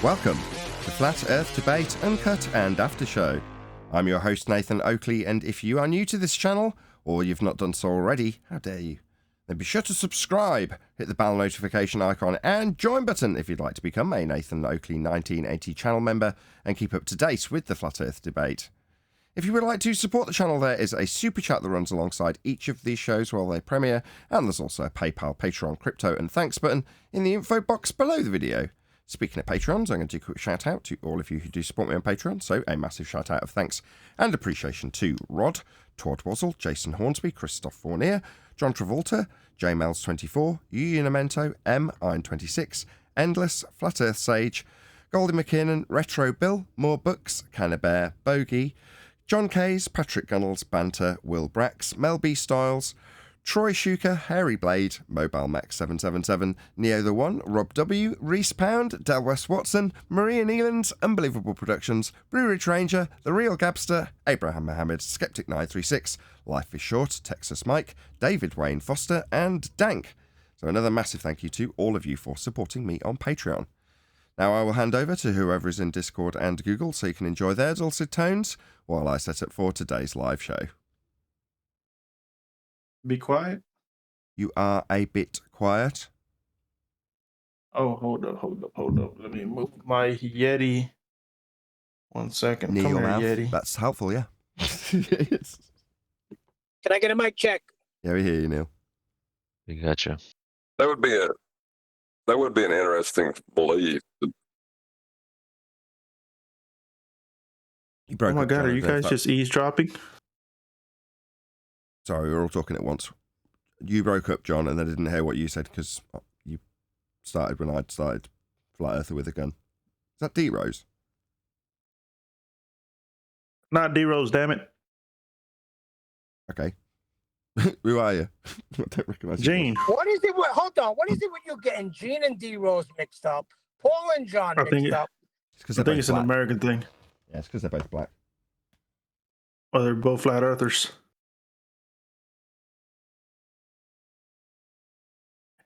Welcome to Flat Earth Debate, Uncut and After Show. I'm your host Nathan Oakley, and if you are new to this channel, or you've not done so already, how dare you, then be sure to subscribe, hit the bell notification icon and join button if you'd like to become a Nathan Oakley 1980 channel member and keep up to date with the Flat Earth Debate. If you would like to support the channel, there is a super chat that runs alongside each of these shows while they premiere, and there's also a PayPal, Patreon, crypto and thanks button in the info box below the video. Speaking of Patrons, I'm going to do a quick shout out to all of you who do support me on Patreon, so a massive shout out of thanks and appreciation to Rod, Todd Wazzle, Jason Hornsby, Christoph Fournier, John Travolta, JMels24, Unimento, M, Iron26, Endless, Flat Earth Sage, Goldie McKinnon, Retro Bill, More Books, Cannabear, Bogey, John Kays, Patrick Gunnels, Banter, Will Brax, Mel B. Styles, Troy Shuker, Hairy Blade, Mobile Max 777, Neo the One, Rob W, Reese Pound, Del West Watson, Maria Nealands, Unbelievable Productions, Blue Ridge Ranger, The Real Gabster, Abraham Mohammed, Skeptic 936, Life is Short, Texas Mike, David Wayne Foster, and Dank. So another massive thank you to all of you for supporting me on Patreon. Now I will hand over to whoever is in Discord and Google so you can enjoy their dulcet tones while I set up for today's live show. Be quiet. You are a bit quiet. Oh, hold up. Let me move my Yeti. 1 second. Near Come your here, mouth. Yeti. That's helpful, yeah. Can I get a mic check? Yeah, we hear you, Neil. We gotcha. That would be an interesting belief. You broke Oh my up, God, John, are you guys just eavesdropping? Sorry, we were all talking at once. You broke up, John, and I didn't hear what you said because you started when I'd started Flat Earther with a gun. Is that D-Rose? Not D-Rose, damn it. Okay. Who are you? I don't recognize you. Gene. What is it? Hold on. What is it when you're getting Gene and D Rose mixed up? Paul and John mixed up? It's I think it's an American thing. Yeah, it's because they're both black. Or they're both flat earthers.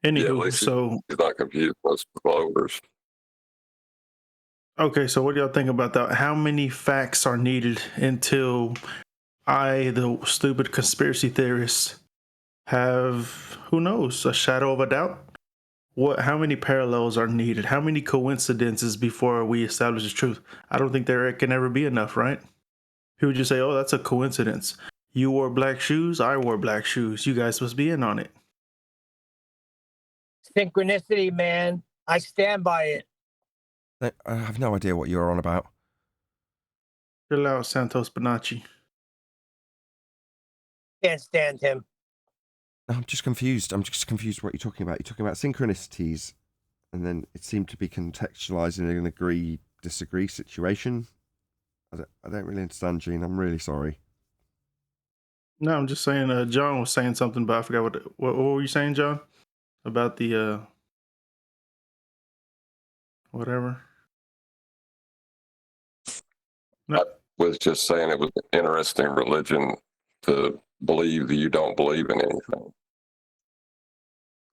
Anywho, least so he's not confused with followers. okay, so what do y'all think about that? How many facts are needed until I, the stupid conspiracy theorist, have, who knows, a shadow of a doubt? How many parallels are needed? How many coincidences before we establish the truth? I don't think there can ever be enough, right? Who would you say, oh, that's a coincidence? You wore black shoes, I wore black shoes. You guys must be in on it. Synchronicity, man. I stand by it. I have no idea what you're on about. Chill out, Santos Bonacci. Can't stand him. I'm just confused. I'm just confused what you're talking about. You're talking about synchronicities, and then it seemed to be contextualized in an agree-disagree situation. I don't really understand, Gene. I'm really sorry. No, I'm just saying, John was saying something, but I forgot what were you saying, John? About the, whatever. No. I was just saying it was an interesting religion to believe that you don't believe in anything.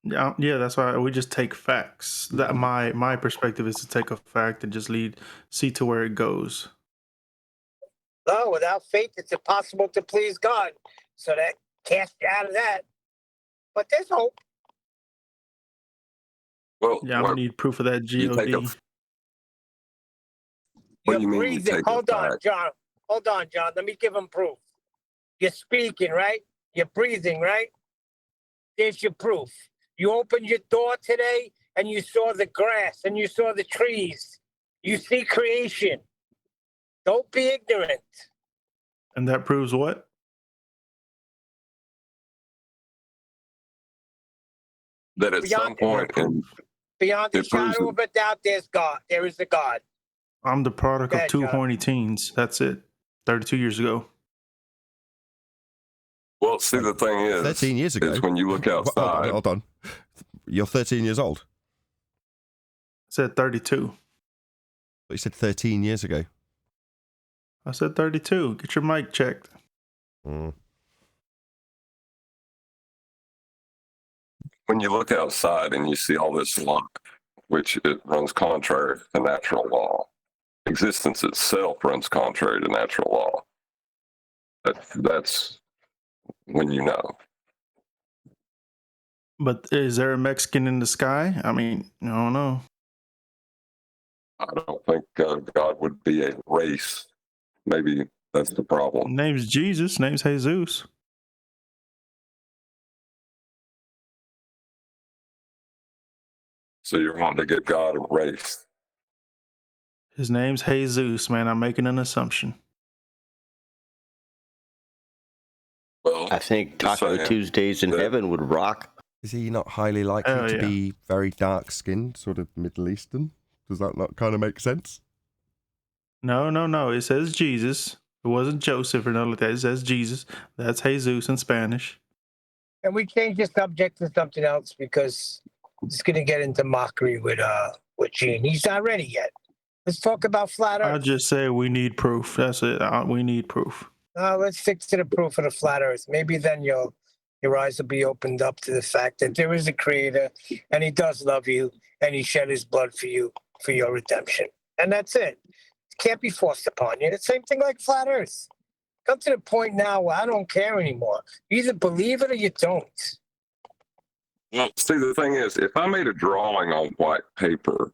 Yeah, that's why we just take facts. That my perspective is to take a fact and just see to where it goes. Oh, without faith, it's impossible to please God. So that casts you out of that. But there's hope. Well, Yeah, I'm gonna need proof of that God. What do you You're mean you breathing. take a Hold on, fact? John. Hold on, John. Let me give him proof. You're speaking, right? You're breathing, right? There's your proof. You opened your door today and you saw the grass and you saw the trees. You see creation. Don't be ignorant. And that proves what? That at some point, Beyond the it proves shadow of a doubt, there's God. There is a God. I'm the product Go of ahead, two John. horny teens. That's it. 32 years ago. well, see, the thing is, 13 years ago. is when you look outside. Hold on. You're 13 years old. I said 32. But you said 13 years ago. I said 32. Get your mic checked. Mm. When you look outside and you see all this life, which it runs contrary to natural law. Existence itself runs contrary to natural law. That's when you know. But is there a Mexican in the sky? I mean, I don't know. I don't think God would be a race. Maybe that's the problem. Name's Jesus. Name's Jesus. So you're wanting to get God a race. His name's Jesus, man. I'm making an assumption. Well, I think just Taco saying Tuesdays in that- heaven would rock. Is he not highly likely Hell to yeah. be very dark skinned, sort of Middle Eastern? Does that not kind of make sense? No. It says Jesus. It wasn't Joseph or nothing like that. It says Jesus. That's Jesus in Spanish. And we change the subject to something else because it's going to get into mockery with Gene. He's not ready yet. Let's talk about flat I Earth. just say we need proof. That's it. We need proof. Let's stick to the proof of the flat Earth. Maybe then your eyes will be opened up to the fact that there is a creator and he does love you and he shed his blood for you for your redemption. And that's it. It can't be forced upon you. The same thing like flat Earth. Come to the point now where I don't care anymore. You either believe it or you don't. Well, see, the thing is, if I made a drawing on white paper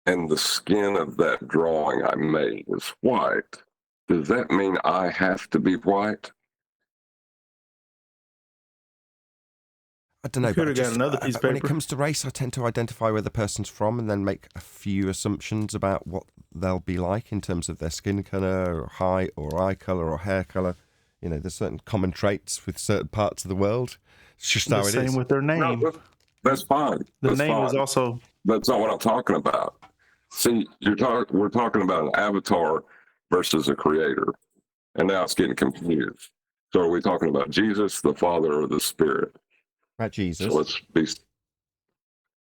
and the skin of that drawing I made is white, does that mean I have to be white? I don't know. You could But have got another piece of paper. when it comes to race, I tend to identify where the person's from and then make a few assumptions about what they'll be like in terms of their skin colour or height or eye colour or hair colour. You know, there's certain common traits with certain parts of the world. It's just The how it same is. with their name. No, that's fine. The That's name fine. is also. That's not what I'm talking about. See, we're talking about an avatar versus a creator, and now it's getting confused. So are we talking about Jesus, the Father, or the Spirit? About Jesus. So let's be.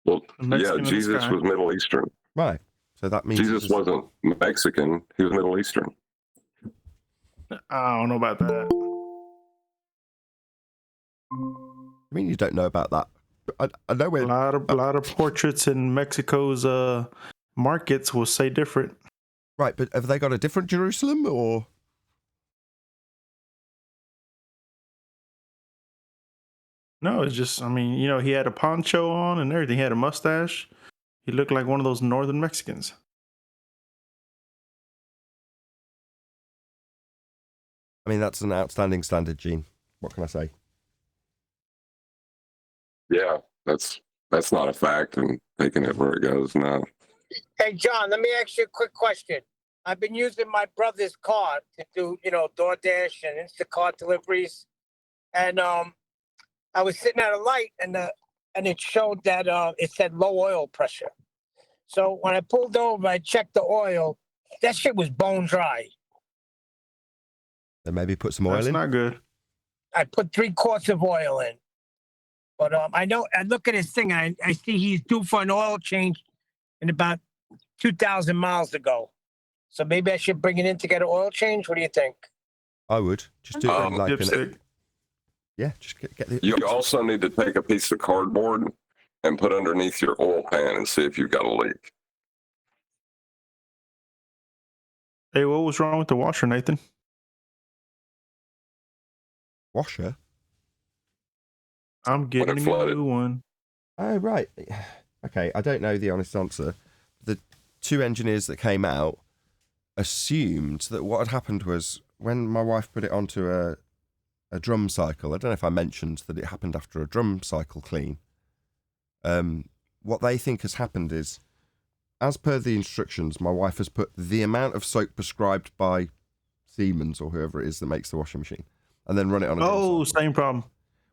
Well, The Mexican yeah, in the Jesus sky. was Middle Eastern. Right. So that means Jesus wasn't Mexican; he was Middle Eastern. I don't know about that. I mean, you don't know about that. I know A where. lot of portraits in Mexico's markets will say different. Right, but have they got a different Jerusalem or? No, it's just, I mean, he had a poncho on and everything. He had a mustache. He looked like one of those northern Mexicans. I mean, that's an outstanding standard, Gene. What can I say? Yeah, that's not a fact, and taking it where it goes now. Hey, John, let me ask you a quick question. I've been using my brother's car to do, DoorDash and Instacart deliveries. And I was sitting at a light and it showed that it said low oil pressure. So when I pulled over, I checked the oil. That shit was bone dry. Then maybe put some oil That's in. not good. I put 3 quarts of oil in. But I look at his thing and I see he's due for an oil change in about 2,000 miles ago. So maybe I should bring it in to get an oil change. What do you think? I would just do it like Dipstick. yeah. Just get the. You also need to take a piece of cardboard and put underneath your oil pan and see if you've got a leak. Hey, what was wrong with the washer, Nathan? Washer. I'm getting a flooded. new one. Oh, right. Okay, I don't know the honest answer. The 2 engineers that came out assumed that what had happened was when my wife put it onto a drum cycle, I don't know if I mentioned that it happened after a drum cycle clean. What they think has happened is, as per the instructions, my wife has put the amount of soap prescribed by Siemens or whoever it is that makes the washing machine and then run it on a drum cycle. Same problem.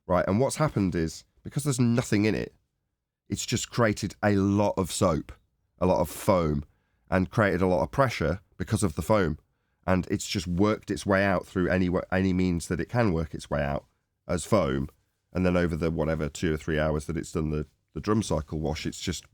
Right, and what's happened is, because there's nothing in it, it's just created a lot of soap, a lot of foam, and created a lot of pressure because of the foam. And it's just worked its way out through any means that it can work its way out as foam. And then over the 2 or 3 hours that it's done the drum cycle wash, it's just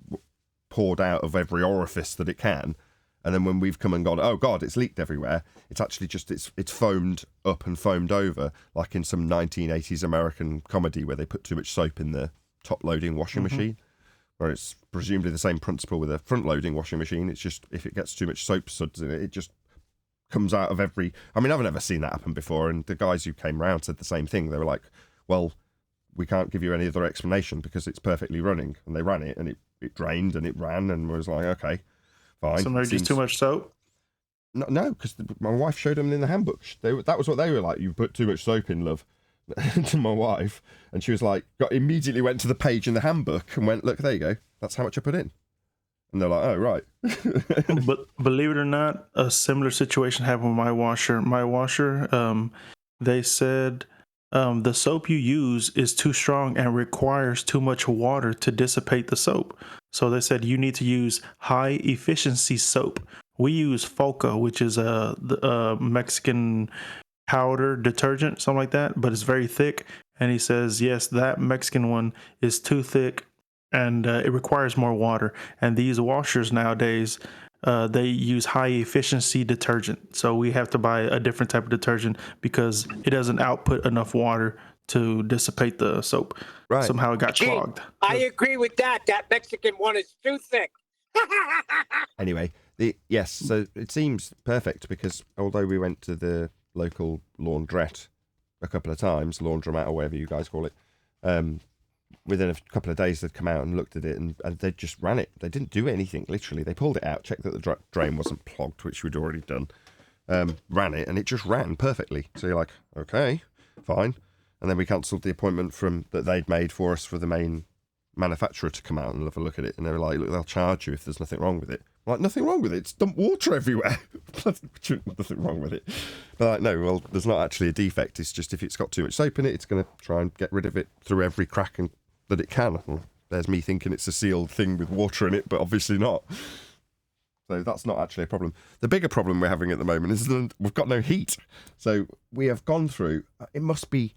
poured out of every orifice that it can. And then when we've come and gone, oh God, it's leaked everywhere, it's actually just, it's foamed up and foamed over, like in some 1980s American comedy where they put too much soap in the top-loading washing machine. where it's presumably the same principle with a front-loading washing machine. It's just if it gets too much soap suds in it, it just comes out of every... I mean, I've never seen that happen before, and the guys who came round said the same thing. They were like, well, we can't give you any other explanation because it's perfectly running. And they ran it, and it drained, and it ran, and was like, okay, fine. So maybe just too much soap? No, because my wife showed them in the handbook. That was what they were like. You put too much soap in, love, to my wife. And she was like, immediately went to the page in the handbook and went, look, there you go. That's how much I put in. And they're like, oh, right. But believe it or not, a similar situation happened with my washer. They said the soap you use is too strong and requires too much water to dissipate the soap. So they said you need to use high efficiency soap. We use Foca, which is a Mexican powder detergent, something like that, but it's very thick. And he says, yes, that Mexican one is too thick and it requires more water. And these washers nowadays, they use high efficiency detergent. So we have to buy a different type of detergent because it doesn't output enough water to dissipate the soap. Right. Somehow it got clogged. I agree with that. That Mexican one is too thick. Anyway, yes, so it seems perfect because although we went to the local laundrette a couple of times, laundromat or whatever you guys call it, within a couple of days they'd come out and looked at it and they just ran it. They didn't do anything, literally. They pulled it out, checked that the drain wasn't clogged, which we'd already done, ran it, and it just ran perfectly. So you're like, okay, fine. And then we cancelled the appointment that they'd made for us for the main manufacturer to come out and have a look at it. And they were like, look, they'll charge you if there's nothing wrong with it. I'm like, nothing wrong with it. It's dumped water everywhere. Nothing wrong with it. But like, no, well, there's not actually a defect. It's just if it's got too much soap in it, it's going to try and get rid of it through every crack that it can. Well, there's me thinking it's a sealed thing with water in it, but obviously not. So that's not actually a problem. The bigger problem we're having at the moment is that we've got no heat. So we have gone through, it must be,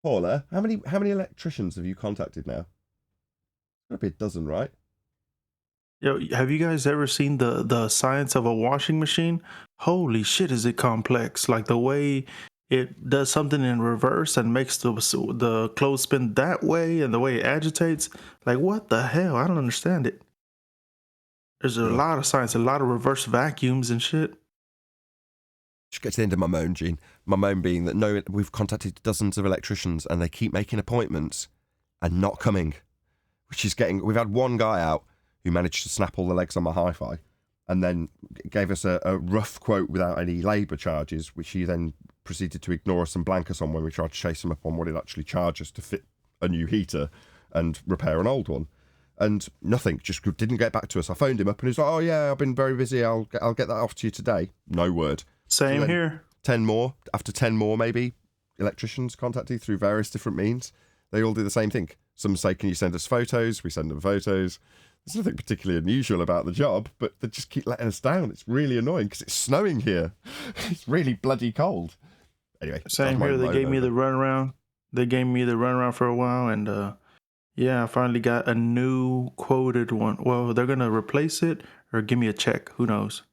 Paula, how many electricians have you contacted now? Maybe a dozen, right? Yo, have you guys ever seen the science of a washing machine? Holy shit, is it complex? Like the way it does something in reverse and makes the clothes spin that way, and the way it agitates. Like, what the hell? I don't understand it. There's a lot of science, a lot of reverse vacuums and shit. Just get to the end of my moan, Gene. My moan being that no, we've contacted dozens of electricians and they keep making appointments and not coming. Which is we've had one guy out who managed to snap all the legs on my hi-fi and then gave us a rough quote without any labour charges, which he then proceeded to ignore us and blank us on when we tried to chase him up on what he'd actually charged us to fit a new heater and repair an old one. And nothing, just didn't get back to us. I phoned him up and he was like, oh yeah, I've been very busy, I'll get that off to you today. No word. Same here. 10 more, after 10 more maybe, electricians contacted through various different means. They all do the same thing. Some say, can you send us photos? We send them photos. There's nothing particularly unusual about the job, but they just keep letting us down. It's really annoying because it's snowing here. It's really bloody cold. Anyway. Same here. They gave me the runaround. They gave me the runaround for a while, and yeah, I finally got a new quoted one. Well, they're going to replace it or give me a check. Who knows?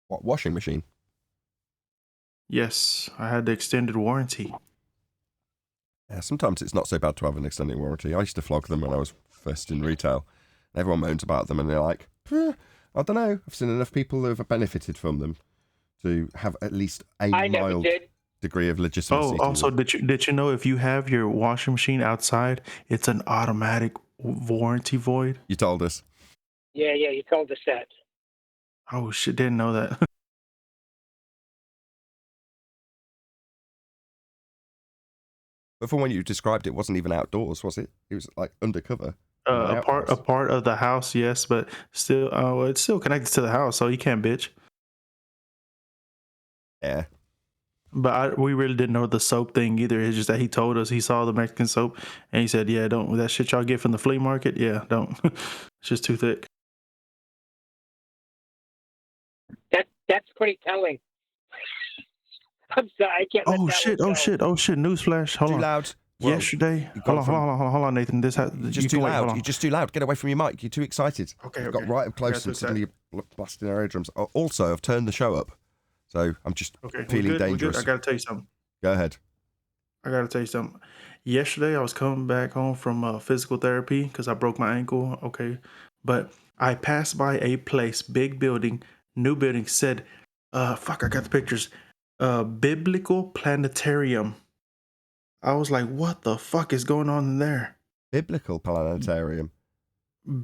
What, washing machine? Yes, I had the extended warranty. Yeah, sometimes it's not so bad to have an extended warranty. I used to flog them when I was first in retail. Everyone moans about them and they're like, I don't know. I've seen enough people who have benefited from them to have at least a mild degree of legitimacy. Oh, also, did you know if you have your washing machine outside, it's an automatic warranty void? You told us. Yeah, you told us that. Oh shit, didn't know that. But from when you described it, wasn't even outdoors, was it? It was like undercover. A part of the house, yes, but still, it's still connected to the house, so you can't bitch. Yeah. But we really didn't know the soap thing either. It's just that he told us he saw the Mexican soap, and he said, "Yeah, don't that shit y'all get from the flea market. Yeah, don't. It's just too thick." That's pretty telling. I'm sorry, I can't. Oh shit! Newsflash! Hold on. Too loud. Well, yesterday. Hold on, Nathan. You're just too loud. You're just too loud. Get away from your mic. You're too excited. Okay. Got right up close and suddenly you're blasting our eardrums. Also, I've turned the show up, so I'm just feeling dangerous. I gotta tell you something. Go ahead. I gotta tell you something. yesterday I was coming back home from physical therapy because I broke my ankle. Okay, but I passed by a place, big building, new building. Said, fuck, I got the pictures. Biblical planetarium. I was like, what the fuck is going on in there? Biblical planetarium.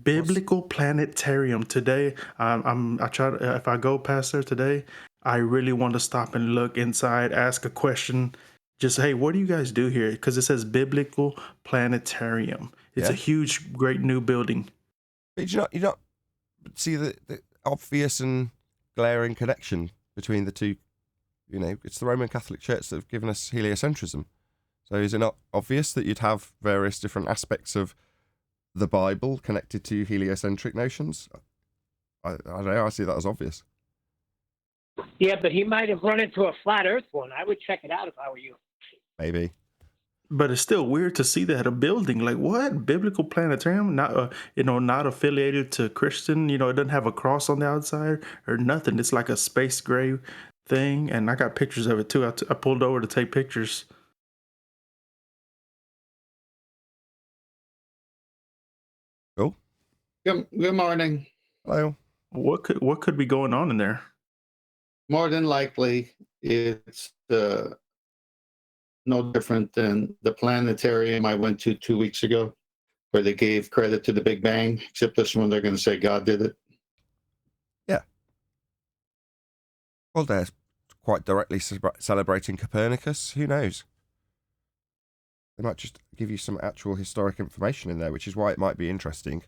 Biblical planetarium. Today, I try to, if I go past there today, I really want to stop and look inside, ask a question. Just, hey, what do you guys do here? Because it says Biblical Planetarium. It's Yeah. a huge, great new building. But you not see the obvious and glaring connection between the two. You know, it's the Roman Catholic Church that have given us heliocentrism. So is it not obvious that you'd have various different aspects of the Bible connected to heliocentric notions? I don't know, I see that as obvious. Yeah, but he might have run into a flat Earth one. I would check it out if I were you. Maybe. But it's still weird to see that at a building. Like, what? Biblical Planetarium? Not, not affiliated to Christian. It doesn't have a cross on the outside or nothing. It's like a space gray thing. And I got pictures of it too. I pulled over to take pictures. Cool. Good morning. Hello. What could be going on in there? More than likely, it's no different than the planetarium I went to 2 weeks ago, where they gave credit to the Big Bang, except this one they're going to say God did it. Yeah. Well, they're quite directly celebrating Copernicus. Who knows? They might just give you some actual historic information in there, which is why it might be interesting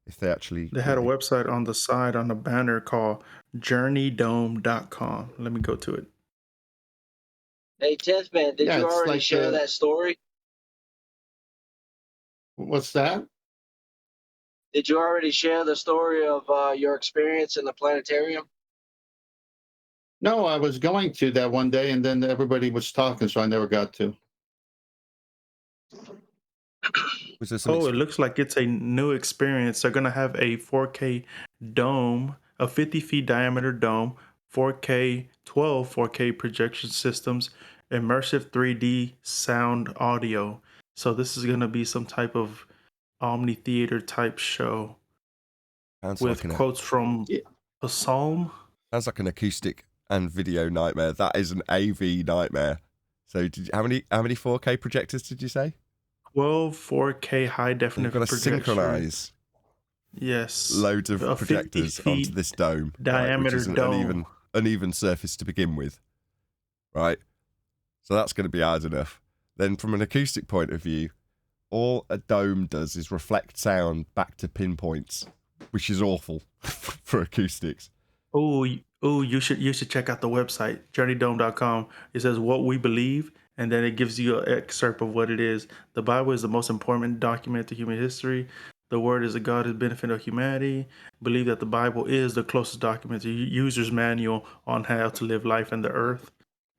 if they actually... They had a website on the side on the banner called journeydome.com. Let me go to it. Hey, Testman, did you already like share that story? What's that? Did you already share the story of your experience in the planetarium? No, I was going to that one day, and then everybody was talking, so I never got to. Was there some it looks like it's a new experience. They're going to have a 4K dome, a 50 feet diameter dome, 4K, 12 4K projection systems, immersive 3D sound audio. So this is going to be some type of Omni Theater type show with quotes from a psalm. Sounds like an acoustic and video nightmare. That is an AV nightmare. So how many 4K projectors did you say? 12 4K high definition. You've got to synchronize. Yes. Loads of projectors onto this dome, diameter which is an dome. uneven surface to begin with, right? So that's going to be hard enough. Then, from an acoustic point of view, all a dome does is reflect sound back to pinpoints, which is awful for acoustics. Oh, you should check out the website journeydome.com. It says what we believe, and then it gives you an excerpt of what it is. The Bible is the most important document to human history. The word is a God is benefit of humanity. Believe that the Bible is the closest document to user's manual on how to live life in the earth.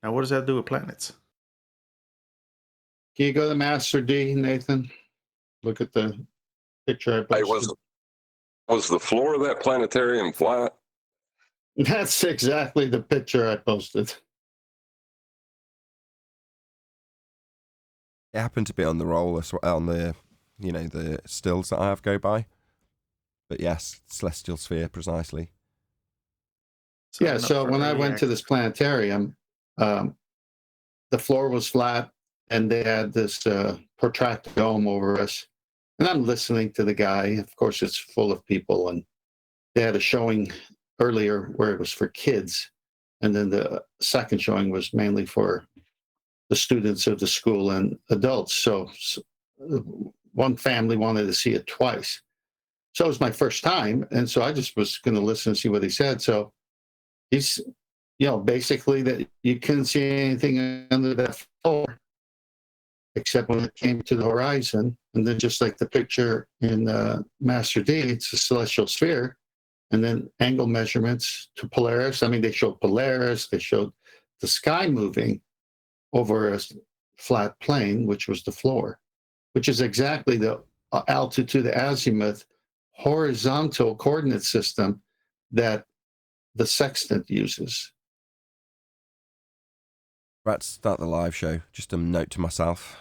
Now, what does that do with planets? Can you go to Master D, Nathan? Look at the picture I posted. Hey, was the floor of that planetarium flat? That's exactly the picture I posted. It happened to be on the roll, on the, the stills that I have go by. But yes, celestial sphere, precisely. So when I went to this planetarium, the floor was flat, and they had this protracted dome over us. And I'm listening to the guy. Of course, it's full of people, and they had a showing earlier where it was for kids, and then the second showing was mainly for the students of the school and adults. So one family wanted to see it twice. So it was my first time, and so I just was going to listen and see what he said. So he's, basically that you couldn't see anything under that floor except when it came to the horizon. And then just like the picture in Master D, it's a celestial sphere. And then angle measurements to Polaris. I mean, they showed Polaris, they showed the sky moving over a flat plane, which was the floor, which is exactly the altitude, the azimuth, horizontal coordinate system that the sextant uses. Right, start the live show. Just a note to myself.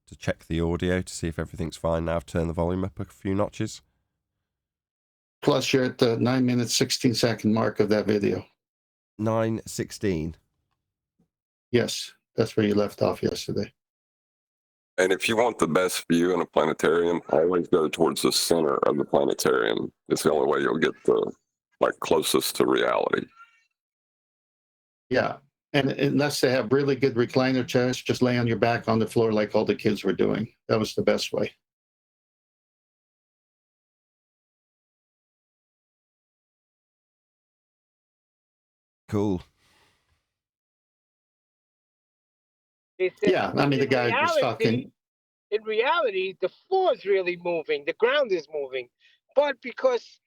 to check the audio to see if everything's fine now. I've turned the volume up a few notches. Plus, you're at the 9 minute, 16-second mark of that video. 9:16. Yes, that's where you left off yesterday. And if you want the best view in a planetarium, always go towards the center of the planetarium. It's the only way you'll get the closest to reality. Yeah, and unless they have really good recliner chairs, just lay on your back on the floor like all the kids were doing. That was the best way. Cool. Yeah, I mean, the guy was talking. In reality, the floor is really moving. The ground is moving. But because,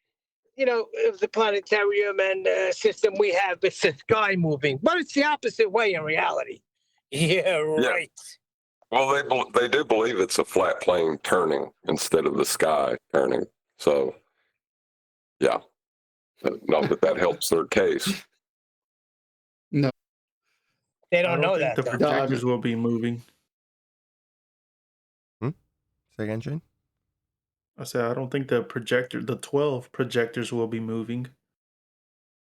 of the planetarium and system we have, it's the sky moving. But it's the opposite way in reality. Yeah, right. Yeah. Well, they do believe it's a flat plane turning instead of the sky turning. So, yeah. Not that helps their case. No. They don't know that. The projectors will be moving. Say again, Shane? I said, I don't think the 12 projectors will be moving.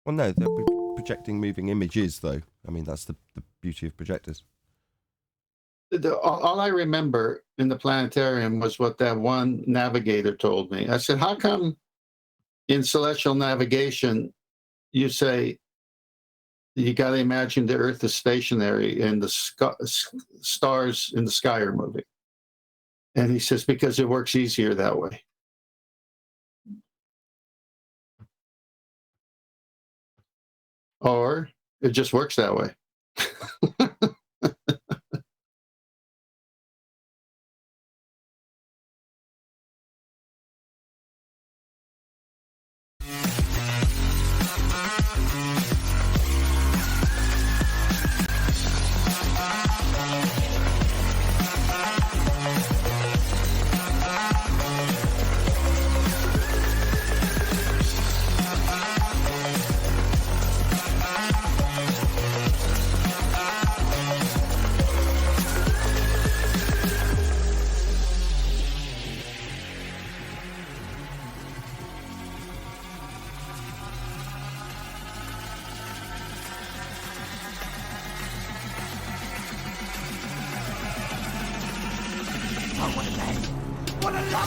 Well, no, they'll be projecting moving images, though. I mean, that's the beauty of projectors. All I remember in the planetarium was what that one navigator told me. I said, how come in celestial navigation you say you got to imagine the Earth is stationary and the stars in the sky are moving? And he says, because it works easier that way. Or it just works that way.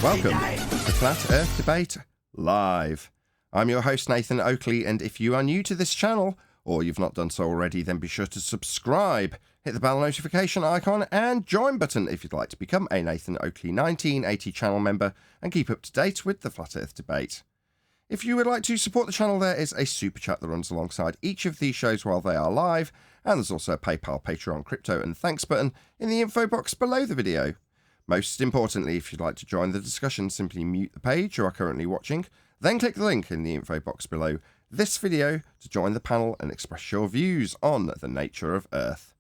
Welcome to Flat Earth Debate Live. I'm your host, Nathan Oakley, and if you are new to this channel, or you've not done so already, then be sure to subscribe, hit the bell notification icon, and join button if you'd like to become a Nathan Oakley 1980 channel member and keep up to date with the Flat Earth Debate. If you would like to support the channel, there is a super chat that runs alongside each of these shows while they are live, and there's also a PayPal, Patreon, crypto, and thanks button in the info box below the video. Most importantly, if you'd like to join the discussion, simply mute the page you are currently watching, then click the link in the info box below this video to join the panel and express your views on the nature of Earth.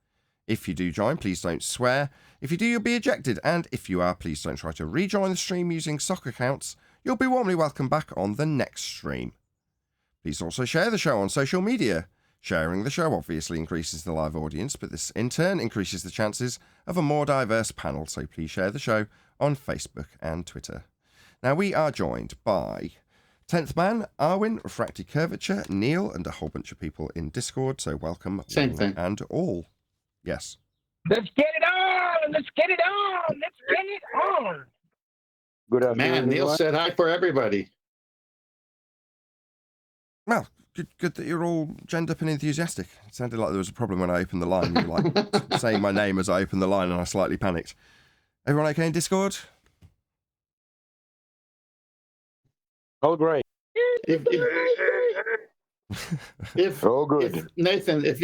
If you do join, please don't swear. If you do, you'll be ejected, and if you are, please don't try to rejoin the stream using sock accounts. You'll be warmly welcomed back on the next stream. Please also share the show on social media. Sharing the show obviously increases the live audience, but this in turn increases the chances of a more diverse panel, so please share the show on Facebook and Twitter. Now, we are joined by 10th Man, Arwin, Refracted Curvature, Neil, and a whole bunch of people in Discord, so welcome. Same thing. And all. Yes. Let's get it on! Let's get it on! Let's get it on! Good afternoon. Man, Neil said hi for everybody. Well, good that you're all genned up and enthusiastic. It sounded like there was a problem when I opened the line. You were like saying my name as I opened the line, and I slightly panicked. Everyone okay in Discord? Oh, great. Oh, good. Nathan, if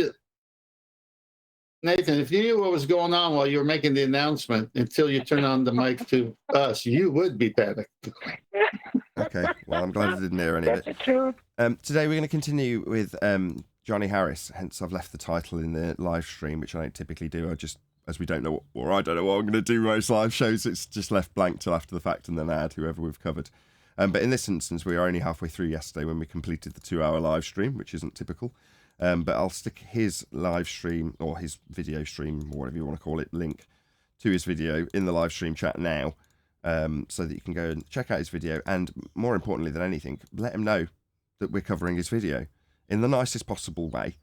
you knew what was going on while you were making the announcement until you turn on the mic to us, you would be panicked. Okay, well, I'm glad I didn't hear any of it. Today we're going to continue with Johnny Harris, hence I've left the title in the live stream, which I don't typically do. I just, as we don't know, I don't know what I'm going to do most live shows, it's just left blank till after the fact and then add whoever we've covered. But in this instance, we were only halfway through yesterday when we completed the 2-hour live stream, which isn't typical. But I'll stick his live stream, or his video stream, or whatever you want to call it, link to his video in the live stream chat now, so that you can go and check out his video, and more importantly than anything, let him know that we're covering his video in the nicest possible way,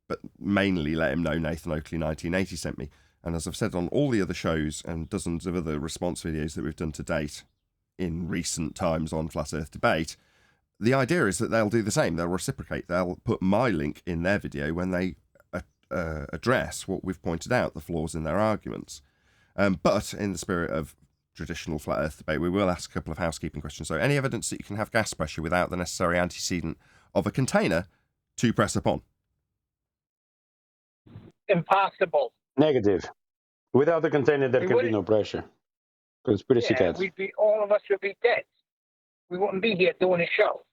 but mainly let him know Nathan Oakley 1980 sent me. And as I've said on all the other shows and dozens of other response videos that we've done to date in recent times on Flat Earth Debate, the idea is that they'll do the same. They'll reciprocate. They'll put my link in their video when they address what we've pointed out, the flaws in their arguments. But in the spirit of traditional Flat Earth Debate, we will ask a couple of housekeeping questions. So any evidence that you can have gas pressure without the necessary antecedent of a container to press upon? Impossible. Negative. Without the container, there We can be wouldn't- no pressure. Conspiracy Yeah, cats. all of us would be dead. We wouldn't be here doing a show.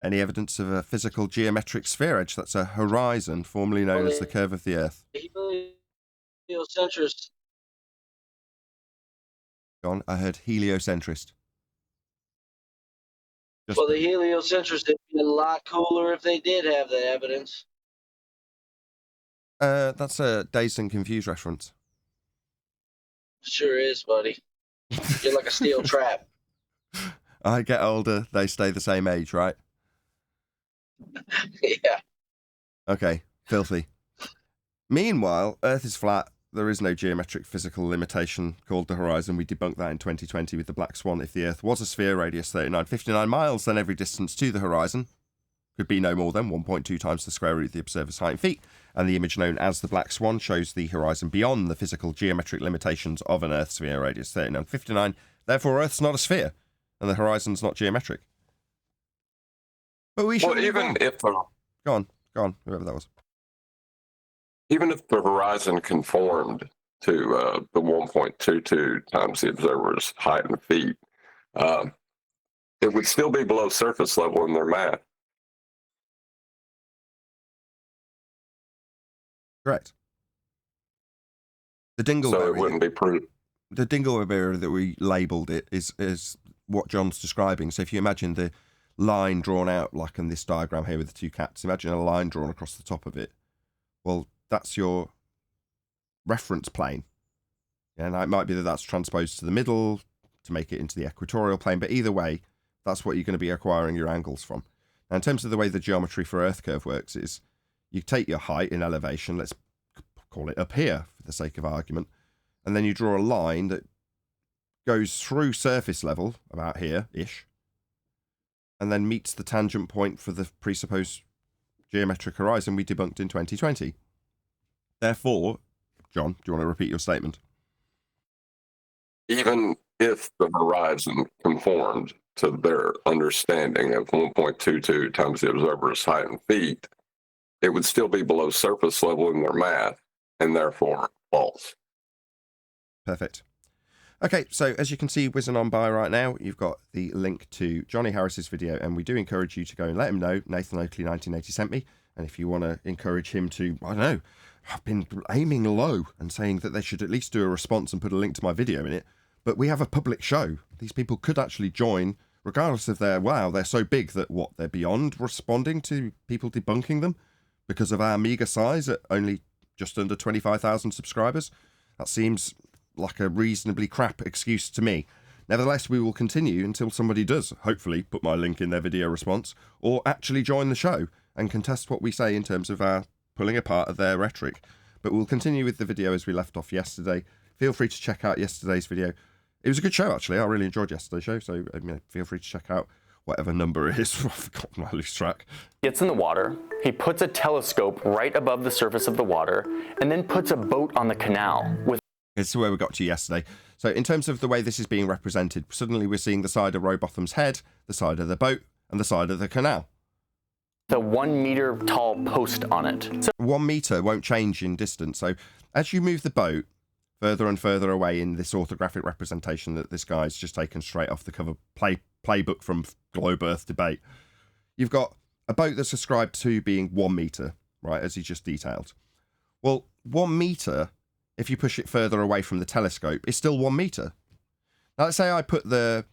Any evidence of a physical geometric sphere edge? That's a horizon, formerly known as the curve of the Earth. Heliocentrist. Go on, I heard heliocentrist. Just Well, the heliocentrists, it'd be a lot cooler if they did have that evidence. that's a Dazed and Confused reference. Sure is, buddy. You're like a steel trap. I get older, they stay the same age, right? Yeah. Okay, filthy. Meanwhile, Earth is flat. There is no geometric physical limitation called the horizon. We debunked that in 2020 with the Black Swan. If the Earth was a sphere, radius 3959 miles, then every distance to the horizon could be no more than 1.2 times the square root of the observer's height in feet. And the image known as the Black Swan shows the horizon beyond the physical geometric limitations of an Earth sphere, radius 3959. Therefore, Earth's not a sphere, and the horizon's not geometric. But we should even if the Go on, whoever that was. even if the horizon conformed to the 1.22 times the observer's height in feet, it would still be below surface level in their math. Correct. The So it dingleberry, wouldn't be proof. the dingleberry that we labelled it is what John's describing. So if you imagine the line drawn out like in this diagram here with the two cats, imagine a line drawn across the top of it. Well, that's your reference plane. And it might be that that's transposed to the middle to make it into the equatorial plane, but either way, that's what you're going to be acquiring your angles from. Now, in terms of the way the geometry for Earth curve works is you take your height in elevation, let's call it up here for the sake of argument, and then you draw a line that goes through surface level, about here-ish, and then meets the tangent point for the presupposed geometric horizon we debunked in 2020. Therefore, John, do you want to repeat your statement? Even if the horizon conformed to their understanding of 1.22 times the observer's height in feet, it would still be below surface level in their math, and therefore false. Perfect. Okay, so as you can see whizzing on by right now, you've got the link to Johnny Harris's video, and we do encourage you to go and let him know Nathan Oakley 1980 sent me. And if you want to encourage him to, I don't know, I've been aiming low and saying that they should at least do a response and put a link to my video in it. But we have a public show. These people could actually join, regardless of their, wow, they're so big that what, they're beyond responding to people debunking them because of our meager size at only just under 25,000 subscribers. That seems like a reasonably crap excuse to me. Nevertheless, we will continue until somebody does, hopefully, put my link in their video response or actually join the show and contest what we say in terms of our pulling apart of their rhetoric. But we'll continue with the video as we left off yesterday. Feel free to check out yesterday's video. It was a good show, actually. I really enjoyed yesterday's show, so feel free to check out whatever number it is. I've forgotten, I lose track. Gets in the water, he puts a telescope right above the surface of the water, and then puts a boat on the canal with... This is where we got to yesterday. So in terms of the way this is being represented, suddenly we're seeing the side of Rowbotham's head, the side of the boat, and the side of the canal. the 1 meter tall post on it. So 1 meter won't change in distance. So as you move the boat further and further away in this orthographic representation that this guy's just taken straight off the cover playbook from Globe Earth Debate, you've got a boat that's ascribed to being 1 meter, right, as he just detailed. Well, 1 meter, if you push it further away from the telescope, is still 1 meter. Now, let's say I put the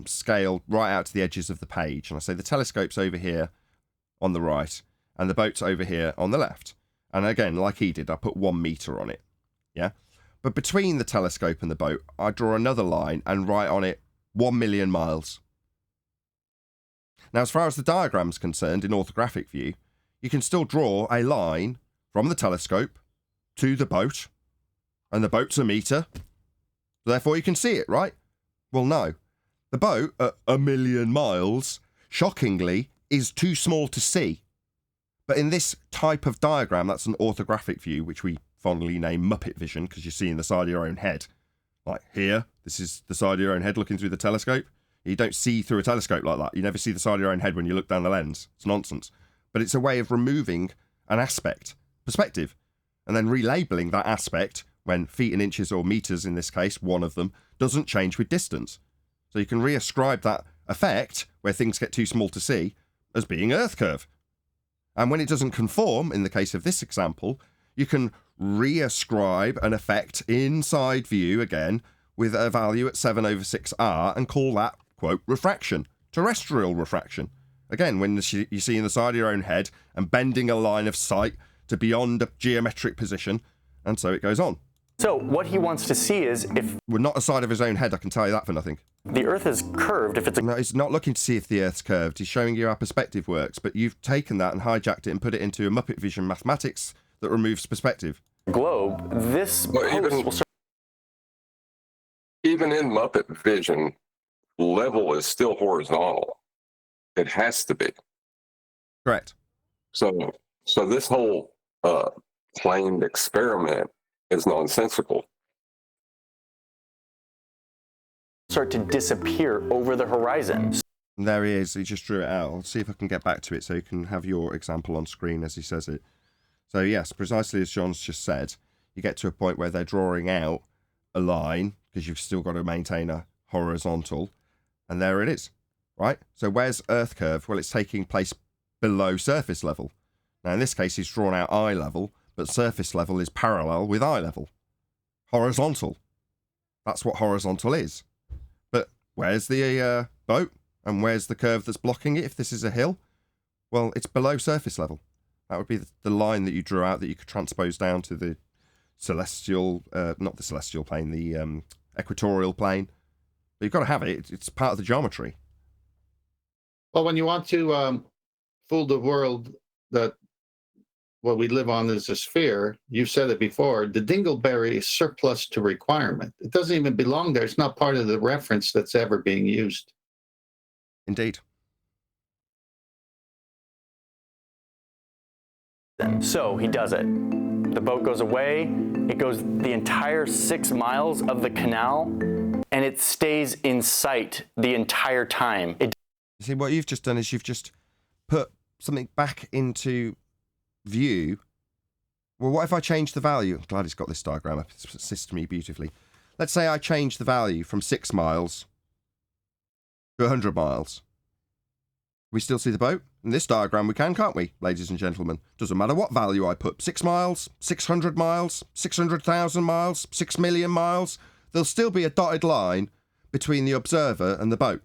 scale right out to the edges of the page, and I say the telescope's over here on the right, and the boat's over here on the left. And again, like he did, I put 1 meter on it. Yeah? But between the telescope and the boat, I draw another line and write on it 1 million miles. Now, as far as the diagram's concerned in orthographic view, you can still draw a line from the telescope to the boat, and the boat's a meter. Therefore, you can see it, right? Well, no. The boat at 1 million miles, shockingly, is too small to see. But in this type of diagram, that's an orthographic view, which we fondly name Muppet vision, because you're seeing the side of your own head. Like here, this is the side of your own head looking through the telescope. You don't see through a telescope like that. You never see the side of your own head when you look down the lens. It's nonsense. But it's a way of removing an aspect, perspective, and then relabeling that aspect when feet and inches, or meters in this case, one of them, doesn't change with distance. So you can reascribe that effect, where things get too small to see, as being Earth curve. And when it doesn't conform, in the case of this example, you can reascribe an effect inside view again with a value at 7/6r and call that, quote, refraction, terrestrial refraction. Again, when you see in the side of your own head and bending a line of sight to beyond a geometric position, and so it goes on. So what he wants to see is if We're not a side of his own head, I can tell you that for nothing. the Earth is curved, if it's a No, he's not looking to see if the Earth's curved. He's showing you how perspective works, but you've taken that and hijacked it and put it into a Muppet vision mathematics that removes perspective. globe, this Well, post will start Even in Muppet vision, level is still horizontal. It has to be. Correct. So this whole claimed experiment is nonsensical. to disappear over the horizon. And there he is. He just drew it out. I'll see if I can get back to it so you can have your example on screen as he says it. So yes, precisely as John's just said, you get to a point where they're drawing out a line, because you've still got to maintain a horizontal, and there it is, right? So where's Earth curve? Well, it's taking place below surface level. Now, in this case, he's drawn out eye level, but surface level is parallel with eye level. Horizontal. That's what horizontal is. But where's the boat? And where's the curve that's blocking it if this is a hill? Well, it's below surface level. That would be the line that you drew out that you could transpose down to the celestial, not the celestial plane, the equatorial plane. But you've got to have it. It's part of the geometry. Well, when you want to fool the world that what we live on is a sphere, you've said it before, the dingleberry is surplus to requirement. It doesn't even belong there. It's not part of the reference that's ever being used. Indeed. So he does it. The boat goes away. It goes the entire 6 miles of the canal, and it stays in sight the entire time. See, what you've just done is you've just put something back into view. Well, what if I change the value? I'm glad he's got this diagram up. It assists me beautifully. Let's say I change the value from 6 miles to 100 miles. We still see the boat? In this diagram we can, can't we, ladies and gentlemen? Doesn't matter what value I put. 6 miles, 600 miles, 600,000 miles, 6 million miles. There'll still be a dotted line between the observer and the boat,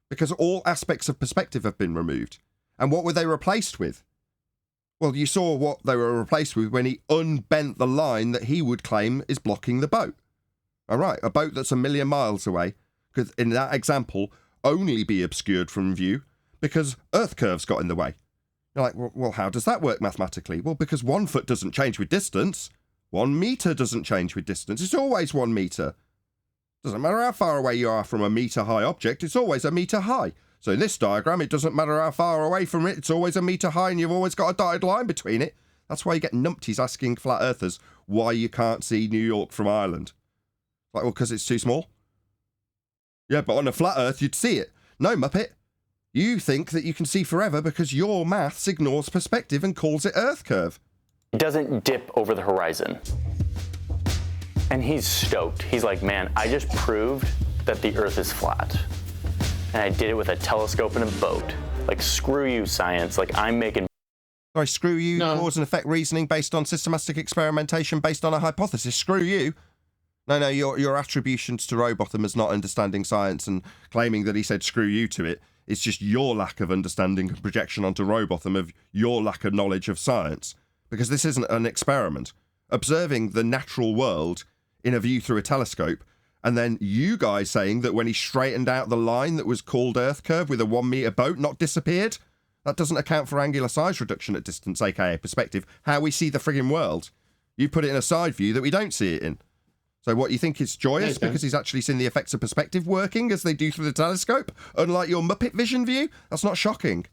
because all aspects of perspective have been removed. And what were they replaced with? Well, you saw what they were replaced with when he unbent the line that he would claim is blocking the boat. All right, a boat that's 1 million miles away could, in that example, only be obscured from view because Earth curves got in the way. You're like, well, how does that work mathematically? Well, because 1 foot doesn't change with distance. 1 meter doesn't change with distance. It's always 1 meter. Doesn't matter how far away you are from a meter high object, it's always a meter high. So in this diagram, it doesn't matter how far away from it, it's always a meter high and you've always got a dotted line between it. That's why you get numpties asking flat earthers why you can't see New York from Ireland. Like, well, because it's too small? Yeah, but on a flat earth, you'd see it. No, Muppet. You think that you can see forever because your maths ignores perspective and calls it Earth curve. It doesn't dip over the horizon. And he's stoked. He's like, man, I just proved that the Earth is flat. And I did it with a telescope and a boat. Like, screw you, science. Like, I'm making... Sorry, screw you, No. cause and effect reasoning based on systematic experimentation based on a hypothesis. Screw you. No, your attributions to Robotham as not understanding science and claiming that he said screw you to it. It's just your lack of understanding and projection onto Robotham of your lack of knowledge of science. because this isn't an experiment. Observing the natural world in a view through a telescope, and then you guys saying that when he straightened out the line that was called Earth curve with a 1 meter boat, not disappeared, that doesn't account for angular size reduction at distance, aka perspective, how we see the frigging world. You put it in a side view that we don't see it in. So what, you think it's joyous Nathan, because he's actually seen the effects of perspective working as they do through the telescope, unlike your Muppet vision view? That's not shocking.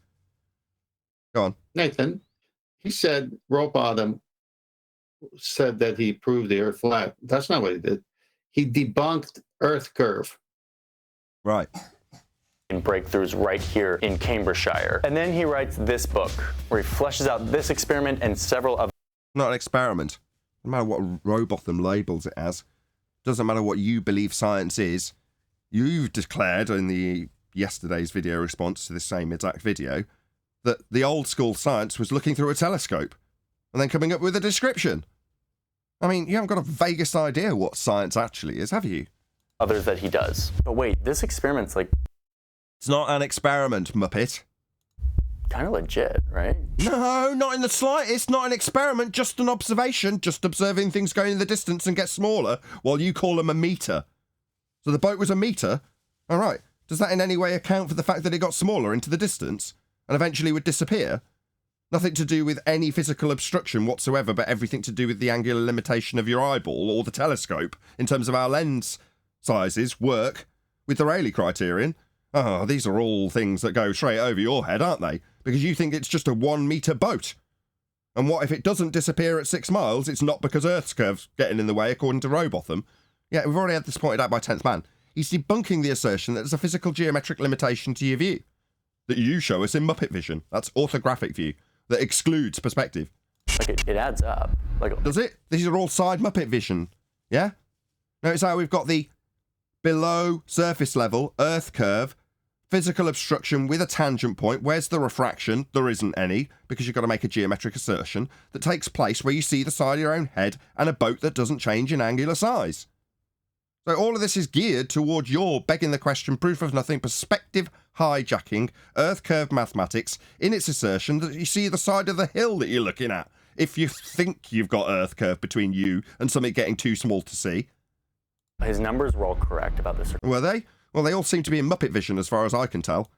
Go on. Nathan, he said Rowbottom said that he proved the Earth flat. That's not what he did. He debunked Earth curve. Right. Breakthroughs right here in Cambridgeshire. And then he writes this book where he fleshes out this experiment and several other. Not an experiment. No matter what Rowbotham labels it as. Doesn't matter what you believe science is. You've declared in the yesterday's video response to this same exact video that the old school science was looking through a telescope and then coming up with a description. I mean, you haven't got a vaguest idea what science actually is, have you? Others that he does. But wait, this experiment's like It's not an experiment, Muppet. kind of legit, right? No, not in the slightest. Not an experiment, just an observation. Just observing things going in the distance and get smaller while you call them a meter. So the boat was a meter? All right. Does that in any way account for the fact that it got smaller into the distance and eventually would disappear? Nothing to do with any physical obstruction whatsoever, but everything to do with the angular limitation of your eyeball or the telescope in terms of our lens sizes work with the Rayleigh criterion. Oh, these are all things that go straight over your head, aren't they? Because you think it's just a 1 meter boat. And what if it doesn't disappear at 6 miles? It's not because Earth's curve's getting in the way, according to Rowbotham. Yeah, we've already had this pointed out by 10th Man. He's debunking the assertion that there's a physical geometric limitation to your view that you show us in Muppet vision. That's orthographic view that excludes perspective. Like it adds up. Like Does it? These are all side Muppet vision. Yeah? Notice how we've got the below surface level Earth curve, physical obstruction with a tangent point. Where's the refraction? There isn't any, because you've got to make a geometric assertion that takes place where you see the side of your own head and a boat that doesn't change in angular size. So all of this is geared towards your begging the question, proof of nothing, perspective hijacking, Earth curve mathematics in its assertion that you see the side of the hill that you're looking at if you think you've got Earth curve between you and something getting too small to see. his numbers were all correct about the Were they? Well, they all seem to be in Muppet vision as far as I can tell.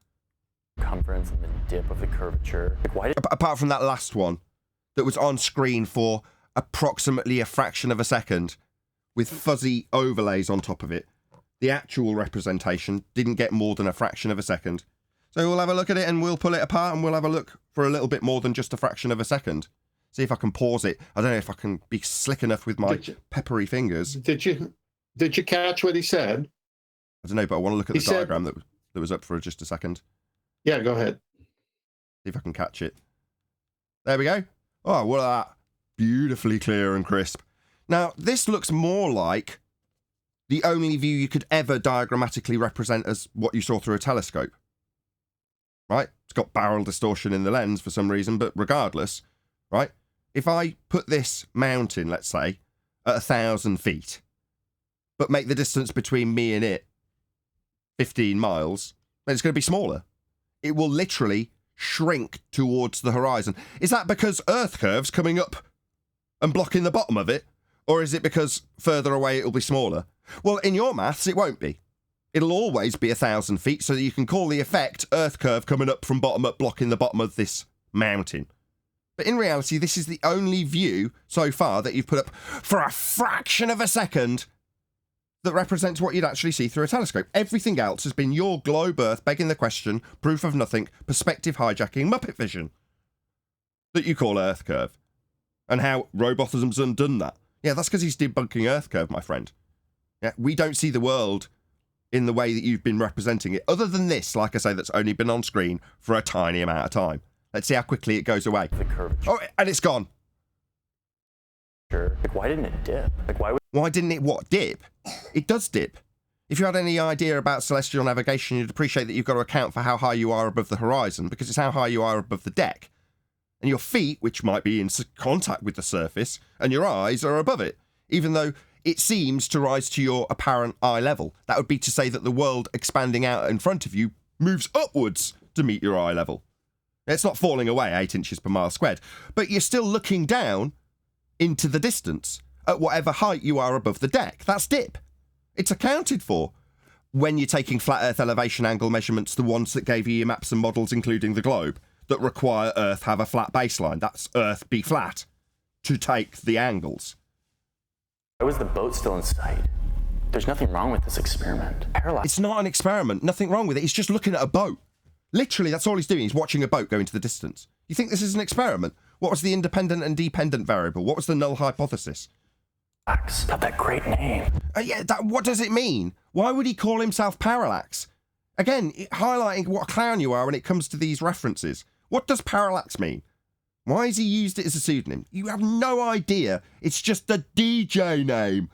circumference and the dip of the curvature. Like why did Apart from that last one that was on screen for approximately a fraction of a second with fuzzy overlays on top of it. The actual representation didn't get more than a fraction of a second. So we'll have a look at it and we'll pull it apart and we'll have a look for a little bit more than just a fraction of a second. See if I can pause it. I don't know if I can be slick enough with my peppery fingers. Did you catch what he said? I don't know, but I want to look at the diagram that was up for just a second. Yeah, go ahead. See if I can catch it. There we go. Oh, well, that beautifully clear and crisp. Now, this looks more like the only view you could ever diagrammatically represent as what you saw through a telescope. Right? It's got barrel distortion in the lens for some reason, but regardless, right? If I put this mountain, let's say, at 1,000 feet, but make the distance between me and it 15 miles, then it's going to be smaller. It will literally shrink towards the horizon. Is that because Earth curve's coming up and blocking the bottom of it? Or is it because further away it'll be smaller? Well, in your maths, it won't be. It'll always be 1,000 feet, so that you can call the effect Earth curve coming up from bottom up, blocking the bottom of this mountain. But in reality, this is the only view so far that you've put up for a fraction of a second that represents what you'd actually see through a telescope. Everything else has been your globe Earth begging the question, proof of nothing, perspective hijacking, Muppet vision that you call Earth curve. And how Rowbotham's undone that. Yeah, that's because he's debunking Earth curve, my friend. Yeah, we don't see the world in the way that you've been representing it. Other than this, like I say, that's only been on screen for a tiny amount of time. Let's see how quickly it goes away. the curvature? Oh, and it's gone. Like why didn't it dip? Like Why didn't it what? Dip? It does dip. If you had any idea about celestial navigation, you'd appreciate that you've got to account for how high you are above the horizon, because it's how high you are above the deck. And your feet, which might be in contact with the surface, and your eyes are above it, even though it seems to rise to your apparent eye level. That would be to say that the world expanding out in front of you moves upwards to meet your eye level. It's not falling away 8 inches per mile squared, but you're still looking down into the distance at whatever height you are above the deck. That's dip. It's accounted for when you're taking flat Earth elevation angle measurements, the ones that gave you your maps and models, including the globe, that require Earth have a flat baseline. That's Earth be flat to take the angles. Why was the boat still in sight? There's nothing wrong with this experiment. Parallax. It's not an experiment. Nothing wrong with it. He's just looking at a boat. Literally, that's all he's doing. He's watching a boat go into the distance. You think this is an experiment? What was the independent and dependent variable? What was the null hypothesis? Got that great name. Yeah, what does it mean? Why would he call himself Parallax? Again, highlighting what a clown you are when it comes to these references. What does Parallax mean? Why has he used it as a pseudonym? You have no idea. It's just a DJ name.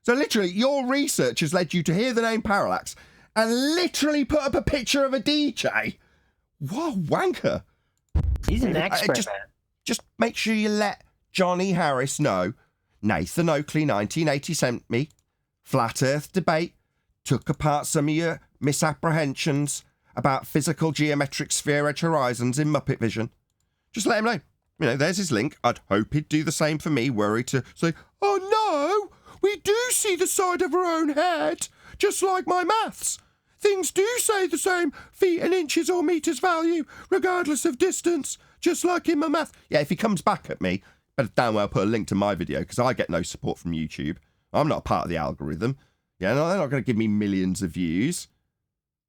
So literally, your research has led you to hear the name Parallax and literally put up a picture of a DJ. What a wanker. He's an expert, man. Just make sure you let Johnny Harris know. Nathan Oakley, 1980, sent me. Flat Earth debate. Took apart some of your misapprehensions about physical geometric sphere edge horizons in Muppet Vision. Just let him know. You know, there's his link. I'd hope he'd do the same for me, were he to say, oh no, we do see the side of our own head, just like my maths. Things do say the same feet and inches or metres value, regardless of distance, just like in my math. Yeah, if he comes back at me, better damn well put a link to my video, because I get no support from YouTube. I'm not part of the algorithm. Yeah, no, they're not going to give me millions of views.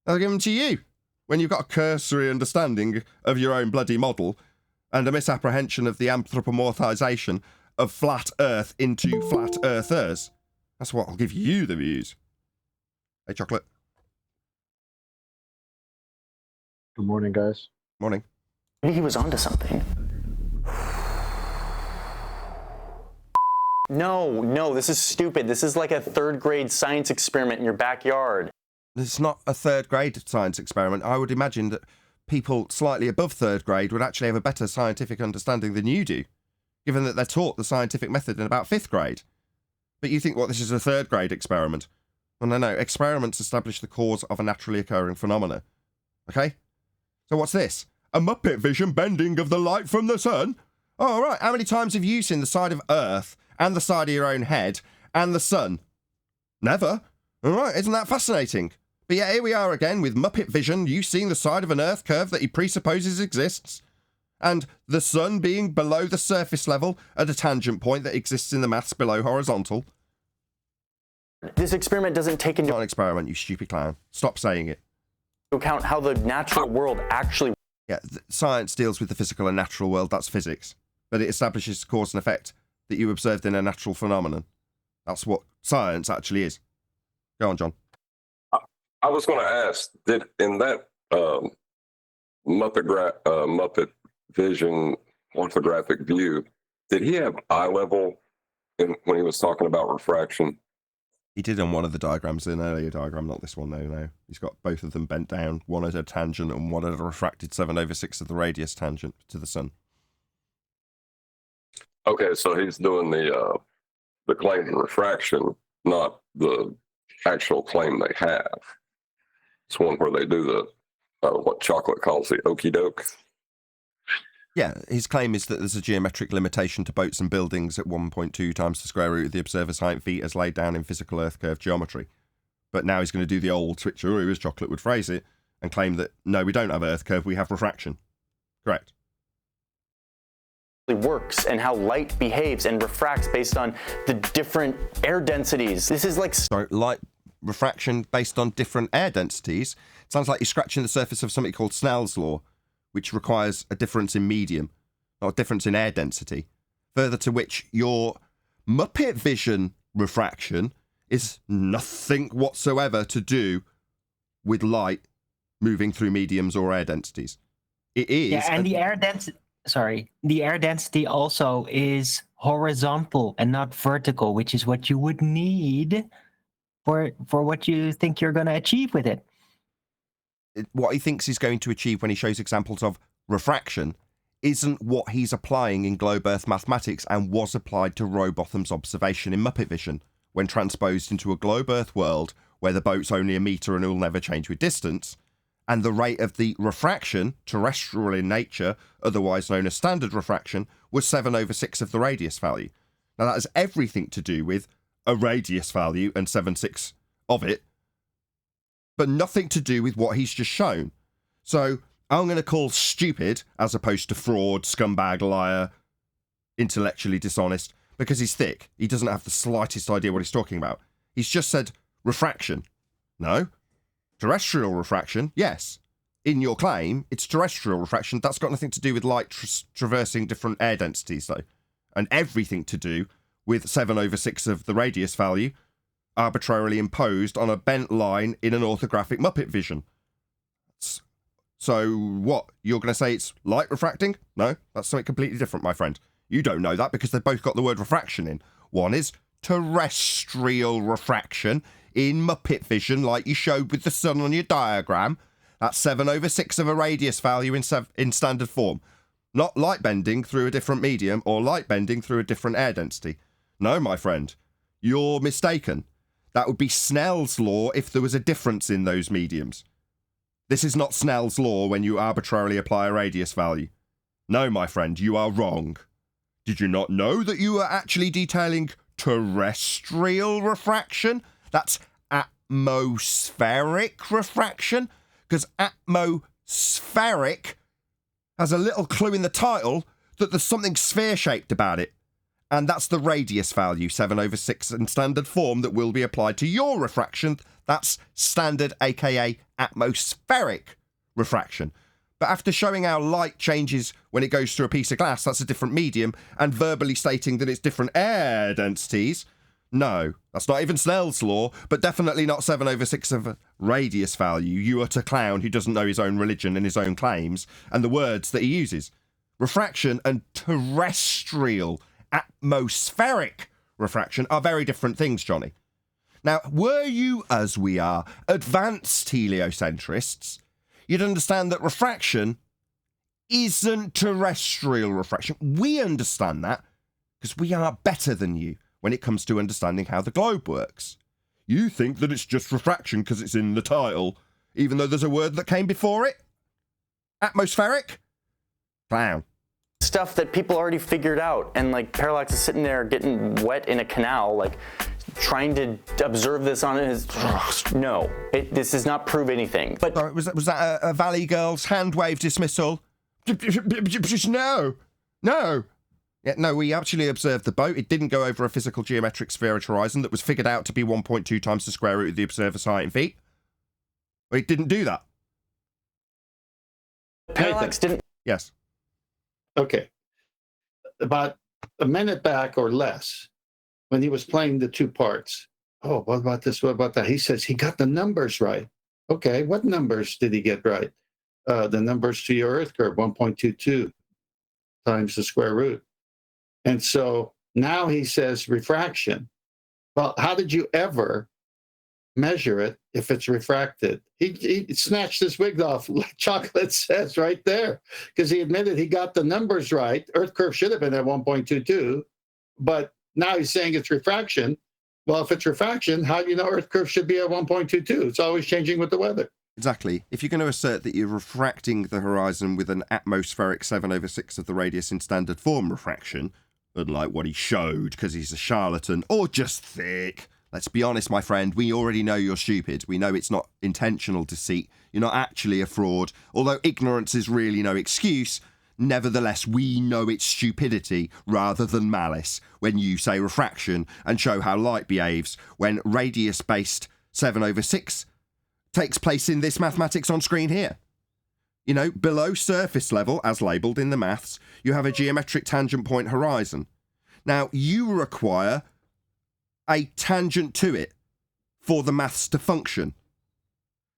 They'll give them to you. When you've got a cursory understanding of your own bloody model and a misapprehension of the anthropomorphization of flat Earth into flat Earthers. That's what will give you the views. Hey, Chocolate. Good morning, guys. Morning. Maybe he was onto something. No, this is stupid. This is like a third grade science experiment in your backyard. It's not a third grade science experiment. I would imagine that people slightly above third grade would actually have a better scientific understanding than you do, given that they're taught the scientific method in about fifth grade. But you think, what, this is a third grade experiment? Well, no. Experiments establish the cause of a naturally occurring phenomena. Okay? So what's this? A Muppet Vision bending of the light from the sun? Oh, all right. How many times have you seen the side of Earth and the side of your own head and the sun? Never. All right. Isn't that fascinating? But yeah, here we are again with Muppet Vision, you seeing the side of an Earth curve that he presupposes exists, and the sun being below the surface level at a tangent point that exists in the maths below horizontal. This experiment doesn't take into Not an experiment, you stupid clown. Stop saying it. account how the natural world actually... Yeah, science deals with the physical and natural world, that's physics. But it establishes cause and effect that you observed in a natural phenomenon. That's what science actually is. Go on, John. I was going to ask, did in that Muppet Vision orthographic view, did he have eye level when he was talking about refraction? He did on one of the diagrams, an earlier diagram, not this one, no. He's got both of them bent down, one at a tangent and one at a refracted 7/6 of the radius tangent to the sun. Okay, so he's doing the claim to refraction, not the actual claim they have. It's one where they do the what Chocolate calls the okie doke. Yeah, his claim is that there's a geometric limitation to boats and buildings at 1.2 times the square root of the observer's height feet as laid down in physical Earth curve geometry. But now he's going to do the old switcheroo, as Chocolate would phrase it, and claim that, no, we don't have Earth curve, we have refraction. Correct. works and how light behaves and refracts based on the different air densities. This is like... So light refraction based on different air densities. It sounds like you're scratching the surface of something called Snell's law, which requires a difference in medium, not a difference in air density. Further to which your Muppet Vision refraction is nothing whatsoever to do with light moving through mediums or air densities. It is. Yeah, and the air density also is horizontal and not vertical, which is what you would need for what you think you're going to achieve with it. What he thinks he's going to achieve when he shows examples of refraction isn't what he's applying in globe Earth mathematics and was applied to Rowbotham's observation in Muppet Vision when transposed into a globe Earth world where the boat's only a metre and it will never change with distance, and the rate of the refraction, terrestrial in nature, otherwise known as standard refraction, was 7/6 of the radius value. Now that has everything to do with a radius value and 7/6 of it, but nothing to do with what he's just shown. So I'm going to call stupid, as opposed to fraud, scumbag, liar, intellectually dishonest, because he's thick. He doesn't have the slightest idea what he's talking about. He's just said refraction. No. Terrestrial refraction, yes. In your claim, it's terrestrial refraction. That's got nothing to do with light traversing different air densities, though. And everything to do with 7/6 of the radius value arbitrarily imposed on a bent line in an orthographic Muppet vision. So what? You're going to say it's light refracting? No, that's something completely different, my friend. You don't know that because they've both got the word refraction in. One is terrestrial refraction in Muppet vision, like you showed with the sun on your diagram. That's 7/6 of a radius value in standard form. Not light bending through a different medium or light bending through a different air density. No, my friend, you're mistaken. That would be Snell's law if there was a difference in those mediums. This is not Snell's law when you arbitrarily apply a radius value. No, my friend, you are wrong. Did you not know that you were actually detailing terrestrial refraction? That's atmospheric refraction, because atmospheric has a little clue in the title that there's something sphere-shaped about it. And that's the radius value, 7/6 in standard form, that will be applied to your refraction. That's standard, aka atmospheric refraction. But after showing how light changes when it goes through a piece of glass, that's a different medium, and verbally stating that it's different air densities, no, that's not even Snell's law, but definitely not 7/6 of a radius value. You utter clown who doesn't know his own religion and his own claims, and the words that he uses. Refraction and terrestrial, atmospheric refraction are very different things, Johnny. Now, were you, as we are, advanced heliocentrists, you'd understand that refraction isn't terrestrial refraction. We understand that because we are better than you when it comes to understanding how the globe works. You think that it's just refraction because it's in the title, even though there's a word that came before it? Atmospheric? Clown. Stuff that people already figured out, and like Parallax is sitting there getting wet in a canal, like trying to observe this on his. No, this does not prove anything. But sorry, was that a Valley Girls hand wave dismissal? No. Yeah, no, we actually observed the boat. It didn't go over a physical geometric spheroid horizon that was figured out to be 1.2 times the square root of the observer's height in feet. It didn't do that. Parallax didn't. Yes. Okay. About a minute back or less, when he was playing the two parts. Oh, what about this? What about that? He says he got the numbers right. Okay, what numbers did he get right? The numbers to your Earth curve, 1.22 times the square root. And so now he says refraction. Well, how did you ever measure it if it's refracted? He snatched his wig off, like Chocolate says right there, because he admitted he got the numbers right. Earth curve should have been at 1.22, but now he's saying it's refraction. Well, if it's refraction, how do you know Earth curve should be at 1.22? It's always changing with the weather. Exactly. If you're going to assert that you're refracting the horizon with an atmospheric 7/6 of the radius in standard form refraction, unlike what he showed because he's a charlatan or just thick, let's be honest, my friend, we already know you're stupid. We know it's not intentional deceit. You're not actually a fraud. Although ignorance is really no excuse, nevertheless, we know it's stupidity rather than malice when you say refraction and show how light behaves when radius-based 7/6 takes place in this mathematics on screen here. You know, below surface level, as labelled in the maths, you have a geometric tangent point horizon. Now, you require a tangent to it for the maths to function.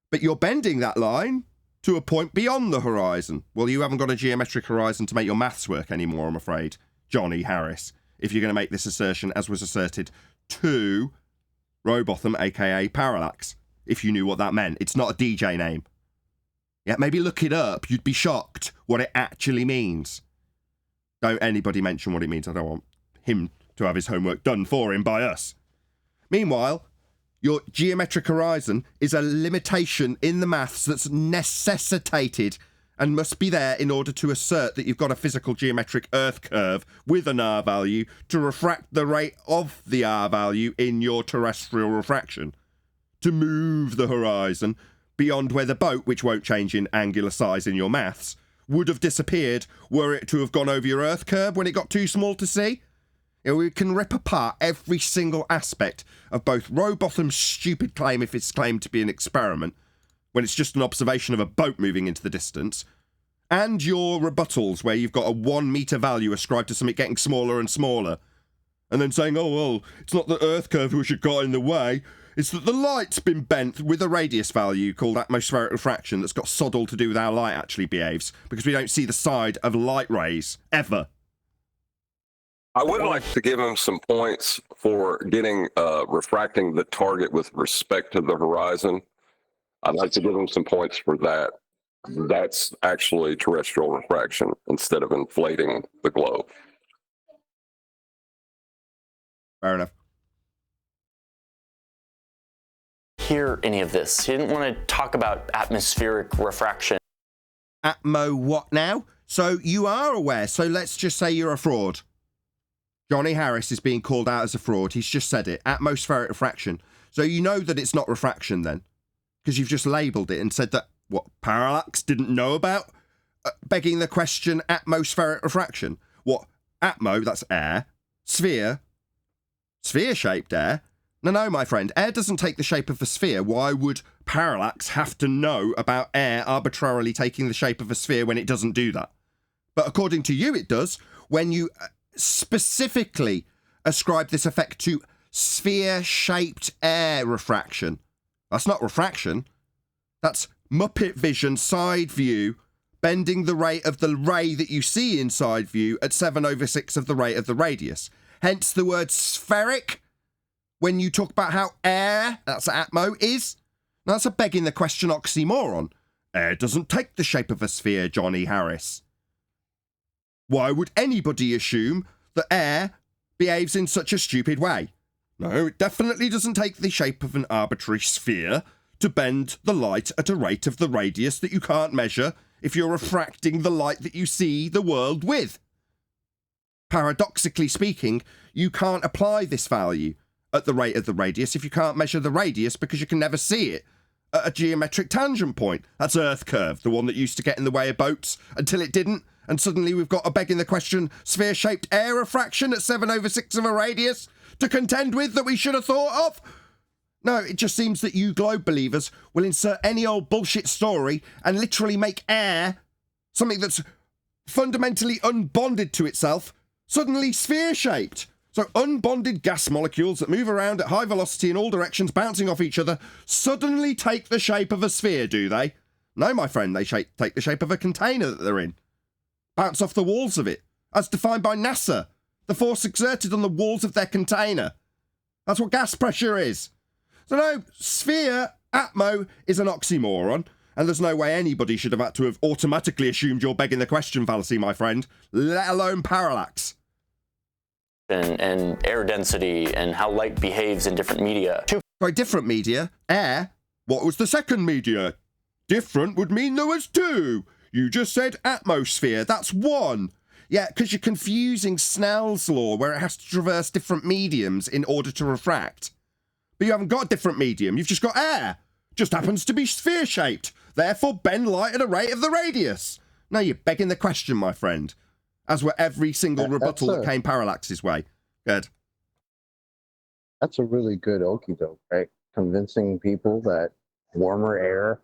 But you're bending that line to a point beyond the horizon. Well, you haven't got a geometric horizon to make your maths work anymore, I'm afraid, Johnny Harris, if you're going to make this assertion as was asserted to Robotham, aka Parallax, if you knew what that meant. It's not a DJ name. Yeah, maybe look it up. You'd be shocked what it actually means. Don't anybody mention what it means. I don't want him to have his homework done for him by us. Meanwhile, Your geometric horizon is a limitation in the maths that's necessitated and must be there in order to assert that you've got a physical geometric Earth curve with an R value to refract the rate of the R value in your terrestrial refraction. To move the horizon beyond where the boat, which won't change in angular size in your maths, would have disappeared were it to have gone over your Earth curve when it got too small to see. You know, we can rip apart every single aspect of both Rowbotham's stupid claim, if it's claimed to be an experiment, when it's just an observation of a boat moving into the distance, and your rebuttals where you've got a 1 meter value ascribed to something getting smaller and smaller, and then saying, oh, well, it's not the Earth curve which had got in the way, it's that the light's been bent with a radius value called atmospheric refraction that's got sod all to do with how light actually behaves, because we don't see the side of light rays, ever. I would like to give him some points for getting refracting the target with respect to the horizon. I'd like to give him some points for that. That's actually terrestrial refraction instead of inflating the globe. Fair enough. Hear any of this? He didn't want to talk about atmospheric refraction. Atmo what now? So you are aware, so let's just say you're a fraud. Johnny Harris is being called out as a fraud. He's just said it. Atmospheric refraction. So you know that it's not refraction then? Because you've just labelled it and said that, what, Parallax didn't know about? Begging the question, atmospheric refraction. What, atmo, that's air. Sphere, sphere-shaped air. No, my friend, air doesn't take the shape of a sphere. Why would Parallax have to know about air arbitrarily taking the shape of a sphere when it doesn't do that? But according to you, it does, when you specifically ascribe this effect to sphere-shaped air refraction. That's not refraction. That's Muppet vision side view, bending the rate of the ray that you see in side view at 7/6 of the rate of the radius. Hence the word spheric when you talk about how air, that's atmo, is. Now, that's a begging the question oxymoron. Air doesn't take the shape of a sphere, Johnny Harris. Why would anybody assume that air behaves in such a stupid way? No, it definitely doesn't take the shape of an arbitrary sphere to bend the light at a rate of the radius that you can't measure if you're refracting the light that you see the world with. Paradoxically speaking, you can't apply this value at the rate of the radius if you can't measure the radius because you can never see it at a geometric tangent point. That's Earth curve, the one that used to get in the way of boats until it didn't, and suddenly we've got a begging the question sphere-shaped air refraction at 7/6 of a radius to contend with that we should have thought of. No, it just seems that you globe believers will insert any old bullshit story and literally make air, something that's fundamentally unbonded to itself, suddenly sphere-shaped. So unbonded gas molecules that move around at high velocity in all directions, bouncing off each other, suddenly take the shape of a sphere, do they? No, my friend, they take the shape of a container that they're in. Bounce off the walls of it, as defined by NASA. The force exerted on the walls of their container. That's what gas pressure is. So no, sphere, atmo, is an oxymoron, and there's no way anybody should have had to have automatically assumed you're begging the question fallacy, my friend, let alone parallax. And air density and how light behaves in different media. By different media, air, what was the second media? Different would mean there was two. You just said atmosphere, that's one. Yeah, because you're confusing Snell's law where it has to traverse different mediums in order to refract. But you haven't got a different medium, you've just got air. Just happens to be sphere-shaped, therefore bend light at a rate of the radius. Now you're begging the question, my friend. As were every single rebuttal that came Parallax's way. Good. That's a really good okie doke, right? Convincing people that warmer air,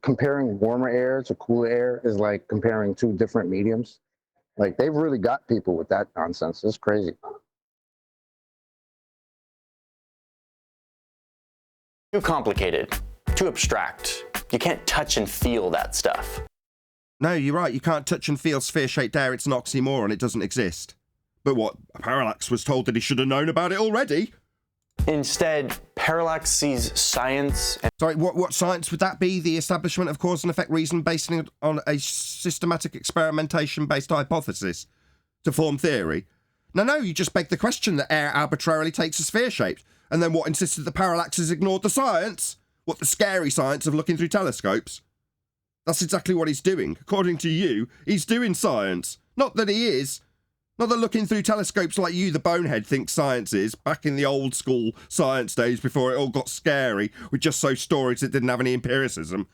comparing warmer air to cooler air is like comparing two different mediums. Like, they've really got people with that nonsense. It's crazy. Too complicated, too abstract. You can't touch and feel that stuff. No, you're right. You can't touch and feel sphere-shaped air. It's an oxymoron. It doesn't exist. But what? Parallax was told that he should have known about it already. Instead, Parallax sees science. Sorry, what science would that be? The establishment of cause and effect reason based on a systematic experimentation-based hypothesis to form theory? No, you just beg the question that air arbitrarily takes a sphere shape. And then what, insisted that parallaxes ignored the science? What, the scary science of looking through telescopes? That's exactly what he's doing. According to you, he's doing science. Not that he is. Not that looking through telescopes like you, the bonehead, thinks science is, back in the old school science days before it all got scary, with just so stories that didn't have any empiricism.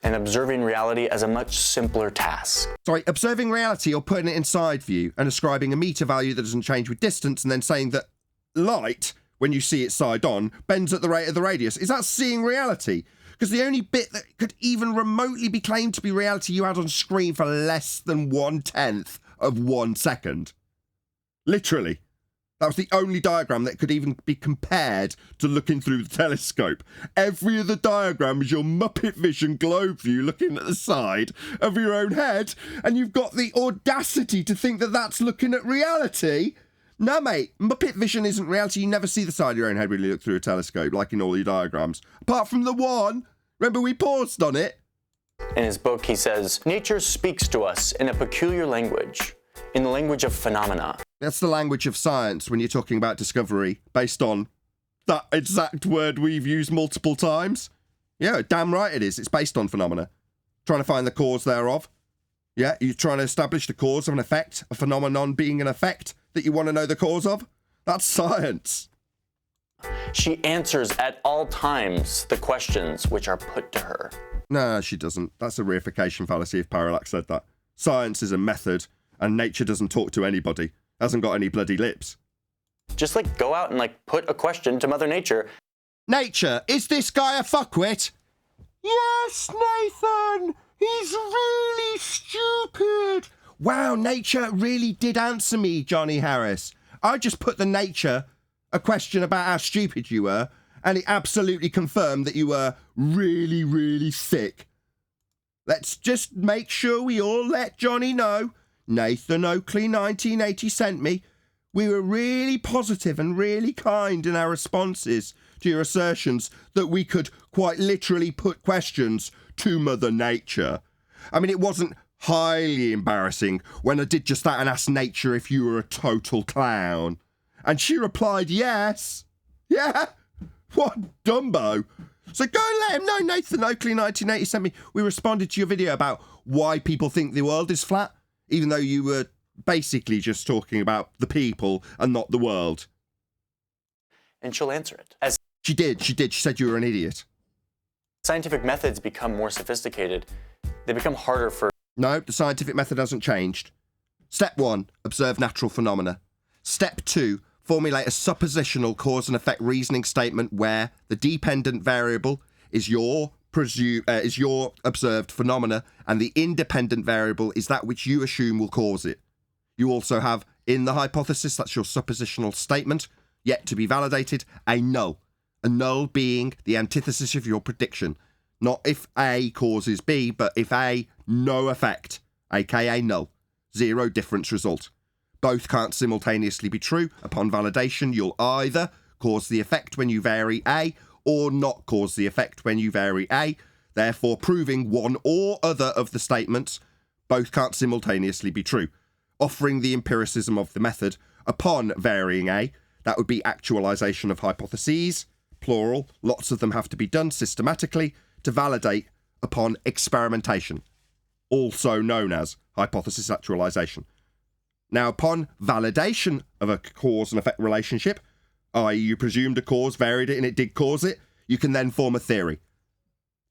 And observing reality as a much simpler task. Sorry, observing reality or putting it in side view and ascribing a meter value that doesn't change with distance and then saying that light, when you see it side on, bends at the rate of the radius. Is that seeing reality? Because the only bit that could even remotely be claimed to be reality you had on screen for less than 1/10 of 1 second. Literally. That was the only diagram that could even be compared to looking through the telescope. Every other diagram is your Muppet Vision globe view looking at the side of your own head, and you've got the audacity to think that that's looking at reality? No, mate, Muppet Vision isn't reality. You never see the side of your own head when you look through a telescope, like in all your diagrams. Apart from the one. Remember we paused on it? In his book, he says, nature speaks to us in a peculiar language, in the language of phenomena. That's the language of science when you're talking about discovery, based on that exact word we've used multiple times. Yeah, damn right it is. It's based on phenomena. Trying to find the cause thereof. Yeah, you're trying to establish the cause of an effect, a phenomenon being an effect that you want to know the cause of. That's science. She answers at all times the questions which are put to her. No, she doesn't. That's a reification fallacy if Parallax said that. Science is a method, and nature doesn't talk to anybody. Hasn't got any bloody lips. Just go out and put a question to Mother Nature. Nature, is this guy a fuckwit? Yes, Nathan! He's really stupid! Wow, nature really did answer me, Johnny Harris. I just put the nature a question about how stupid you were, and it absolutely confirmed that you were really, really sick. Let's just make sure we all let Johnny know. Nathan Oakley 1980 sent me. We were really positive and really kind in our responses to your assertions that we could quite literally put questions to Mother Nature. I mean, it wasn't highly embarrassing when I did just that and asked Nature if you were a total clown. And she replied, yes. Yeah? What Dumbo. So go and let him know, Nathan Oakley 1980 sent me. We responded to your video about why people think the world is flat, even though you were basically just talking about the people and not the world. And she'll answer it. She did. She said you were an idiot. Scientific methods become more sophisticated. They become harder for... No, the scientific method hasn't changed. Step 1, observe natural phenomena. Step 2, formulate a suppositional cause and effect reasoning statement where the dependent variable is your observed phenomena and the independent variable is that which you assume will cause it. You also have, in the hypothesis, that's your suppositional statement, yet to be validated, a null. A null being the antithesis of your prediction. Not if A causes B, but if A, no effect, aka null. Zero difference result. Both can't simultaneously be true. Upon validation, you'll either cause the effect when you vary A or not cause the effect when you vary A, therefore proving one or other of the statements. Both can't simultaneously be true. Offering the empiricism of the method upon varying A, that would be actualization of hypotheses, plural, lots of them have to be done systematically to validate upon experimentation, also known as hypothesis actualization. Now, upon validation of a cause and effect relationship, i.e. you presumed a cause, varied it, and it did cause it, you can then form a theory.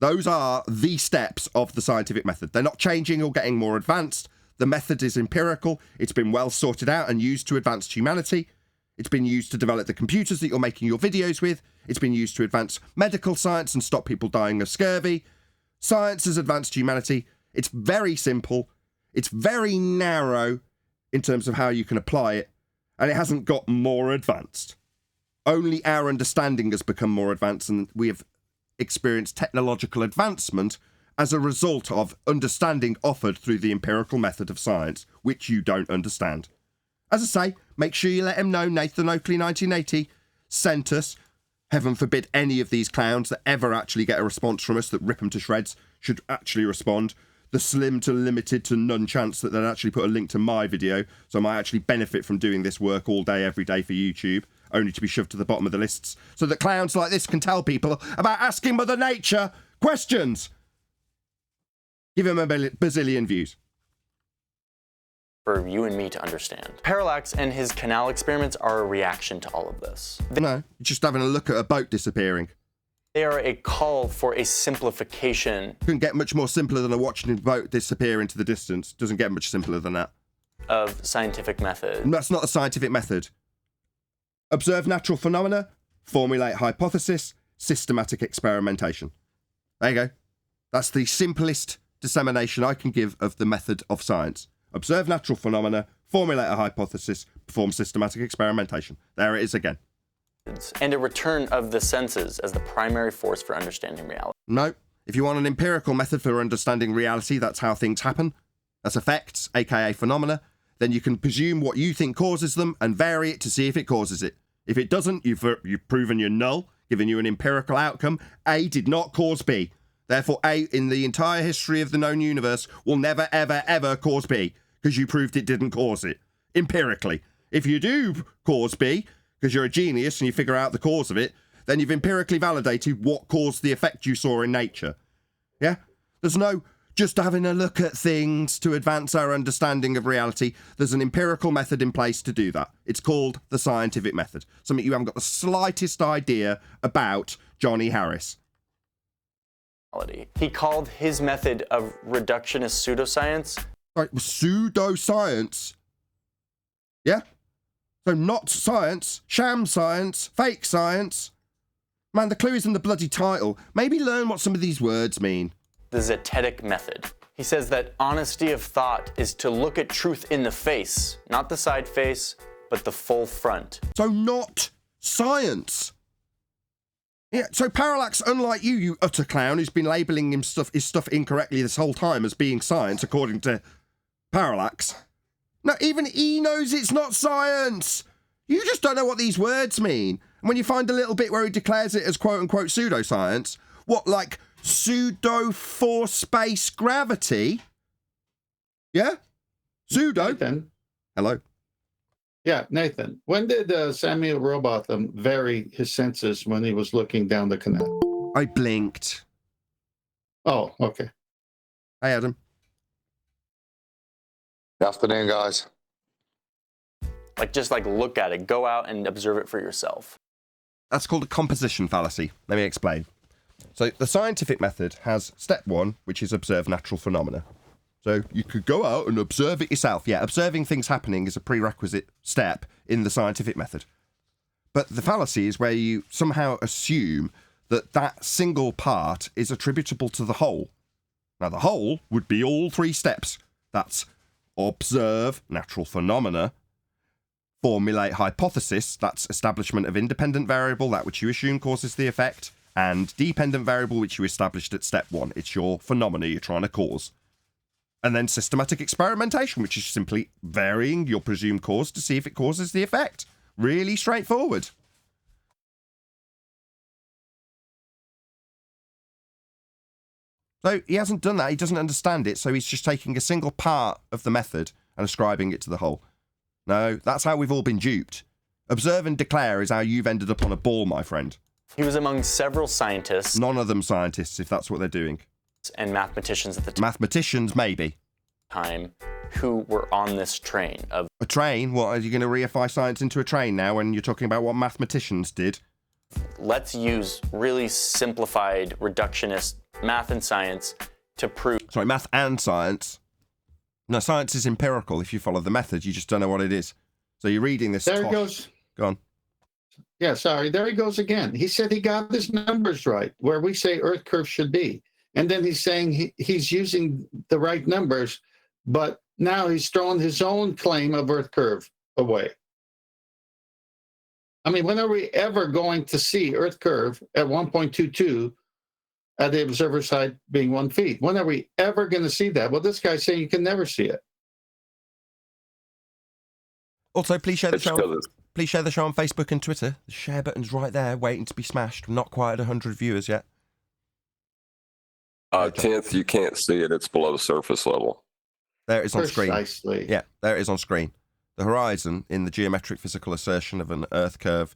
Those are the steps of the scientific method. They're not changing or getting more advanced. The method is empirical. It's been well sorted out and used to advance humanity. It's been used to develop the computers that you're making your videos with. It's been used to advance medical science and stop people dying of scurvy. Science has advanced humanity. It's very simple. It's very narrow in terms of how you can apply it, and it hasn't got more advanced. Only our understanding has become more advanced, and we have experienced technological advancement as a result of understanding offered through the empirical method of science, which you don't understand. As I say, make sure you let him know Nathan Oakley 1980 sent us. Heaven forbid any of these clowns that ever actually get a response from us that rip them to shreds should actually respond. the slim to limited to none chance that they'd actually put a link to my video, so I might actually benefit from doing this work all day, every day for YouTube, only to be shoved to the bottom of the lists, so that clowns like this can tell people about asking Mother Nature questions. Give him a bazillion views. For you and me to understand. Parallax and his canal experiments are a reaction to all of this. No, just having a look at a boat disappearing. They are a call for a simplification. Couldn't get much more simpler than watching a boat disappear into the distance. Doesn't get much simpler than that. Of scientific method. And that's not a scientific method. Observe natural phenomena, formulate hypothesis, systematic experimentation. There you go. That's the simplest dissemination I can give of the method of science. Observe natural phenomena, formulate a hypothesis, perform systematic experimentation. There it is again. And a return of the senses as the primary force for understanding reality. No. If you want an empirical method for understanding reality, that's how things happen. That's effects, aka phenomena. Then you can presume what you think causes them and vary it to see if it causes it. If it doesn't, you've proven you're null, giving you an empirical outcome. A did not cause B. Therefore, A, in the entire history of the known universe, will never, ever, ever cause B, because you proved it didn't cause it, empirically. If you do cause B, because you're a genius and you figure out the cause of it, then you've empirically validated what caused the effect you saw in nature. Yeah? There's no just having a look at things to advance our understanding of reality. There's an empirical method in place to do that. It's called the scientific method. Something you haven't got the slightest idea about, Johnny Harris. He called his method of reductionist pseudoscience. Right, pseudoscience. Yeah? So not science, sham science, fake science. Man, the clue is in the bloody title. Maybe learn what some of these words mean. The zetetic method. He says that honesty of thought is to look at truth in the face, not the side face, but the full front. So not science. Yeah, so Parallax, unlike you utter clown, who's been labelling his stuff incorrectly this whole time as being science, according to Parallax. No, even he knows it's not science. You just don't know what these words mean. And when you find a little bit where he declares it as quote-unquote pseudoscience, what, like pseudo-force-space gravity? Yeah? Pseudo? Nathan. Hello? Yeah, Nathan. When did Samuel Rowbotham vary his senses when he was looking down the canal? I blinked. Oh, okay. Hey, Adam. Good afternoon, guys. Just look at it. Go out and observe it for yourself. That's called a composition fallacy. Let me explain. So the scientific method has step one, which is observe natural phenomena. So you could go out and observe it yourself. Yeah, observing things happening is a prerequisite step in the scientific method. But the fallacy is where you somehow assume that that single part is attributable to the whole. Now, the whole would be all three steps. That's observe natural phenomena, formulate hypothesis, that's establishment of independent variable, that which you assume causes the effect, and dependent variable, which you established at step one. It's your phenomena you're trying to cause. And then systematic experimentation, which is simply varying your presumed cause to see if it causes the effect. Really straightforward. So he hasn't done that. He doesn't understand it. So he's just taking a single part of the method and ascribing it to the whole. No, that's how we've all been duped. Observe and declare is how you've ended up on a ball, my friend. He was among several scientists. None of them scientists, if that's what they're doing. And mathematicians at the Mathematicians, maybe. Time who were on this train of... A train? What, are you going to reify science into a train now when you're talking about what mathematicians did? Let's use really simplified reductionist math and science to prove... Sorry, math and science? No, science is empirical. If you follow the method, you just don't know what it is. So you're reading this... There he goes. Go on. Yeah, sorry. There he goes again. He said he got his numbers right, where we say Earth curve should be. And then he's saying he's using the right numbers, but now he's throwing his own claim of Earth curve away. I mean, when are we ever going to see Earth curve at 1.22 at the observer side being 1 feet? When are we ever going to see that? Well, this guy's saying you can never see it. Also, please share the show. Please share the show on Facebook and Twitter. The share button's right there, waiting to be smashed. Not quite at 100 viewers yet. 10th, you can't see it. It's below surface level. There it is on screen. Precisely. Yeah, there it is on screen. The horizon in the geometric physical assertion of an Earth curve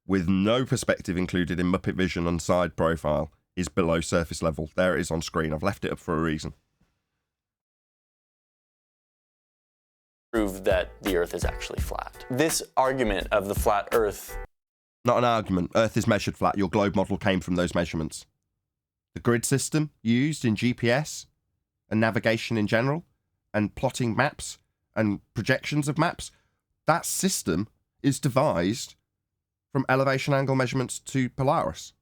with no perspective included in Muppet Vision and side profile is below surface level. There it is on screen. I've left it up for a reason. Prove that the Earth is actually flat. This argument of the flat Earth... Not an argument. Earth is measured flat. Your globe model came from those measurements. The grid system used in GPS and navigation in general and plotting maps and projections of maps, that system is devised from elevation angle measurements to Polaris.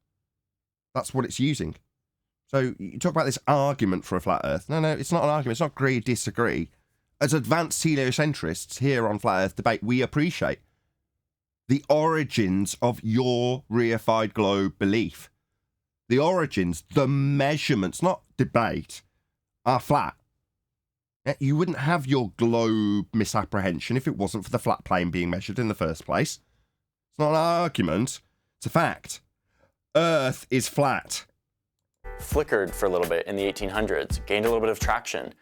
That's what it's using. So you talk about this argument for a flat Earth. No, it's not an argument. It's not agree, disagree. As advanced heliocentrists here on Flat Earth Debate, we appreciate the origins of your reified globe belief. The origins, the measurements, not debate, are flat. You wouldn't have your globe misapprehension if it wasn't for the flat plane being measured in the first place. It's not an argument, it's a fact. Earth is flat. Flickered for a little bit in the 1800s, gained a little bit of traction,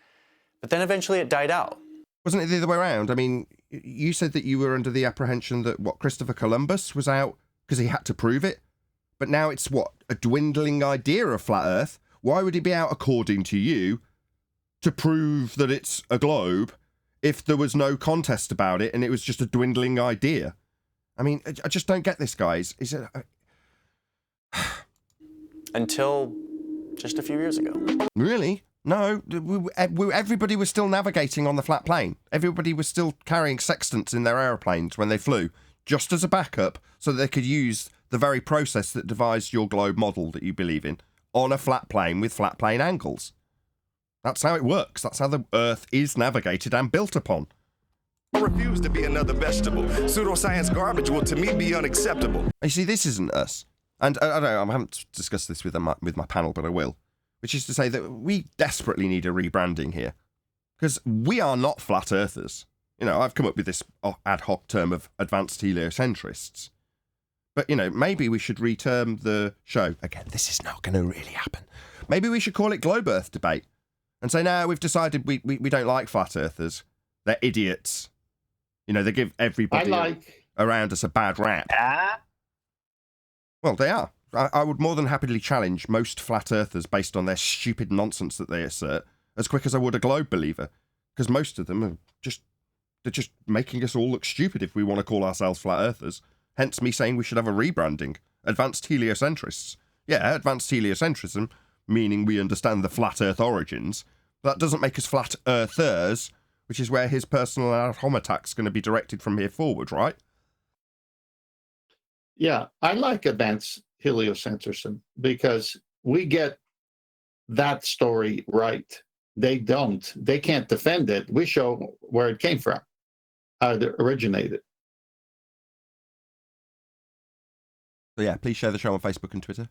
but then eventually it died out. Wasn't it the other way around? I mean, you said that you were under the apprehension that, Christopher Columbus was out because he had to prove it? But now it's, a dwindling idea of flat Earth? Why would he be out, according to you, to prove that it's a globe if there was no contest about it and it was just a dwindling idea? I mean, I just don't get this, guys. Is it... Until just a few years ago. Really? No, everybody was still navigating on the flat plane. Everybody was still carrying sextants in their aeroplanes when they flew, just as a backup, so that they could use the very process that devised your globe model that you believe in on a flat plane with flat plane angles. That's how it works. That's how the Earth is navigated and built upon. I refuse to be another vegetable. Pseudoscience garbage will, to me, be unacceptable. You see, this isn't us. And I don't know, I haven't discussed this with my panel, but I will. Which is to say that we desperately need a rebranding here. Because we are not flat earthers. You know, I've come up with this ad hoc term of advanced heliocentrists. But, maybe we should reterm the show. Again, this is not going to really happen. Maybe we should call it Globe Earth Debate. And say, no, we've decided we don't like flat earthers. They're idiots. They give everybody around us a bad rap. Well, they are. I would more than happily challenge most flat earthers based on their stupid nonsense that they assert as quick as I would a globe believer. Because most of them they're just making us all look stupid if we want to call ourselves flat earthers. Hence me saying we should have a rebranding. Advanced heliocentrists. Yeah, advanced heliocentrism, meaning we understand the flat earth origins. But that doesn't make us flat earthers, which is where his personal ad-hom attack's going to be directed from here forward, right? Yeah, I like advanced heliocentrism because we get that story right. They don't. They can't defend it. We show where it came from, how it originated. So yeah, please share the show on Facebook and Twitter.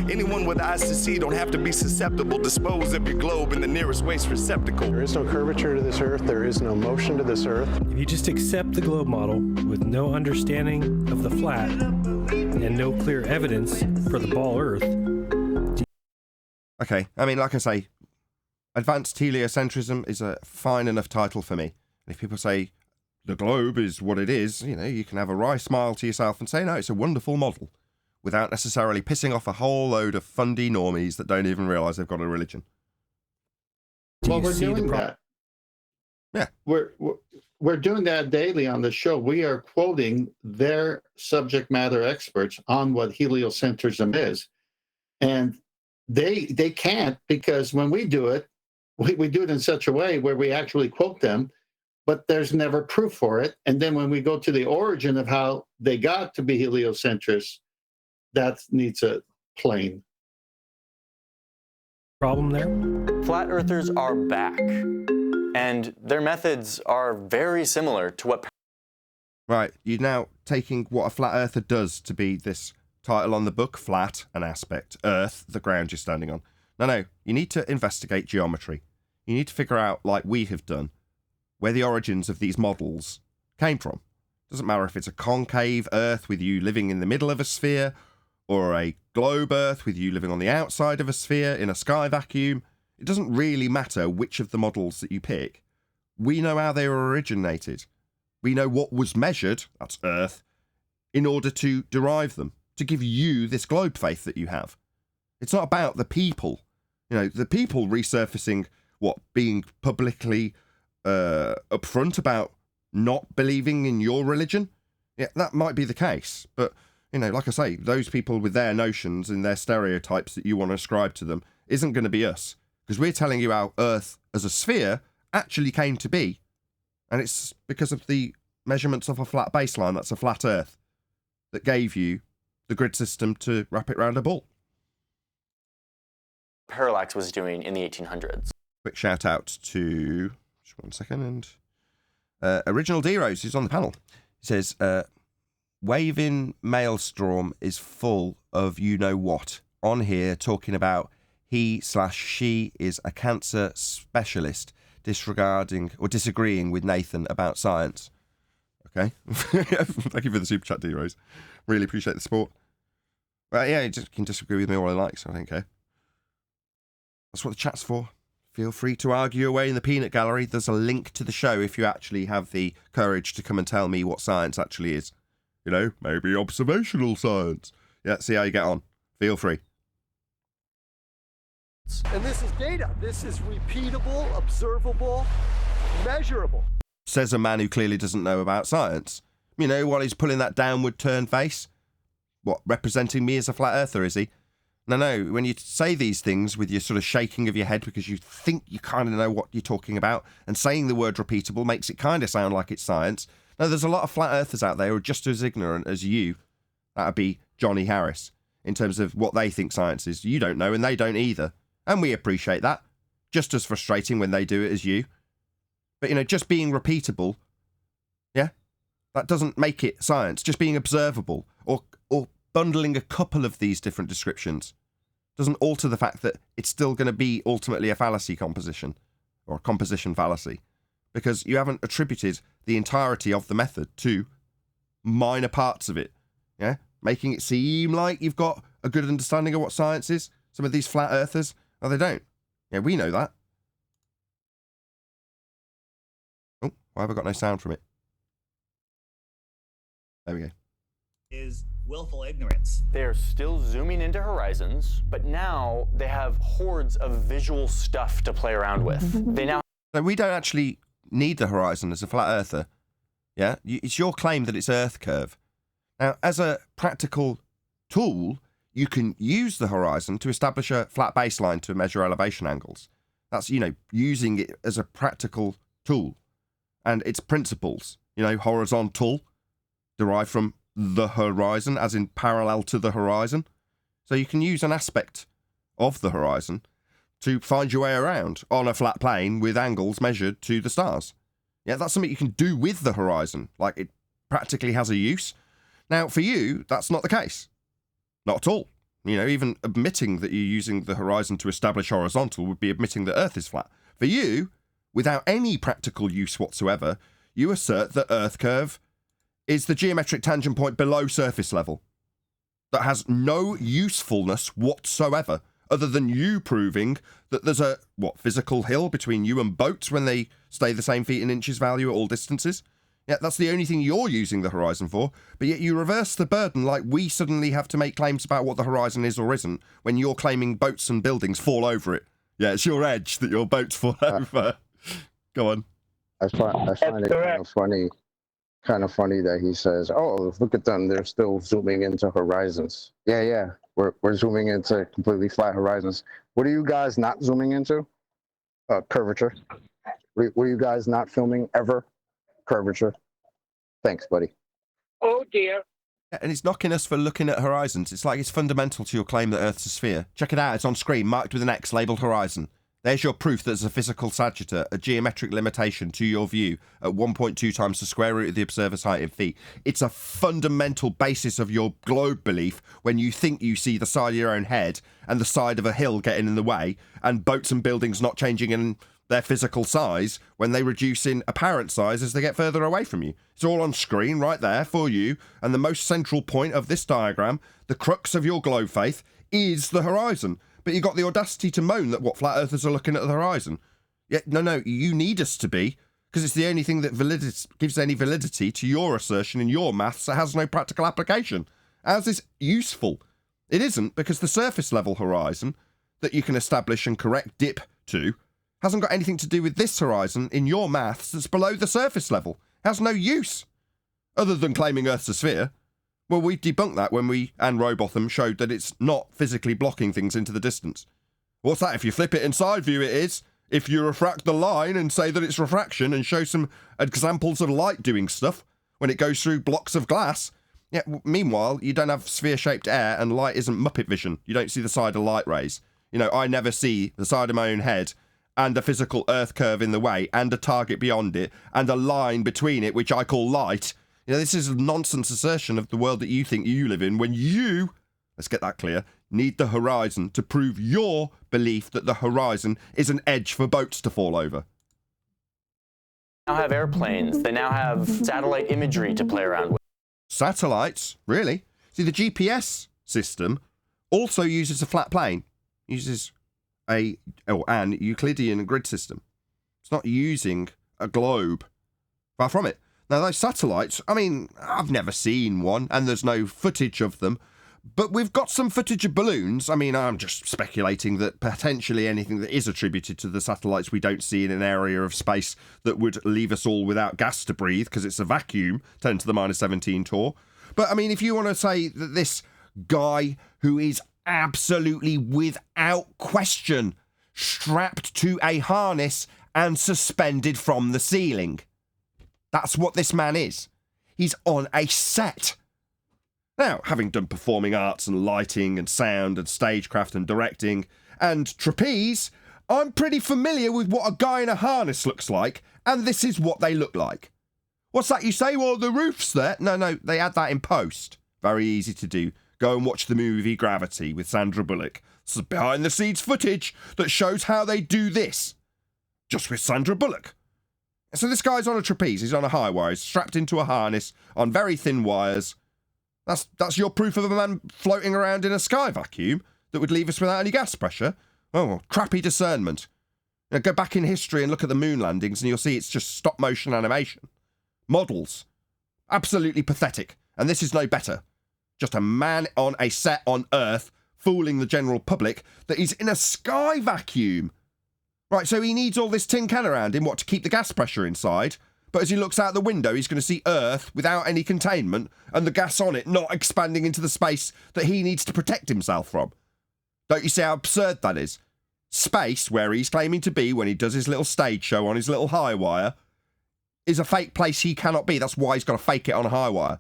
Anyone with eyes to see don't have to be susceptible. Dispose of your globe in the nearest waste receptacle. There is no curvature to this Earth. There is no motion to this Earth. If you just accept the globe model with no understanding of the flat and no clear evidence for the ball Earth. Okay, I mean, like I say, advanced heliocentrism is a fine enough title for me. And if people say the globe is what it is, you can have a wry smile to yourself and say, no, it's a wonderful model, without necessarily pissing off a whole load of fundy normies that don't even realise they've got a religion. Well, we're doing that. Yeah. We're doing that daily on the show. We are quoting their subject matter experts on what heliocentrism is. And they can't, because when we do it, we do it in such a way where we actually quote them, but there's never proof for it. And then when we go to the origin of how they got to be heliocentrists, that needs a plane. Problem there? Flat earthers are back, and their methods are very similar to what... Right, you're now taking what a flat earther does to be this title on the book, flat, an aspect, earth, the ground you're standing on. No, you need to investigate geometry. You need to figure out, like we have done, where the origins of these models came from. Doesn't matter if it's a concave earth with you living in the middle of a sphere, or a globe Earth with you living on the outside of a sphere in a sky vacuum. It doesn't really matter which of the models that you pick. We know how they were originated. We know what was measured, that's Earth, in order to derive them, to give you this globe faith that you have. It's not about the people. You know, the people resurfacing, being publicly upfront about not believing in your religion. Yeah, that might be the case. But, you know, like I say, those people with their notions and their stereotypes that you want to ascribe to them isn't going to be us. Because we're telling you how Earth as a sphere actually came to be. And it's because of the measurements of a flat baseline, that's a flat Earth, that gave you the grid system to wrap it around a ball. Parallax was doing in the 1800s. Quick shout out to, just 1 second, Original D-Rose, who's on the panel. He says, Waving Maelstrom is full of you-know-what on here talking about he/she is a cancer specialist disregarding or disagreeing with Nathan about science. Okay. Thank you for the super chat, D-Rose. Really appreciate the support. Well, yeah, you can disagree with me all I like, so I don't care. That's what the chat's for. Feel free to argue away in the peanut gallery. There's a link to the show if you actually have the courage to come and tell me what science actually is. You know, maybe observational science. Yeah, see how you get on. Feel free. And this is data. This is repeatable, observable, measurable. Says a man who clearly doesn't know about science. You know, while he's pulling that downward turn face. What, representing me as a flat earther, is he? No, when you say these things with your sort of shaking of your head because you think you kind of know what you're talking about, and saying the word repeatable makes it kind of sound like it's science. No, there's a lot of flat earthers out there who are just as ignorant as you. That would be Johnny Harris, in terms of what they think science is. You don't know, and they don't either. And we appreciate that. Just as frustrating when they do it as you. But, you know, just being repeatable, yeah, that doesn't make it science. Just being observable or bundling a couple of these different descriptions doesn't alter the fact that it's still going to be ultimately a fallacy composition or a composition fallacy, because you haven't attributed the entirety of the method to minor parts of it, yeah, making it seem like you've got a good understanding of what science is. Some of these flat earthers, oh, they don't. Yeah, we know that. Oh, why have I got no sound from it? There we go. Is willful ignorance. They're still zooming into horizons, but now they have hordes of visual stuff to play around with. They now... So we don't actually need the horizon as a flat earther. Yeah? It's your claim that it's Earth curve. Now, as a practical tool, you can use the horizon to establish a flat baseline to measure elevation angles. That's, you know, using it as a practical tool. And its principles, you know, horizontal, derived from the horizon, as in parallel to the horizon. So you can use an aspect of the horizon to find your way around on a flat plane with angles measured to the stars. Yeah, that's something you can do with the horizon. Like, it practically has a use. Now, for you, that's not the case. Not at all. You know, even admitting that you're using the horizon to establish horizontal would be admitting that Earth is flat. For you, without any practical use whatsoever, you assert that Earth curve is the geometric tangent point below surface level that has no usefulness whatsoever, other than you proving that there's a, physical hill between you and boats when they stay the same feet and inches value at all distances. Yeah, that's the only thing you're using the horizon for, but yet you reverse the burden like we suddenly have to make claims about what the horizon is or isn't when you're claiming boats and buildings fall over it. Yeah, it's your edge that your boats fall over. Go on. I find it kind of funny that he says, "Oh, look at them! They're still zooming into horizons." Yeah, we're zooming into completely flat horizons. What are you guys not zooming into? Curvature. Were you guys not filming ever? Curvature. Thanks, buddy. Oh dear. And it's knocking us for looking at horizons. It's like it's fundamental to your claim that Earth's a sphere. Check it out. It's on screen, marked with an X, labelled horizon. There's your proof that there's a physical sagittor, a geometric limitation to your view at 1.2 times the square root of the observer's height in feet. It's a fundamental basis of your globe belief when you think you see the side of your own head and the side of a hill getting in the way and boats and buildings not changing in their physical size when they reduce in apparent size as they get further away from you. It's all on screen right there for you, and the most central point of this diagram, the crux of your globe faith, is the horizon. But you got the audacity to moan that what flat earthers are looking at the horizon. Yeah, no, you need us to be, because it's the only thing that gives any validity to your assertion in your maths that has no practical application. As is useful. It isn't, because the surface level horizon that you can establish and correct dip to hasn't got anything to do with this horizon in your maths that's below the surface level. It has no use, other than claiming Earth's a sphere. Well, we debunked that when we and Robotham showed that it's not physically blocking things into the distance. What's that? If you flip it in side view, it is. If you refract the line and say that it's refraction and show some examples of light doing stuff when it goes through blocks of glass. Yeah, meanwhile, you don't have sphere-shaped air and light isn't Muppet vision. You don't see the side of light rays. You know, I never see the side of my own head and a physical Earth curve in the way and a target beyond it and a line between it, which I call light. You know, this is a nonsense assertion of the world that you think you live in when you, let's get that clear, need the horizon to prove your belief that the horizon is an edge for boats to fall over. Now have airplanes. They now have satellite imagery to play around with. Satellites? Really? See, the GPS system also uses a flat plane. Uses an Euclidean grid system. It's not using a globe. Far from it. Now, those satellites, I mean, I've never seen one, and there's no footage of them. But we've got some footage of balloons. I mean, I'm just speculating that potentially anything that is attributed to the satellites we don't see in an area of space that would leave us all without gas to breathe because it's a vacuum, 10 to the minus 17 torr. But, I mean, if you want to say that this guy who is absolutely without question strapped to a harness and suspended from the ceiling, that's what this man is. He's on a set. Now, having done performing arts and lighting and sound and stagecraft and directing and trapeze, I'm pretty familiar with what a guy in a harness looks like, and this is what they look like. What's that you say? Well, the roof's there. No, they add that in post. Very easy to do. Go and watch the movie Gravity with Sandra Bullock. It's behind-the-scenes footage that shows how they do this. Just with Sandra Bullock. So this guy's on a trapeze. He's on a high wire. He's strapped into a harness on very thin wires. That's your proof of a man floating around in a sky vacuum that would leave us without any gas pressure? Oh, well, crappy discernment. Now, go back in history and look at the moon landings and you'll see it's just stop-motion animation. Models. Absolutely pathetic. And this is no better. Just a man on a set on Earth fooling the general public that he's in a sky vacuum. Right, so he needs all this tin can around him, to keep the gas pressure inside? But as he looks out the window, he's going to see Earth without any containment and the gas on it not expanding into the space that he needs to protect himself from. Don't you see how absurd that is? Space, where he's claiming to be when he does his little stage show on his little high wire, is a fake place he cannot be. That's why he's got to fake it on a high wire.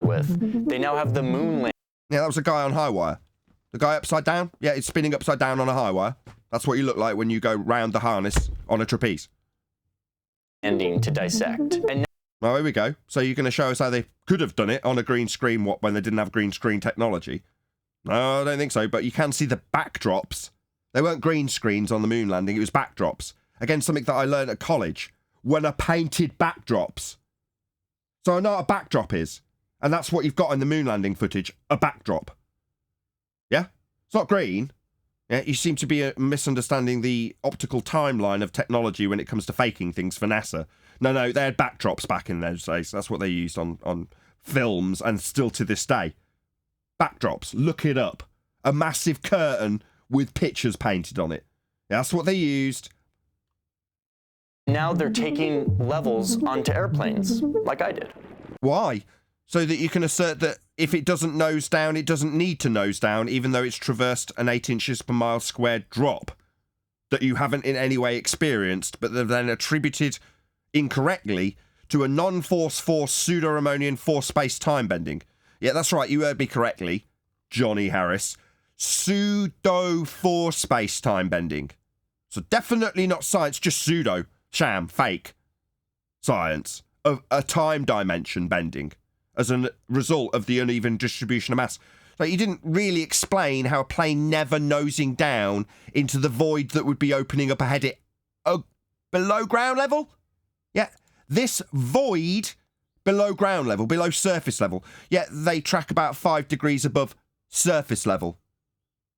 They now have the moon landing. Yeah, that was a guy on high wire. The guy upside down? Yeah, it's spinning upside down on a high wire. That's what you look like when you go round the harness on a trapeze. Ending to dissect. And well, here we go. So you're going to show us how they could have done it on a green screen when they didn't have green screen technology? No, I don't think so, but you can see the backdrops. They weren't green screens on the moon landing, it was backdrops. Again, something that I learned at college. When are painted backdrops. So I know what a backdrop is. And that's what you've got in the moon landing footage, a backdrop. Yeah? It's not green. Yeah, you seem to be misunderstanding the optical timeline of technology when it comes to faking things for NASA. No, they had backdrops back in those days. That's what they used on films and still to this day. Backdrops, look it up. A massive curtain with pictures painted on it. Yeah, that's what they used. Now they're taking levels onto airplanes, like I did. Why? So that you can assert that if it doesn't nose down, it doesn't need to nose down, even though it's traversed an 8 inches per mile squared drop that you haven't in any way experienced, but they've then attributed incorrectly to a non-force pseudo-Ramonian force space time bending. Yeah, that's right, you heard me correctly, Johnny Harris. Pseudo force space time bending. So definitely not science, just pseudo, sham, fake science of a time dimension bending as a result of the uneven distribution of mass. Like, you didn't really explain how a plane never nosing down into the void that would be opening up ahead it below ground level. Yeah, this void below ground level, below surface level. Yeah, they track about 5 degrees above surface level.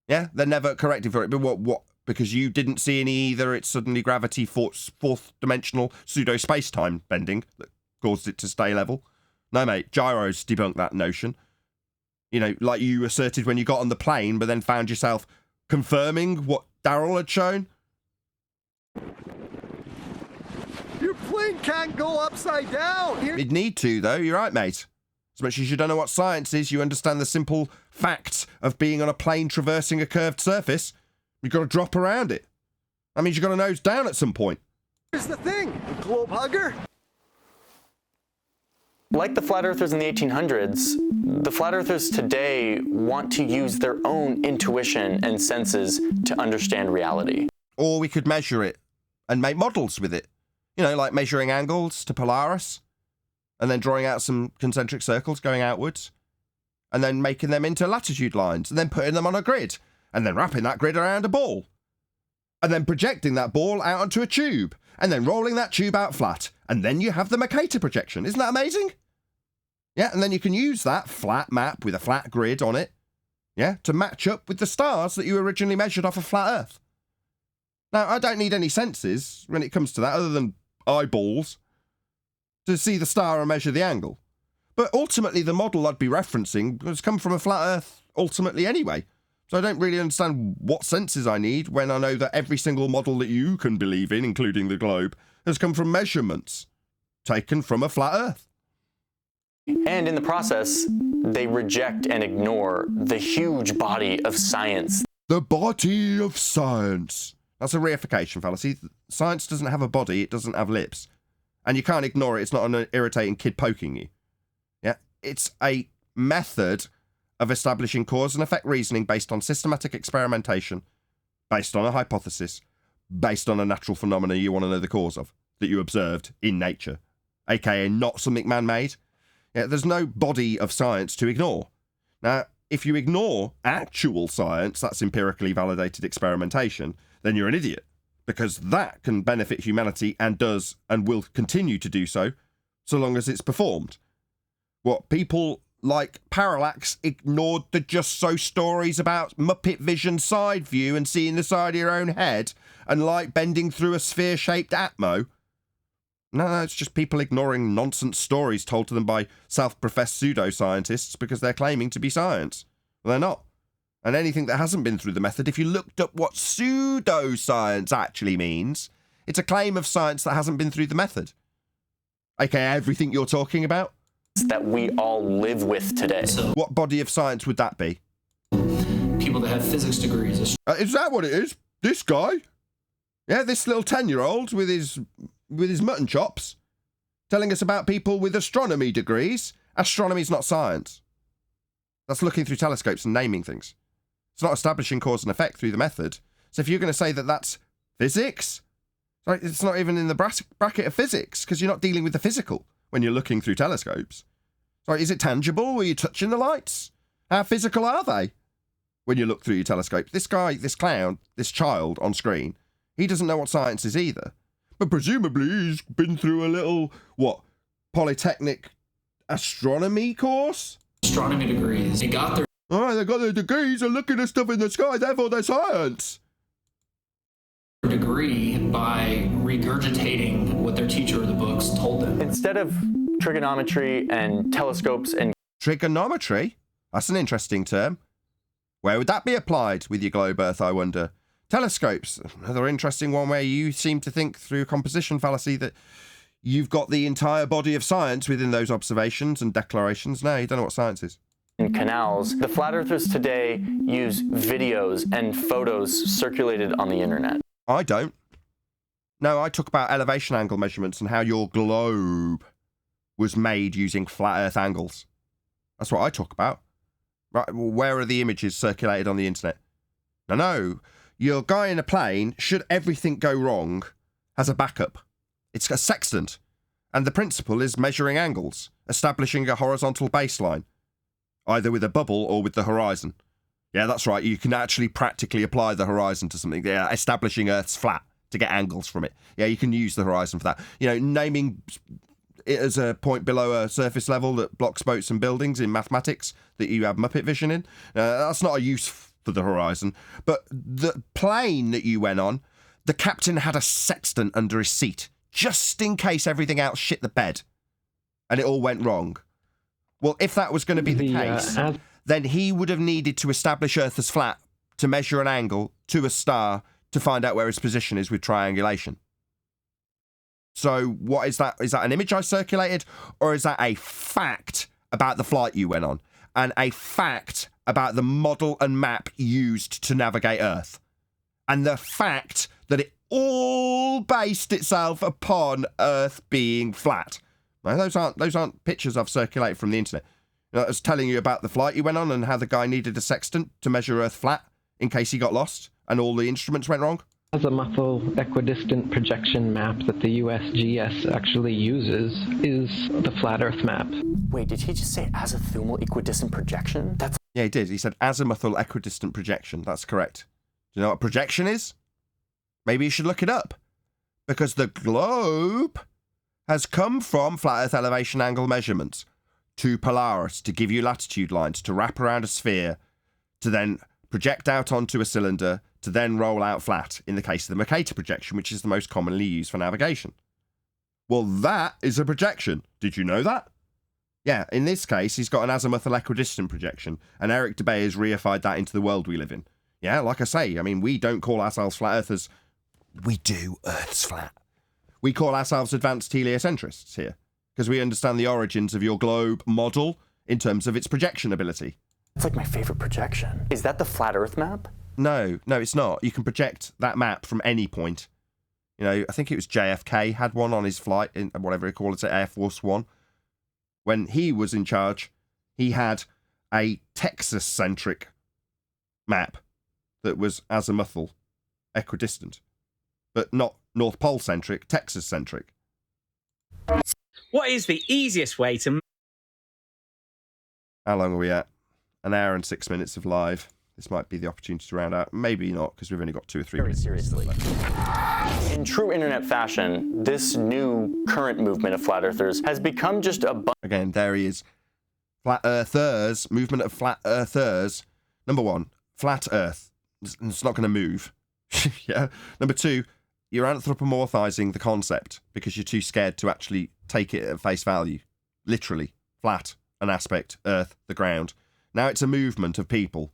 Yeah, they're never corrected for it. But what? Because you didn't see any either. It's suddenly gravity fourth dimensional pseudo space-time bending that caused it to stay level. No, mate, gyros debunk that notion. You know, like you asserted when you got on the plane, but then found yourself confirming what Daryl had shown. Your plane can't go upside down. You'd need to, though. You're right, mate. As much as you don't know what science is, you understand the simple facts of being on a plane traversing a curved surface. You've got to drop around it. That means you've got to nose down at some point. Here's the thing, globe hugger. Like the flat earthers in the 1800s, the flat earthers today want to use their own intuition and senses to understand reality. Or we could measure it and make models with it. You know, like measuring angles to Polaris and then drawing out some concentric circles going outwards and then making them into latitude lines and then putting them on a grid and then wrapping that grid around a ball and then projecting that ball out onto a tube and then rolling that tube out flat. And then you have the Mercator projection. Isn't that amazing? Yeah, and then you can use that flat map with a flat grid on it, yeah, to match up with the stars that you originally measured off a flat Earth. Now, I don't need any senses when it comes to that other than eyeballs to see the star and measure the angle. But ultimately, the model I'd be referencing has come from a flat Earth ultimately anyway. So I don't really understand what senses I need when I know that every single model that you can believe in, including the globe, has come from measurements taken from a flat Earth. And in the process, they reject and ignore the huge body of science. The body of science. That's a reification fallacy. Science doesn't have a body, it doesn't have lips. And you can't ignore it, it's not an irritating kid poking you. Yeah, it's a method of establishing cause and effect reasoning based on systematic experimentation, based on a hypothesis, based on a natural phenomena you want to know the cause of, that you observed in nature, aka not something man-made. Yeah, there's no body of science to ignore. Now, if you ignore actual science, that's empirically validated experimentation, then you're an idiot, because that can benefit humanity and does and will continue to do so long as it's performed. What people like Parallax ignored the just so stories about Muppet Vision side view and seeing the side of your own head and light bending through a sphere-shaped atmo. No, it's just people ignoring nonsense stories told to them by self-professed pseudoscientists because they're claiming to be science. Well, they're not. And anything that hasn't been through the method, if you looked up what pseudoscience actually means, it's a claim of science that hasn't been through the method. AKA everything you're talking about. That we all live with today. So, what body of science would that be? People that have physics degrees. Is that what it is? This guy? Yeah, this little 10-year-old with his mutton chops telling us about people with astronomy degrees. Astronomy's not science. That's looking through telescopes and naming things. It's not establishing cause and effect through the method. So if you're going to say that that's physics, it's not even in the bracket of physics because you're not dealing with the physical when you're looking through telescopes. Sorry, is it tangible? Are you touching the lights? How physical are they when you look through your telescope? This guy, this clown, this child on screen, he doesn't know what science is either. But presumably he's been through a little, polytechnic astronomy course? Astronomy degrees. They got their... All right, they got their degrees and looking at stuff in the sky, therefore they're science. Degree by regurgitating what their teacher or the books told them. Instead of trigonometry and telescopes and... Trigonometry? That's an interesting term. Where would that be applied with your globe Earth, I wonder? Telescopes, another interesting one where you seem to think through composition fallacy that you've got the entire body of science within those observations and declarations. No, you don't know what science is. And canals. The flat earthers today use videos and photos circulated on the internet. I don't. No, I talk about elevation angle measurements and how your globe was made using flat earth angles. That's what I talk about. Right, well, where are the images circulated on the internet? No. Your guy in a plane, should everything go wrong, has a backup. It's a sextant. And the principle is measuring angles, establishing a horizontal baseline. either with a bubble or with the horizon. Yeah, that's right. You can actually practically apply the horizon to something. Yeah, establishing Earth's flat to get angles from it. Yeah, you can use the horizon for that. You know, naming it as a point below a surface level that blocks boats and buildings in mathematics that you have Muppet vision in. That's not a use for the horizon. But the plane that you went on, the captain had a sextant under his seat, just in case everything else shit the bed and it all went wrong. Well, if that was going to be the case, then he would have needed to establish Earth as flat to measure an angle to a star to find out where his position is with triangulation. So what is that? Is that an image I circulated, or is that a fact about the flight you went on and a fact about the model and map used to navigate Earth and the fact that it all based itself upon Earth being flat? Now, those aren't pictures I've circulated from the internet. I was telling you about the flight you went on and how the guy needed a sextant to measure Earth flat in case he got lost and all the instruments went wrong. Azimuthal equidistant projection map that the USGS actually uses is the flat Earth map. Wait, did he just say azimuthal equidistant projection? Yeah, he did. He said azimuthal equidistant projection. That's correct. Do you know what projection is? Maybe you should look it up. Because the globe has come from flat Earth elevation angle measurements to Polaris to give you latitude lines to wrap around a sphere to then project out onto a cylinder to then roll out flat in the case of the Mercator projection, which is the most commonly used for navigation. Well, that is a projection. Did you know that? Yeah, in this case, he's got an azimuthal equidistant projection, and Eric Dubay has reified that into the world we live in. Yeah, like I say, I mean, we don't call ourselves flat earthers. We do, Earth's flat. We call ourselves advanced heliocentrists here, because we understand the origins of your globe model in terms of its projection ability. It's like my favorite projection. Is that the flat Earth map? No, it's not. You can project that map from any point. You know, I think it was JFK had one on his flight, in whatever he calls it, Air Force One. When he was in charge, he had a Texas-centric map that was azimuthal equidistant, but not North Pole-centric, Texas-centric. What is the easiest way to... How long are we at? An hour and 6 minutes of live. This might be the opportunity to round out. Maybe not, because we've only got 2 or 3 minutes. Very seriously. In true internet fashion, this new current movement of flat earthers has become just a bunch. Again, there he is. Flat earthers, movement of flat earthers. Number 1, flat earth. It's not going to move. Yeah. Number 2, you're anthropomorphizing the concept because you're too scared to actually take it at face value. Literally. Flat, an aspect, earth, the ground. Now it's a movement of people.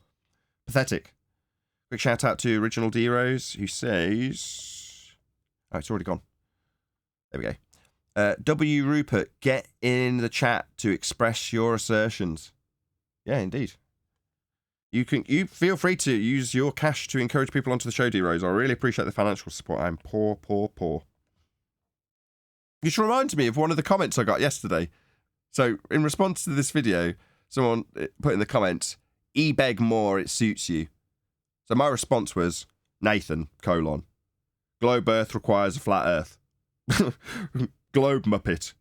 Pathetic. Quick shout out to Original D-Rose, who says... Oh, it's already gone. There we go. W. Rupert, get in the chat to express your assertions. Yeah, indeed. You feel free to use your cash to encourage people onto the show, D-Rose. I really appreciate the financial support. I'm poor. Which reminds me of one of the comments I got yesterday. So, in response to this video, someone put in the comments, "E-beg more, it suits you." So my response was, Nathan, globe earth requires a flat earth. Globe muppet,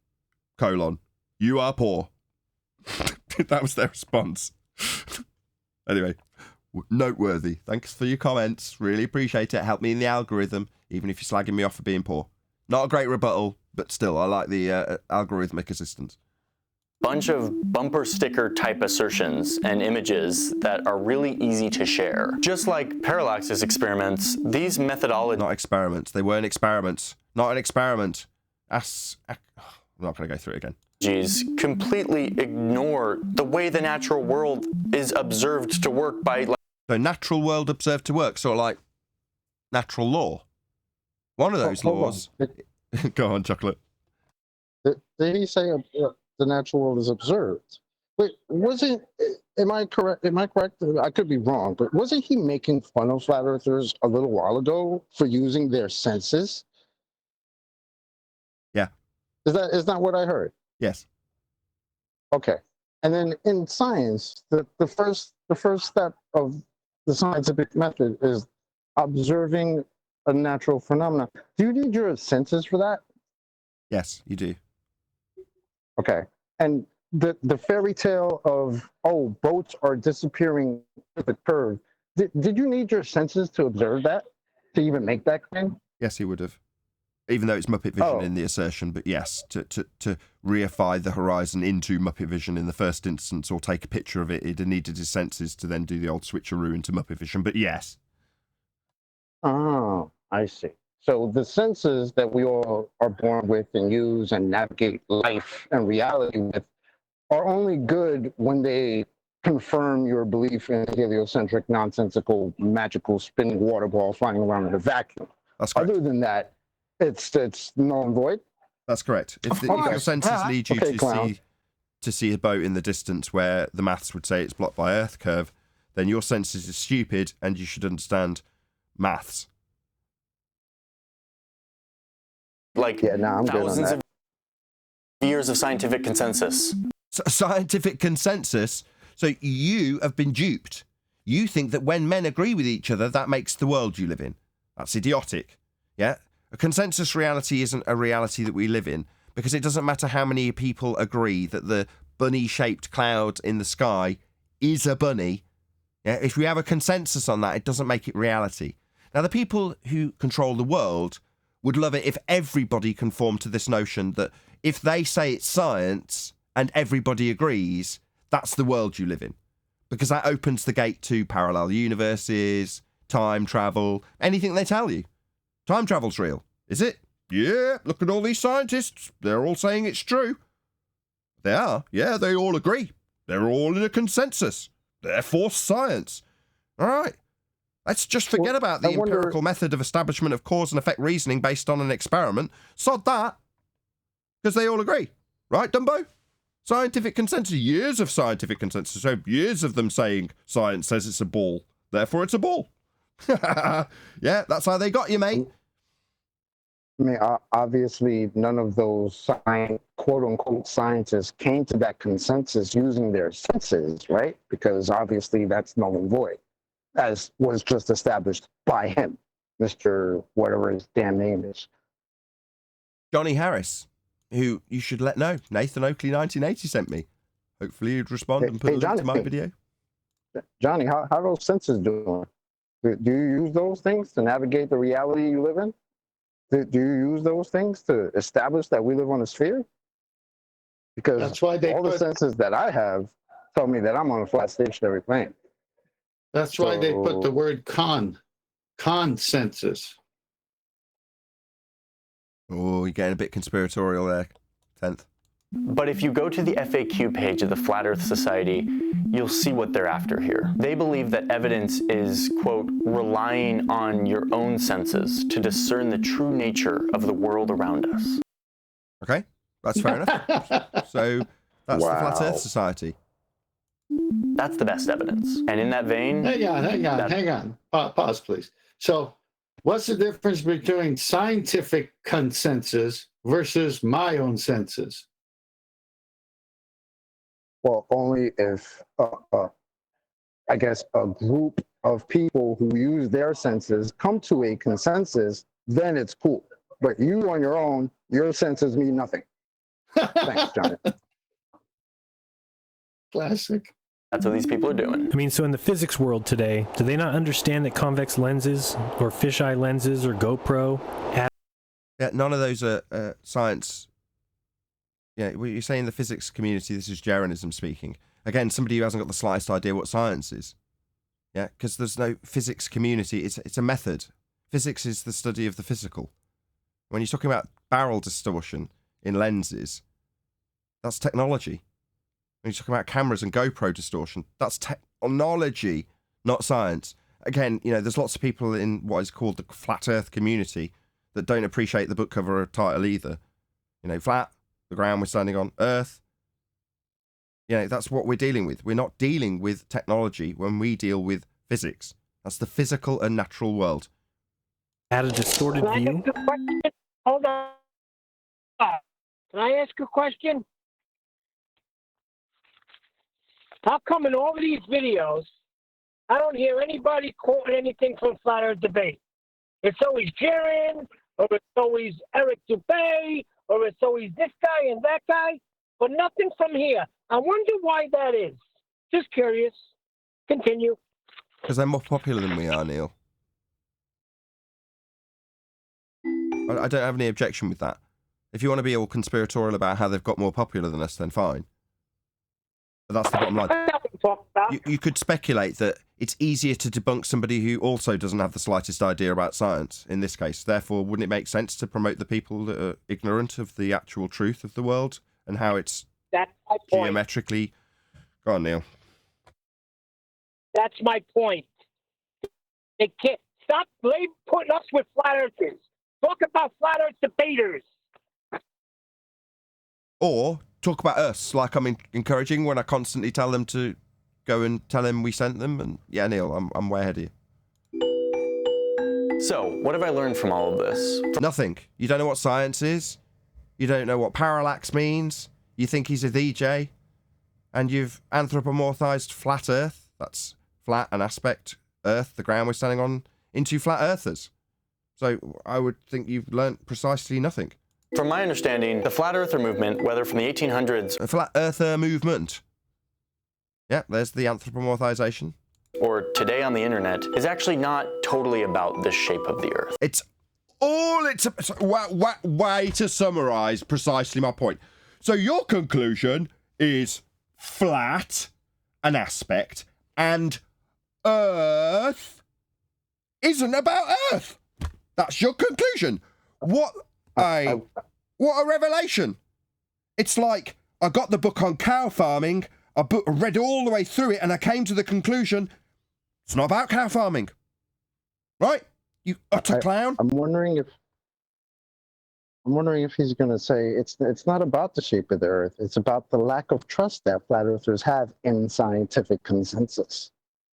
you are poor. That was their response. Anyway, noteworthy. Thanks for your comments. Really appreciate it. Help me in the algorithm, even if you're slagging me off for being poor. Not a great rebuttal, but still, I like the algorithmic assistance. Bunch of bumper sticker type assertions and images that are really easy to share. Just like Parallax's experiments, these methodologies... Not experiments. They weren't experiments. Not an experiment. I'm not going to go through it again. Completely ignore the way the natural world is observed to work by... So natural world observed to work, sort of like natural law. One of those laws... Go on, Chocolate. Did he say... the natural world is observed? Wait, wasn't, am I correct? I could be wrong, but wasn't he making fun of flat earthers a little while ago for using their senses? Yeah. Is that what I heard? Yes. Okay. And then in science, the first step of the scientific method is observing a natural phenomenon. Do you need your senses for that? Yes, you do. Okay. And the fairy tale of, oh, boats are disappearing with the curve. Did you need your senses to observe that, to even make that claim? Yes, he would have. Even though it's Muppet Vision in the assertion, but yes, to reify the horizon into Muppet Vision in the first instance, or take a picture of it, he'd have needed his senses to then do the old switcheroo into Muppet Vision, but yes. Oh, I see. So the senses that we all are born with and use and navigate life and reality with are only good when they confirm your belief in heliocentric, nonsensical, magical spinning water balls flying around in a vacuum. That's correct. Other than that, it's null and void. That's correct. If your senses lead you to see a boat in the distance where the maths would say it's blocked by Earth curve, then your senses are stupid and you should understand maths. Like thousands of years of scientific consensus. Scientific consensus? So you have been duped. You think that when men agree with each other, that makes the world you live in. That's idiotic. Yeah? A consensus reality isn't a reality that we live in, because it doesn't matter how many people agree that the bunny-shaped cloud in the sky is a bunny. Yeah? If we have a consensus on that, it doesn't make it reality. Now, the people who control the world would love it if everybody conformed to this notion that if they say it's science and everybody agrees, that's the world you live in. Because that opens the gate to parallel universes, time travel, anything they tell you. Time travel's real. Is it? Yeah, look at all these scientists. They're all saying it's true. They are. Yeah, they all agree. They're all in a consensus. Therefore, science. All right. Let's just forget about the empirical method of establishment of cause and effect reasoning based on an experiment. Sod that. Because they all agree. Right, Dumbo? Scientific consensus. Years of scientific consensus. So years of them saying science says it's a ball. Therefore, it's a ball. Yeah, that's how they got you, mate. I mean, obviously, none of those quote-unquote scientists came to that consensus using their senses, right? Because obviously that's null and void, as was just established by him, Mr. whatever his damn name is. Johnny Harris, who you should let know. Nathan Oakley 1980 sent me. Hopefully you'd respond and put a link to my video. Johnny, how are those senses doing? Do you use those things to navigate the reality you live in? Do you use those things to establish that we live on a sphere? Because that's why all the senses that I have tell me that I'm on a flat stationary plane. That's why they put the word consensus. Oh, you're getting a bit conspiratorial there, 10th. But if you go to the FAQ page of the Flat Earth Society, you'll see what they're after here. They believe that evidence is, quote, relying on your own senses to discern the true nature of the world around us. Okay, that's fair enough. So that's the Flat Earth Society. That's the best evidence. And in that vein... Hang on. Pause, please. So what's the difference between scientific consensus versus my own senses? Well, only if, I guess, a group of people who use their senses come to a consensus, then it's cool. But you on your own, your senses mean nothing. Thanks, Johnny. Classic. That's what these people are doing. I mean, so in the physics world today, do they not understand that convex lenses or fisheye lenses or GoPro Yeah, none of those are science. Yeah, what you're saying in the physics community, this is Jeranism speaking. Again, somebody who hasn't got the slightest idea what science is. Yeah, because there's no physics community. It's a method. Physics is the study of the physical. When you're talking about barrel distortion in lenses, that's technology. When you're talking about cameras and GoPro distortion, that's technology, not science. Again, you know, there's lots of people in what is called the flat earth community that don't appreciate the book cover title either. You know, flat, the ground we're standing on, earth. You know, that's what we're dealing with. We're not dealing with technology when we deal with physics. That's the physical and natural world. At a distorted view? Hold on. Can I ask a question? How come in all of these videos, I don't hear anybody quoting anything from Flat Earth Debate? It's always Jaron, or it's always Eric Dubay, or it's always this guy and that guy. but nothing from here. I wonder why that is. Just curious. Continue. Because they're more popular than we are, Neil. I don't have any objection with that. If you want to be all conspiratorial about how they've got more popular than us, then fine. But that's the bottom line. You could speculate that it's easier to debunk somebody who also doesn't have the slightest idea about science, in this case. Therefore, wouldn't it make sense to promote the people that are ignorant of the actual truth of the world and how it's geometrically... Go on, Neil. That's my point. They can't stop putting us with flat earthers. Talk about flat earth debaters. Or talk about us, like I'm encouraging when I constantly tell them to go and tell him we sent them. And yeah, Neil, I'm way ahead of you. So, what have I learned from all of this? Nothing. You don't know what science is. You don't know what parallax means. You think he's a DJ. And you've anthropomorphized flat Earth. That's flat and aspect Earth, the ground we're standing on, into flat earthers. So I would think you've learnt precisely nothing. From my understanding, the flat earther movement, whether from the 1800s... A flat earther movement. Yeah, there's the anthropomorphization. Or today on the internet, is actually not totally about the shape of the Earth. It's all it's... Way to summarise precisely my point. So your conclusion is flat, an aspect, and Earth isn't about Earth. That's your conclusion. What a revelation. It's like I got the book on cow farming, I read all the way through it, and I came to the conclusion it's not about cow farming. Right? You utter clown. I'm wondering if he's going to say it's not about the shape of the Earth. It's about the lack of trust that flat earthers have in scientific consensus.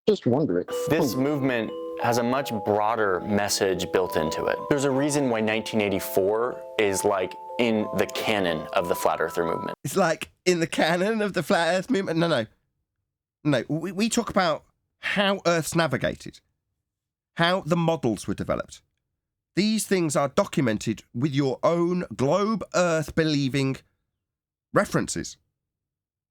Just wondering. This movement has a much broader message built into it. There's a reason why 1984 is like in the canon of the flat earther movement. It's like in the canon of the flat earth movement? No. We talk about how Earth's navigated, how the models were developed. These things are documented with your own globe Earth believing references.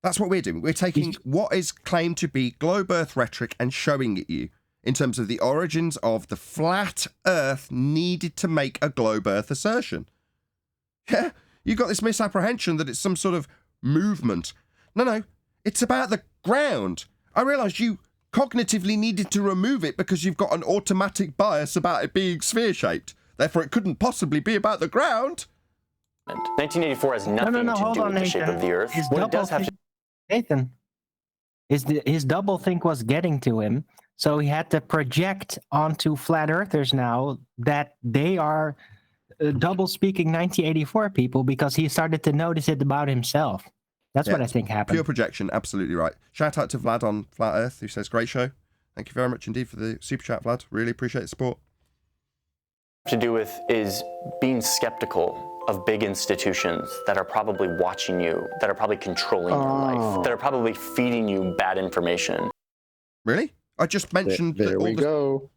That's what we're doing. We're taking what is claimed to be globe Earth rhetoric and showing it you in terms of the origins of the flat Earth needed to make a globe Earth assertion. Yeah, you got this misapprehension that it's some sort of movement. No, it's about the ground. I realised you cognitively needed to remove it because you've got an automatic bias about it being sphere-shaped. Therefore, it couldn't possibly be about the ground. 1984 has nothing to do with the shape of the Earth. What it does have to... Nathan, his double think was getting to him, so he had to project onto flat earthers now that they are double speaking 1984 people because he started to notice it about himself. That's what I think happened. Pure projection, absolutely right. Shout out to Vlad on Flat Earth, who says, great show. Thank you very much indeed for the super chat, Vlad. Really appreciate the support. To do with is being skeptical of big institutions that are probably watching you, that are probably controlling your life, that are probably feeding you bad information. Really? I just mentioned there we go.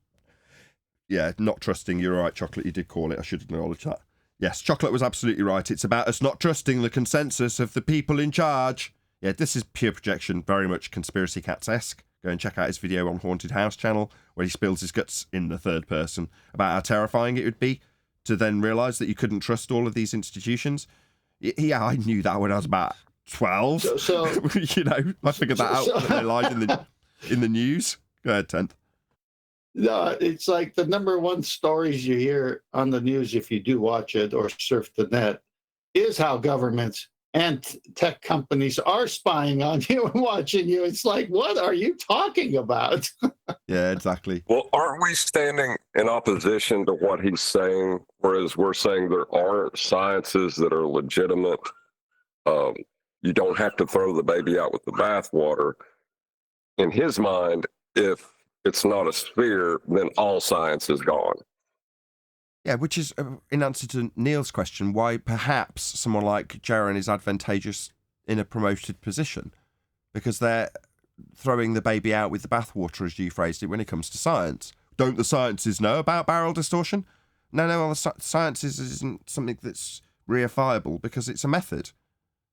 Yeah, not trusting. You're right, Chocolate. You did call it. I should acknowledge that. Yes, Chocolate was absolutely right. It's about us not trusting the consensus of the people in charge. Yeah, this is pure projection, very much Conspiracy Cats-esque. Go and check out his video on Haunted House channel where he spills his guts in the third person about how terrifying it would be to then realise that you couldn't trust all of these institutions. Yeah, I knew that when I was about 12. So you know, I figured that out when they lied in the news. Go ahead, Tenth. No, it's like the number one stories you hear on the news, if you do watch it or surf the net, is how governments and tech companies are spying on you and watching you. It's like, what are you talking about? Yeah, exactly. Well, aren't we standing in opposition to what he's saying, whereas we're saying there are sciences that are legitimate? You don't have to throw the baby out with the bathwater. In his mind, if it's not a sphere, then all science is gone. Yeah, which is, in answer to Neil's question, why perhaps someone like Jaron is advantageous in a promoted position. Because they're throwing the baby out with the bathwater, as you phrased it, when it comes to science. Don't the sciences know about barrel distortion? No, well, the sciences isn't something that's reifiable because it's a method.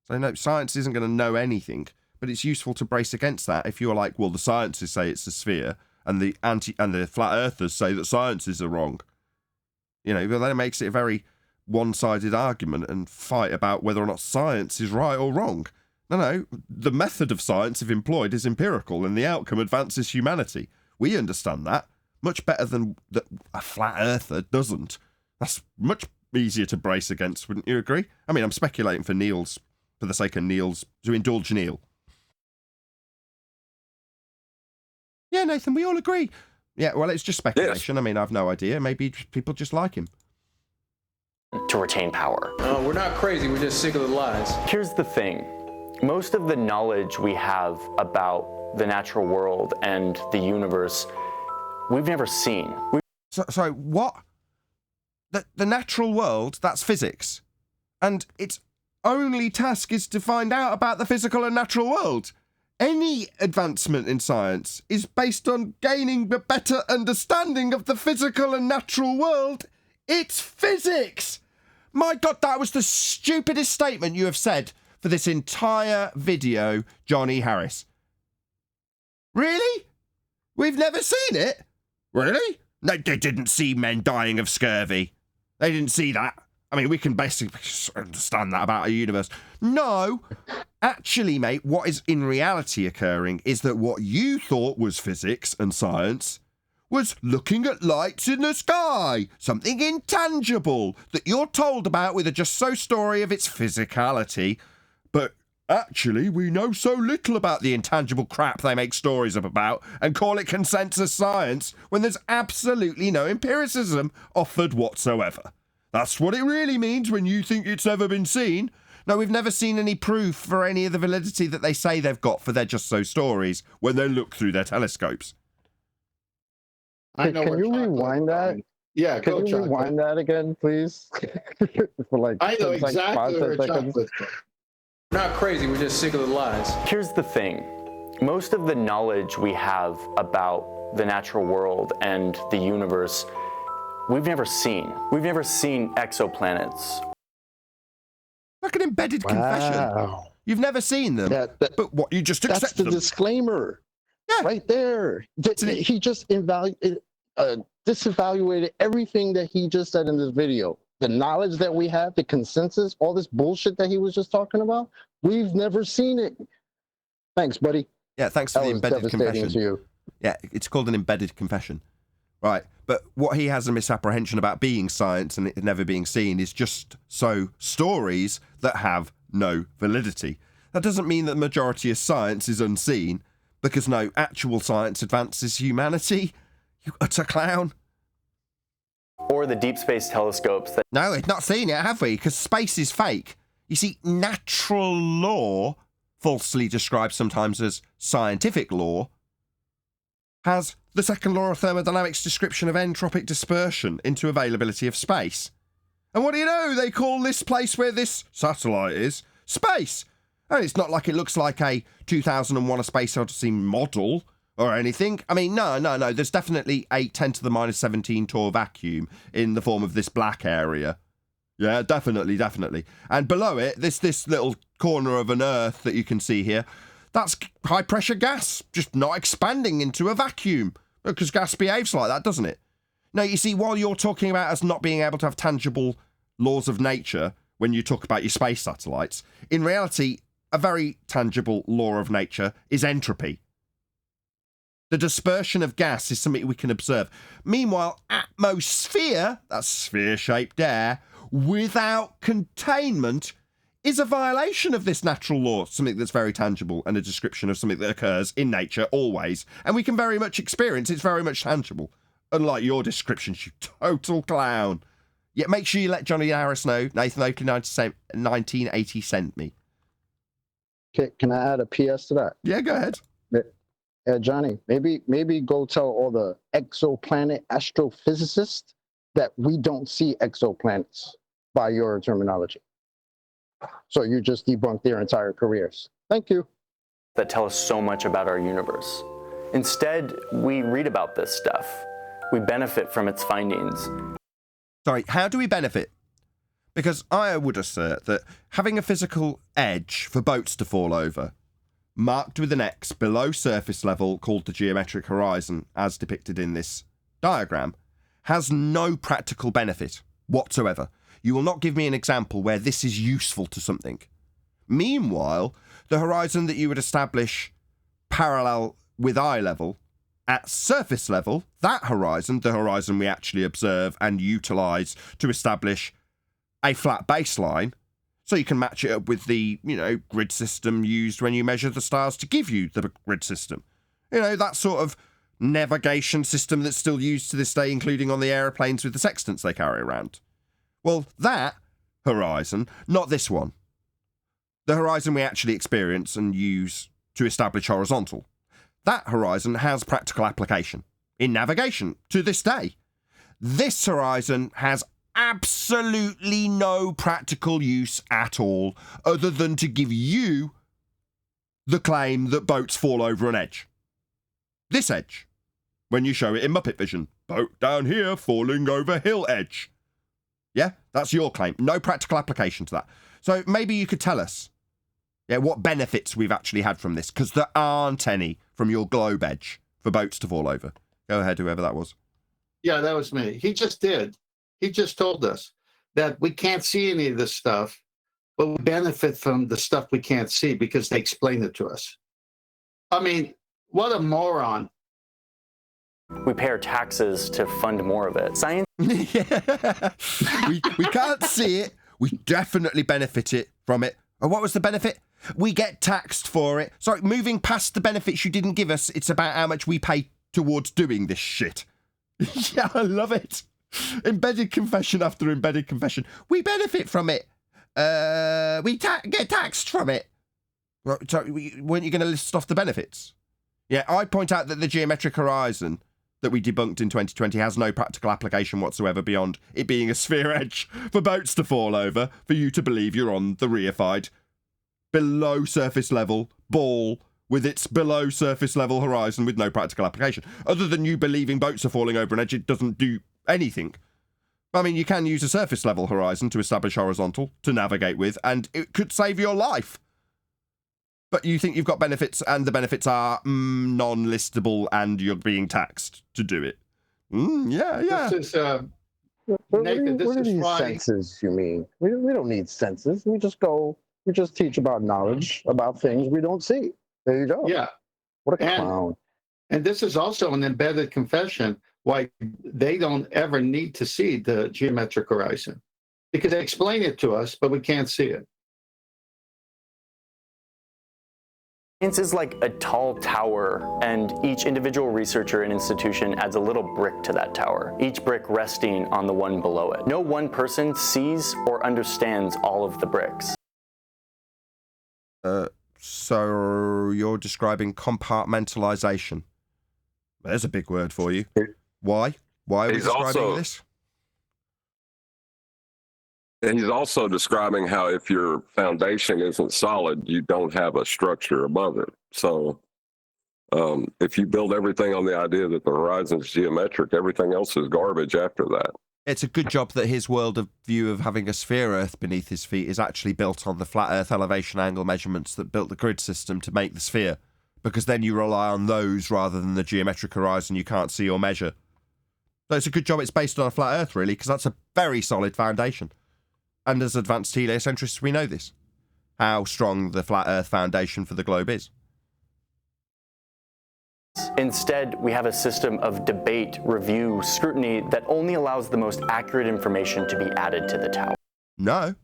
So no, science isn't going to know anything, but it's useful to brace against that if you're like, well, the scientists say it's a sphere, and the flat earthers say that sciences are wrong. You know, but then it makes it a very one-sided argument and fight about whether or not science is right or wrong. No, the method of science, if employed, is empirical, and the outcome advances humanity. We understand that much better than that a flat earther doesn't. That's much easier to brace against, wouldn't you agree? I mean, I'm speculating for the sake of Neil's, to indulge Neil. Yeah, Nathan, we all agree. Yeah, well, it's just speculation. Yes. I mean, I've no idea. Maybe people just like him. To retain power. We're not crazy. We're just sick of the lies. Here's the thing. Most of the knowledge we have about the natural world and the universe, we've never seen. So what? The natural world, that's physics. And its only task is to find out about the physical and natural world. Any advancement in science is based on gaining a better understanding of the physical and natural world. It's physics! My God, that was the stupidest statement you have said for this entire video, Johnny Harris. Really? We've never seen it? Really? No, they didn't see men dying of scurvy. They didn't see that. I mean, we can basically understand that about our universe. No, actually, mate, what is in reality occurring is that what you thought was physics and science was looking at lights in the sky, something intangible that you're told about with a just-so story of its physicality. But actually, we know so little about the intangible crap they make stories up about and call it consensus science when there's absolutely no empiricism offered whatsoever. That's what it really means when you think it's never been seen. No, we've never seen any proof for any of the validity that they say they've got for their just-so stories when they look through their telescopes. Can you rewind that? Yeah, can you rewind that again, please? For like, I know exactly where chocolate. We're not crazy. We're just sick of the lies. Here's the thing. Most of the knowledge we have about the natural world and the universe, we've never seen. We've never seen exoplanets. Like an embedded confession. You've never seen them, but what, you just accept them? That's the disclaimer. Yeah. Right there. He just disevaluated everything that he just said in this video. The knowledge that we have, the consensus, all this bullshit that he was just talking about, we've never seen it. Thanks, buddy. Yeah, thanks for the embedded confession. To you. Yeah, it's called an embedded confession. Right, but what he has a misapprehension about being science and it never being seen is just so stories that have no validity. That doesn't mean that the majority of science is unseen, because no actual science advances humanity. You utter clown. Or the deep space telescopes that... No, we've not seen it, have we? Because space is fake. You see, natural law, falsely described sometimes as scientific law, has the second law of thermodynamics description of entropic dispersion into availability of space. And what do you know? They call this place where this satellite is space. And it's not like it looks like a 2001 A Space Odyssey model or anything. I mean, no. There's definitely a 10 to the minus 17 Tor vacuum in the form of this black area. Yeah, definitely. And below it, this little corner of an Earth that you can see here, that's high pressure gas, just not expanding into a vacuum. Because gas behaves like that, doesn't it? Now, you see, while you're talking about us not being able to have tangible laws of nature when you talk about your space satellites, in reality, a very tangible law of nature is entropy. The dispersion of gas is something we can observe. Meanwhile, atmosphere, that's sphere-shaped air, without containment, is a violation of this natural law, something that's very tangible and a description of something that occurs in nature always. And we can very much experience it's very much tangible. Unlike your descriptions, you total clown. Yet make sure you let Johnny Harris know Nathan Oakley 1980 sent me. Okay, can I add a PS to that? Yeah, go ahead. Johnny, maybe go tell all the exoplanet astrophysicists that we don't see exoplanets by your terminology. So you just debunked their entire careers. Thank you. That tell us so much about our universe. Instead, we read about this stuff. We benefit from its findings. Sorry, how do we benefit? Because I would assert that having a physical edge for boats to fall over, marked with an X below surface level called the geometric horizon, as depicted in this diagram, has no practical benefit whatsoever. You will not give me an example where this is useful to something. Meanwhile, the horizon that you would establish parallel with eye level, at surface level, that horizon, the horizon we actually observe and utilise to establish a flat baseline, so you can match it up with the, grid system used when you measure the stars to give you the grid system. That sort of navigation system that's still used to this day, including on the aeroplanes with the sextants they carry around. Well, that horizon, not this one. The horizon we actually experience and use to establish horizontal. That horizon has practical application in navigation to this day. This horizon has absolutely no practical use at all, other than to give you the claim that boats fall over an edge. This edge, when you show it in Muppet Vision. Boat down here falling over hill edge. Yeah, that's your claim. No practical application to that. So maybe you could tell us, what benefits we've actually had from this, because there aren't any from your globe edge for boats to fall over. Go ahead, whoever that was. Yeah, that was me. He just did. He just told us that we can't see any of this stuff, but we benefit from the stuff we can't see because they explain it to us. I mean, what a moron. We pay our taxes to fund more of it. Science. Yeah. we can't see it. We definitely benefit from it. And what was the benefit? We get taxed for it. Sorry, moving past the benefits you didn't give us, it's about how much we pay towards doing this shit. Yeah, I love it. Embedded confession after embedded confession. We benefit from it. We get taxed from it. Well, so weren't you going to list off the benefits? Yeah, I point out that the geometric horizon that we debunked in 2020 has no practical application whatsoever beyond it being a sphere edge for boats to fall over, for you to believe you're on the reified, below surface level ball with its below surface level horizon with no practical application. Other than you believing boats are falling over an edge, it doesn't do anything. I mean, you can use a surface level horizon to establish horizontal to navigate with, and it could save your life. But you think you've got benefits, and the benefits are non-listable, and you're being taxed to do it. Yeah. This is, Nathan, this what are is these why... senses you mean? We don't need senses. We just teach about knowledge, about things we don't see. There you go. Yeah. What a clown. And this is also an embedded confession why they don't ever need to see the geometric horizon. Because they explain it to us, but we can't see it. Science is like a tall tower, and each individual researcher and institution adds a little brick to that tower, each brick resting on the one below it. No one person sees or understands all of the bricks. So you're describing compartmentalization. There's a big word for you. Why? Why are we describing this? And he's also describing how if your foundation isn't solid, you don't have a structure above it. So if you build everything on the idea that the horizon is geometric, everything else is garbage after that. It's a good job that his world of view of having a sphere Earth beneath his feet is actually built on the flat Earth elevation angle measurements that built the grid system to make the sphere, because then you rely on those rather than the geometric horizon you can't see or measure. So it's a good job it's based on a flat Earth, really, because that's a very solid foundation. And as advanced heliocentrists, we know this, how strong the flat Earth foundation for the globe is. Instead, we have a system of debate, review, scrutiny that only allows the most accurate information to be added to the tower. No,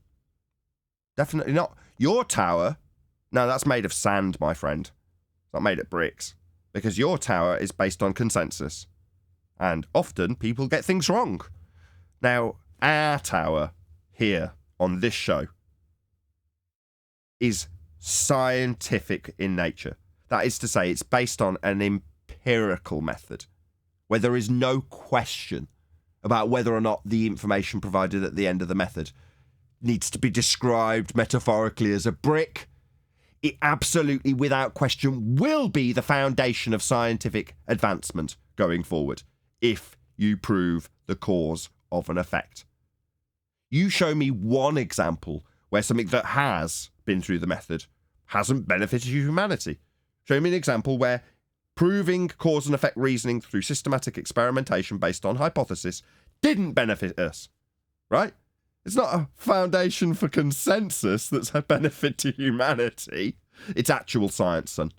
definitely not. Your tower, no, that's made of sand, my friend. It's not made of bricks. Because your tower is based on consensus. And often people get things wrong. Now, our tower here on this show is scientific in nature. That is to say, it's based on an empirical method where there is no question about whether or not the information provided at the end of the method needs to be described metaphorically as a brick. It absolutely, without question, will be the foundation of scientific advancement going forward if you prove the cause of an effect. You show me one example where something that has been through the method hasn't benefited humanity. Show me an example where proving cause and effect reasoning through systematic experimentation based on hypothesis didn't benefit us, right? It's not a foundation for consensus that's a benefit to humanity. It's actual science, son.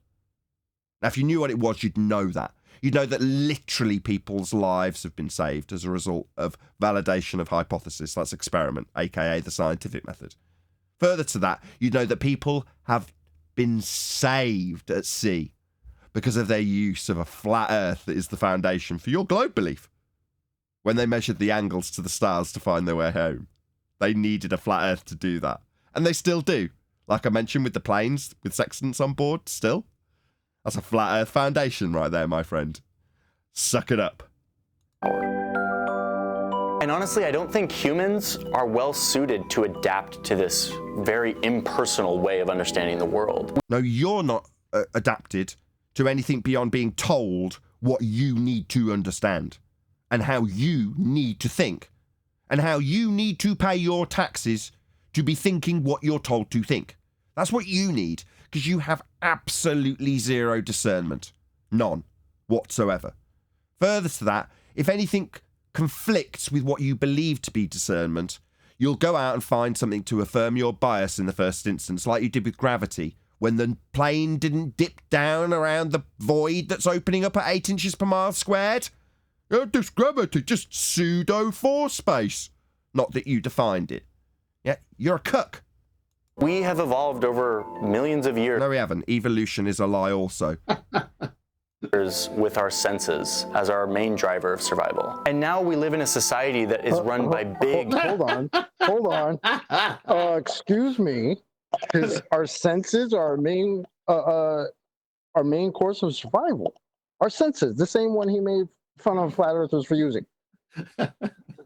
Now, if you knew what it was, you'd know that. You'd know that literally people's lives have been saved as a result of validation of hypothesis. That's experiment, aka the scientific method. Further to that, you'd know that people have been saved at sea because of their use of a flat earth that is the foundation for your globe belief. When they measured the angles to the stars to find their way home, they needed a flat earth to do that. And they still do. Like I mentioned with the planes, with sextants on board, still. That's a flat earth foundation right there, my friend. Suck it up. And honestly, I don't think humans are well suited to adapt to this very impersonal way of understanding the world. No, you're not adapted to anything beyond being told what you need to understand and how you need to think and how you need to pay your taxes to be thinking what you're told to think. That's what you need, because you have absolutely zero discernment. None whatsoever. Further to that, if anything conflicts with what you believe to be discernment, you'll go out and find something to affirm your bias in the first instance, like you did with gravity, when the plane didn't dip down around the void that's opening up at 8 inches per mile squared. This gravity, just pseudo force space. Not that you defined it. Yeah, you're a cuck. We have evolved over millions of years. No, we haven't. Evolution is a lie also. With our senses as our main driver of survival. And now we live in a society that is run by big... Hold on. Excuse me. Because our senses are our main course of survival. Our senses, the same one he made fun of flat earthers for using.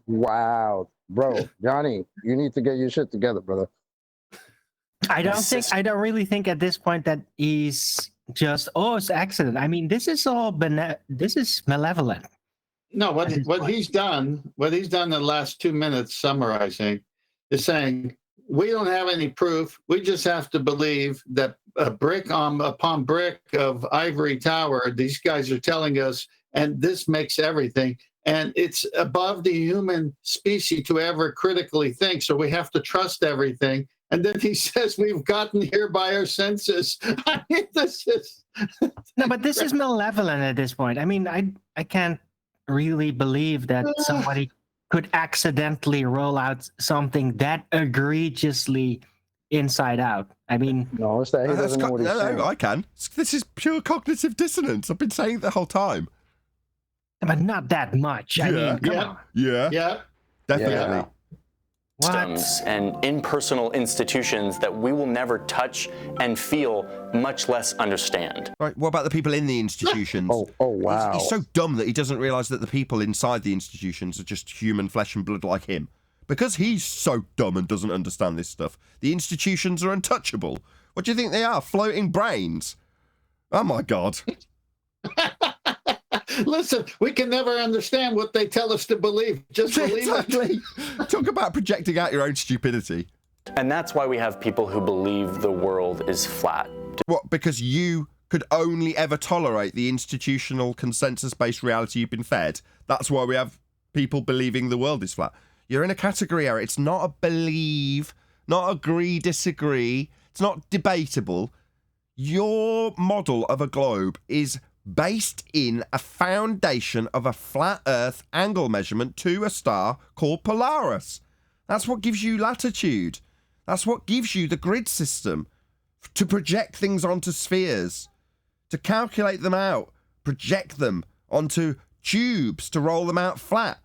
Wow. Bro, Johnny, you need to get your shit together, brother. I don't really think at this point that he's just, it's accident. I mean, this is all this is malevolent. No, what he's done in the last 2 minutes summarizing is saying, we don't have any proof. We just have to believe that brick upon brick of ivory tower, these guys are telling us, and this makes everything. And it's above the human species to ever critically think. So we have to trust everything. And then he says we've gotten here by our senses. I mean, this is... No, but this is malevolent at this point. I mean, I can't really believe that somebody could accidentally roll out something that egregiously inside out. I mean... No, it's that he doesn't know what he's saying. No, I can. This is pure cognitive dissonance. I've been saying it the whole time. But not that much. I mean, come on. Yeah. Definitely. Yeah. Systems and impersonal institutions that we will never touch and feel, much less understand. Right. What about the people in the institutions? Oh, wow. He's so dumb that he doesn't realize that the people inside the institutions are just human flesh and blood like him. Because he's so dumb and doesn't understand this stuff, the institutions are untouchable. What do you think they are? Floating brains? Oh my God. Listen, we can never understand what they tell us to believe. Just believe it. Talk about projecting out your own stupidity. And that's why we have people who believe the world is flat. What, because you could only ever tolerate the institutional consensus-based reality you've been fed? That's why we have people believing the world is flat. You're in a category error. It's not a believe, not agree, disagree. It's not debatable. Your model of a globe is based in a foundation of a flat Earth angle measurement to a star called Polaris. That's what gives you latitude. That's what gives you the grid system to project things onto spheres, to calculate them out, project them onto tubes, to roll them out flat,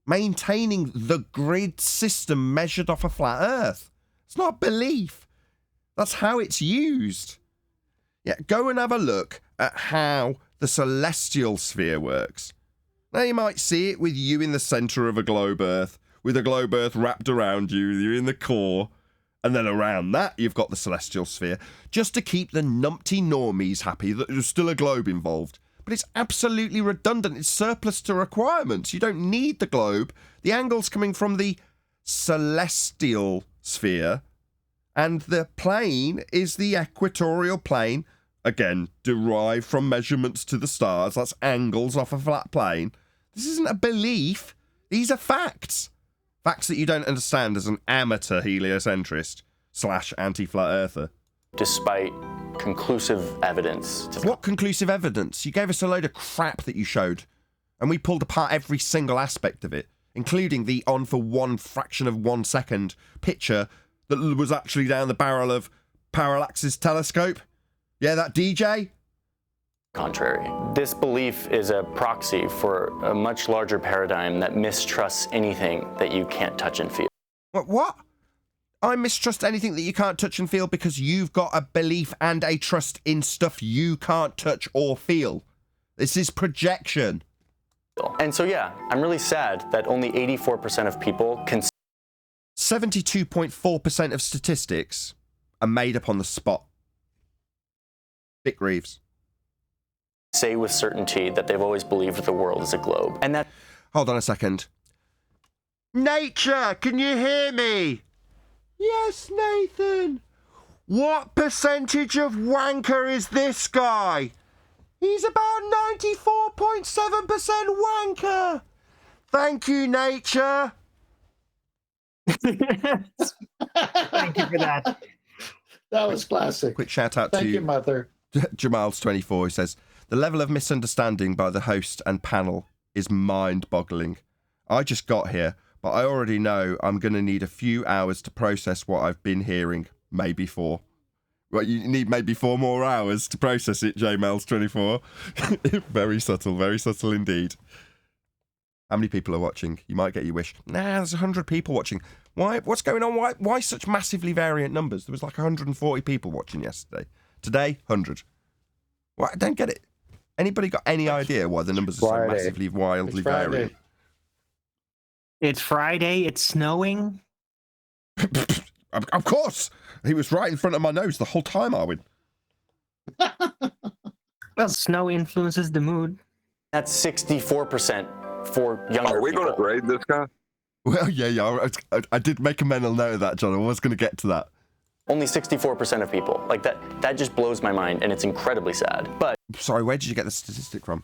maintaining the grid system measured off a flat Earth. It's not belief. That's how it's used. Yeah, go and have a look at how the celestial sphere works. Now, you might see it with you in the centre of a globe Earth, with a globe Earth wrapped around you, you're in the core, and then around that you've got the celestial sphere, just to keep the numpty normies happy that there's still a globe involved. But it's absolutely redundant. It's surplus to requirements. You don't need the globe. The angle's coming from the celestial sphere, and the plane is the equatorial plane, again, derived from measurements to the stars. That's angles off a flat plane. This isn't a belief. These are facts. Facts that you don't understand as an amateur heliocentrist / anti-flat earther. Despite conclusive evidence. What conclusive evidence? You gave us a load of crap that you showed, and we pulled apart every single aspect of it, including the on for 1 fraction of 1 second picture that was actually down the barrel of Parallax's telescope. Yeah, that DJ? Contrary. This belief is a proxy for a much larger paradigm that mistrusts anything that you can't touch and feel. What? I mistrust anything that you can't touch and feel because you've got a belief and a trust in stuff you can't touch or feel. This is projection. And so, yeah, I'm really sad that only 84% of people can... 72.4% of statistics are made up on the spot. Vic Reeves. Say with certainty that they've always believed the world is a globe. And that... Hold on a second. Nature, can you hear me? Yes, Nathan. What percentage of wanker is this guy? He's about 94.7% wanker. Thank you, nature. Thank you for that. That was classic. Quick shout out Thank to you, Mother. Jamal's24, who says, the level of misunderstanding by the host and panel is mind-boggling. I just got here, but I already know I'm going to need a few hours to process what I've been hearing. Maybe 4. Well, you need maybe 4 more hours to process it, JMels24. Very subtle indeed. How many people are watching? You might get your wish. Nah, there's 100 people watching. Why? What's going on? Why such massively variant numbers? There was like 140 people watching yesterday. Today, 100. What? I don't get it. Anybody got any idea why the numbers are so massively, wildly variant? It's Friday. It's snowing. Of course. He was right in front of my nose the whole time, Arwin. Well, snow influences the mood. That's 64% for younger Are we going to grade this guy? Well, yeah. I did make a mental note of that, John. I was going to get to that. Only 64% of people. Like, that just blows my mind, and it's incredibly sad. But... Sorry, where did you get the statistic from?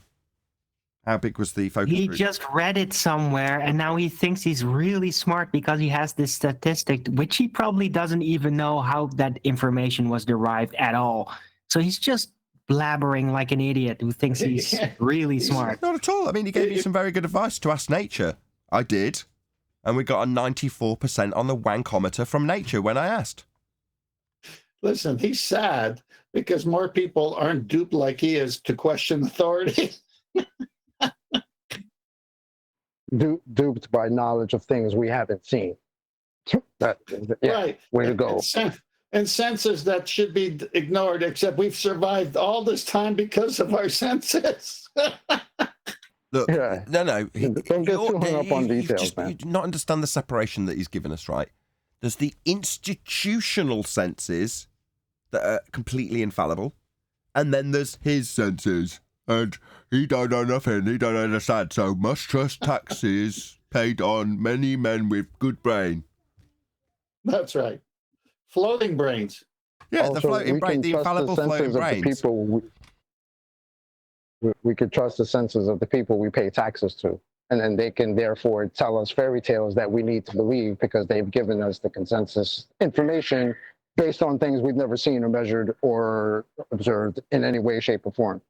How big was the focus group? He just read it somewhere, and now he thinks he's really smart because he has this statistic, which he probably doesn't even know how that information was derived at all. So he's just blabbering like an idiot who thinks he's really smart. Not at all. I mean, he gave you some very good advice to ask nature. I did. And we got a 94% on the wankometer from nature when I asked. Listen, he's sad because more people aren't duped like he is to question authority. Duped by knowledge of things we haven't seen. Right. Way to go. And senses that should be ignored, except we've survived all this time because of our senses. Look, no. Don't get too hung up on details, man. You do not understand the separation that he's given us, right? There's the institutional senses that are completely infallible, and then there's his senses. And he don't know nothing, he don't understand, so must trust taxes paid on many men with good brain. That's right. Floating brains. Yeah, also, the floating brain, the infallible floating brains. We could trust the senses of the people we pay taxes to. And then they can therefore tell us fairy tales that we need to believe because they've given us the consensus information based on things we've never seen or measured or observed in any way, shape, or form.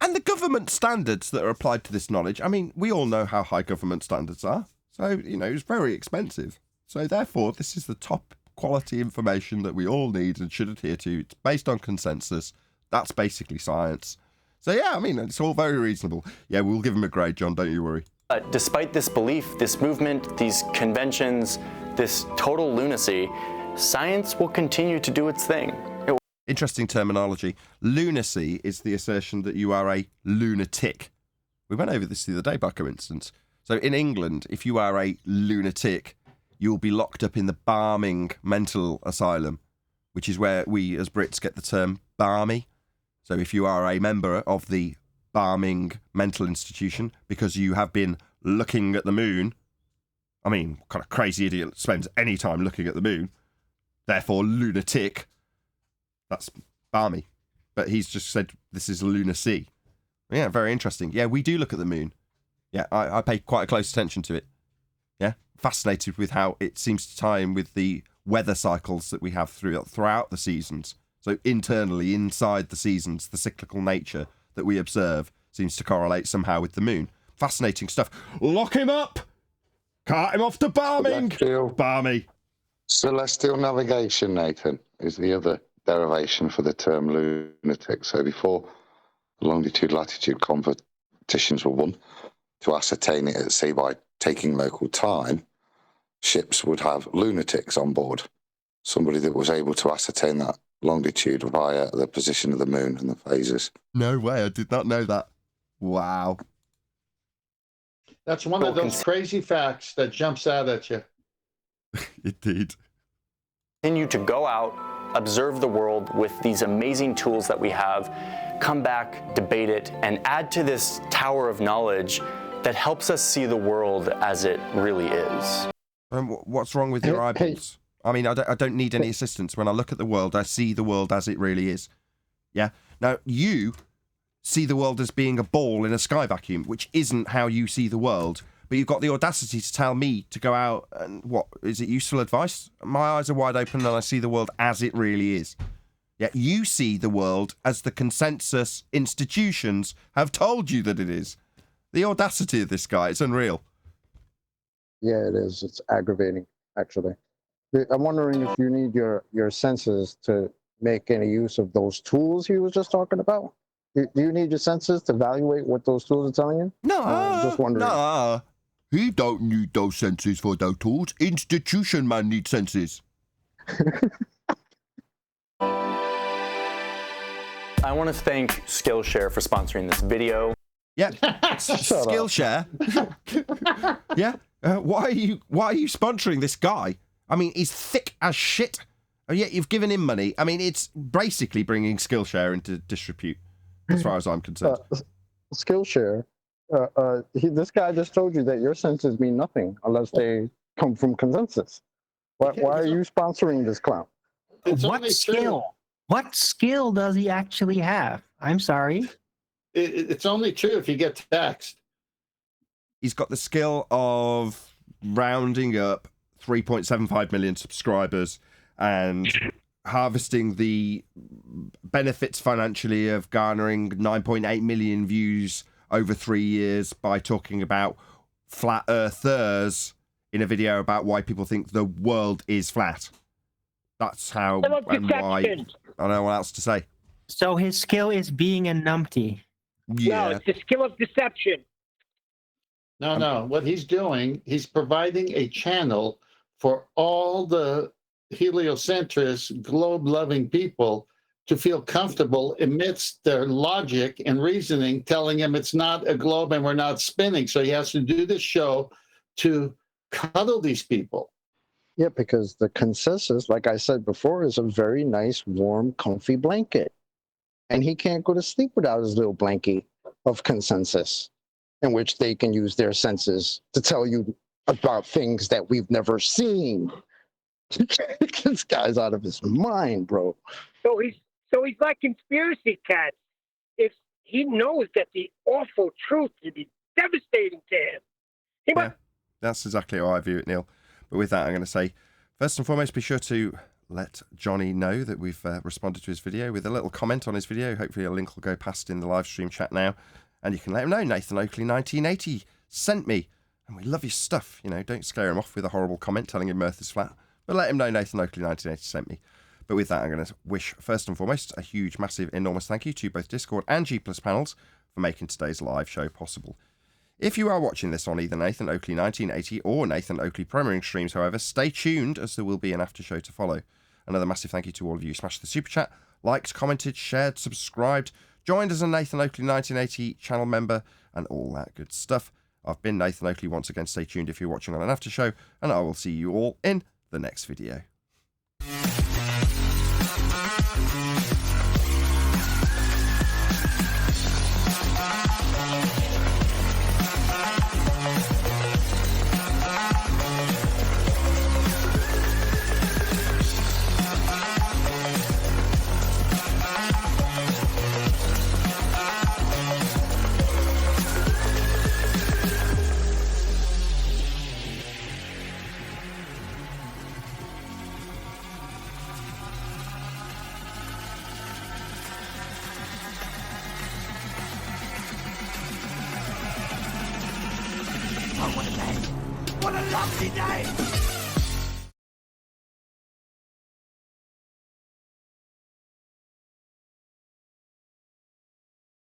And the government standards that are applied to this knowledge, I mean, we all know how high government standards are. So, it's very expensive. So, therefore, this is the top quality information that we all need and should adhere to. It's based on consensus. That's basically science. So, yeah, I mean, it's all very reasonable. Yeah, we'll give him a grade, John, don't you worry. Despite this belief, this movement, these conventions, this total lunacy, science will continue to do its thing. Interesting terminology. Lunacy is the assertion that you are a lunatic. We went over this the other day by coincidence. So in England, if you are a lunatic, you'll be locked up in the Barming mental asylum, which is where we as Brits get the term barmy. So if you are a member of the Barming mental institution because you have been looking at the moon, I mean, what kind of crazy idiot spends any time looking at the moon? Therefore, lunatic. That's balmy. But he's just said this is lunacy. Yeah, very interesting. Yeah, we do look at the moon. Yeah, I pay quite a close attention to it. Yeah, fascinated with how it seems to tie in with the weather cycles that we have throughout the seasons. So internally, inside the seasons, the cyclical nature that we observe seems to correlate somehow with the moon. Fascinating stuff. Lock him up! Cart him off to Barming! Barmy. Celestial navigation, Nathan, is the other derivation for the term lunatic. So before longitude-latitude competitions were won, to ascertain it at sea by taking local time, ships would have lunatics on board, somebody that was able to ascertain that longitude via the position of the moon and the phases. No way, I did not know that. Wow. That's one of those crazy facts that jumps out at you. Indeed. Continue to go out, observe the world with these amazing tools that we have, come back, debate it, and add to this tower of knowledge that helps us see the world as it really is. What's wrong with your eyeballs? I mean, I don't need any assistance. When I look at the world, I see the world as it really is. Yeah? Now, you see the world as being a ball in a sky vacuum, which isn't how you see the world. But you've got the audacity to tell me to go out and, what, is it useful advice? My eyes are wide open and I see the world as it really is. Yeah, you see the world as the consensus institutions have told you that it is. The audacity of this guy, it's unreal. Yeah, it is. It's aggravating, actually. I'm wondering if you need your senses to make any use of those tools he was just talking about. Do you need your senses to evaluate what those tools are telling you? No, just wondering. No. He don't need those senses for those tools. Institution man needs senses. I want to thank Skillshare for sponsoring this video. Yeah, Skillshare. Yeah, why are you sponsoring this guy? I mean, he's thick as shit, and yet you've given him money. I mean, it's basically bringing Skillshare into disrepute, as far as I'm concerned. Skillshare. This guy just told you that your senses mean nothing unless they come from consensus. Why are you sponsoring this clown? What skill? What skill does he actually have? I'm sorry. It's only true if you get taxed. He's got the skill of rounding up 3.75 million subscribers and harvesting the benefits financially of garnering 9.8 million views over 3 years by talking about flat earthers in a video about why people think the world is flat. That's how and why. I don't know what else to say. So his skill is being a numpty. Yeah. No, it's the skill of deception. No. What he's doing, he's providing a channel for all the heliocentrist, globe-loving people to feel comfortable amidst their logic and reasoning, telling him it's not a globe and we're not spinning. So he has to do this show to cuddle these people. Yeah, because the consensus, like I said before, is a very nice, warm, comfy blanket. And he can't go to sleep without his little blanket of consensus, in which they can use their senses to tell you about things that we've never seen. This guy's out of his mind, bro. So he's like conspiracy cats. If he knows that the awful truth would be devastating to him. Yeah, that's exactly how I view it, Neil. But with that, I'm going to say, first and foremost, be sure to let Johnny know that we've responded to his video with a little comment on his video. Hopefully a link will go past in the live stream chat now. And you can let him know Nathan Oakley 1980 sent me. And we love your stuff. You know, don't scare him off with a horrible comment telling him Earth is flat. But let him know Nathan Oakley 1980 sent me. But with that, I'm going to wish, first and foremost, a huge, massive, enormous thank you to both Discord and G+ panels for making today's live show possible. If you are watching this on either Nathan Oakley 1980 or Nathan Oakley premiering streams, however, stay tuned as there will be an after show to follow. Another massive thank you to all of you who smashed the super chat, liked, commented, shared, subscribed, joined as a Nathan Oakley 1980 channel member, and all that good stuff. I've been Nathan Oakley once again. Stay tuned if you're watching on an after show, and I will see you all in the next video.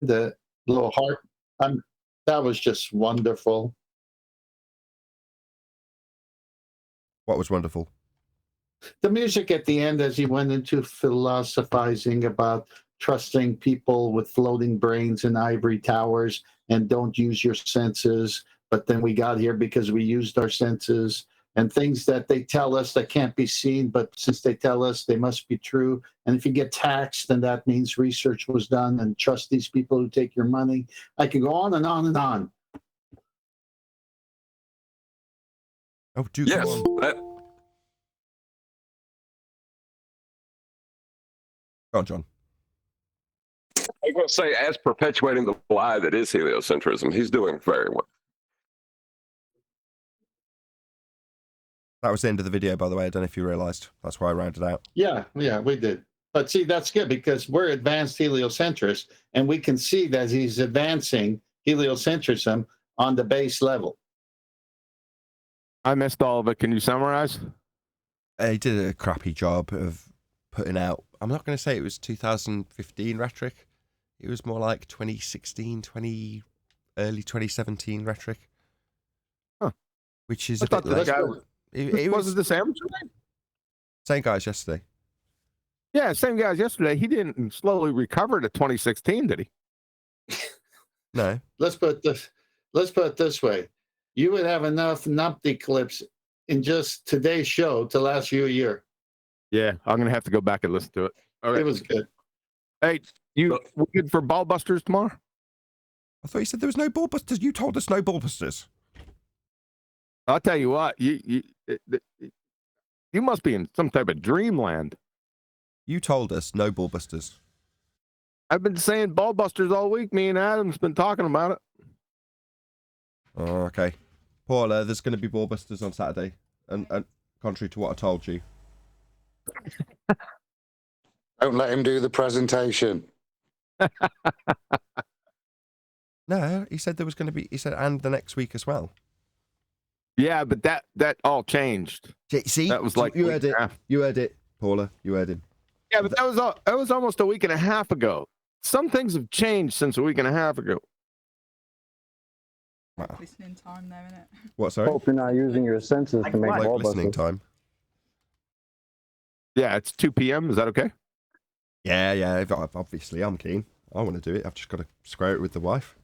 The little heart, that was just wonderful. What was wonderful? The music at the end, as he went into philosophizing about trusting people with floating brains in ivory towers and don't use your senses. But then we got here because we used our senses, and things that they tell us that can't be seen, but since they tell us, they must be true. And if you get taxed, then that means research was done, and trust these people who take your money. I could go on and on and on. Oh, do Yes, Go on, John. I'm going to say, as perpetuating the lie that is heliocentrism, he's doing very well. That was the end of the video, by the way. I don't know if you realised. That's why I rounded out. Yeah, we did. But see, that's good because we're advanced heliocentrists, and we can see that he's advancing heliocentrism on the base level. I missed all of it. Can you summarize? He did a crappy job of putting out, I'm not going to say it was 2015 rhetoric. It was more like 2016, early 2017 rhetoric. Huh. Which is I a bit thought late. It was the same? Same guy as yesterday. Yeah, same guy as yesterday. He didn't slowly recover to 2016, did he? No. Let's put it this way. You would have enough numpty clips in just today's show to last you a year. Yeah, I'm going to have to go back and listen to it. Okay. It was good. Hey, we good for ball busters tomorrow? I thought you said there was no ball busters. You told us no ball busters. I'll tell you what, you must be in some type of dreamland. You told us no ball busters. I've been saying ball busters all week. Me and Adam's been talking about it. Oh, okay. Paula, there's going to be ball busters on Saturday, and contrary to what I told you. Don't let him do the presentation. No, he said there was going to be. He said, and the next week as well. Yeah, but that all changed. See, that was like you heard it. You heard it, Paula. You heard him. Yeah, but that was almost a week and a half ago. Some things have changed since a week and a half ago. Wow. Listening time there, innit? What? Sorry. Hope you're not using your senses to make ball listening busters. time. Yeah, it's 2 p.m. Is that okay? Yeah. Obviously, I'm keen. I want to do it. I've just got to square it with the wife.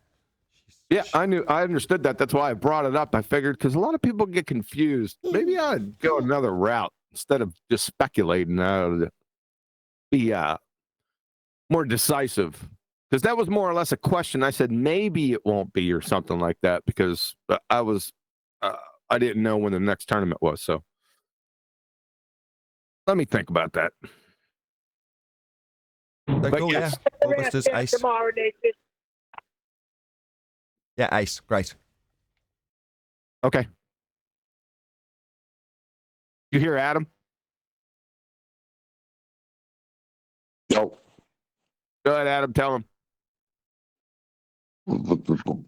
Yeah, I understood that. That's why I brought it up. I figured because a lot of people get confused. Maybe I'd go another route instead of just speculating. Be more decisive, because that was more or less a question. I said maybe it won't be or something like that because I didn't know when the next tournament was. So let me think about that. But cool, yes. Yeah. Ballbusters, ace. Tomorrow, Nathan. Yeah, ace. Great. Okay. You hear Adam? No. Go ahead, Adam. Tell him.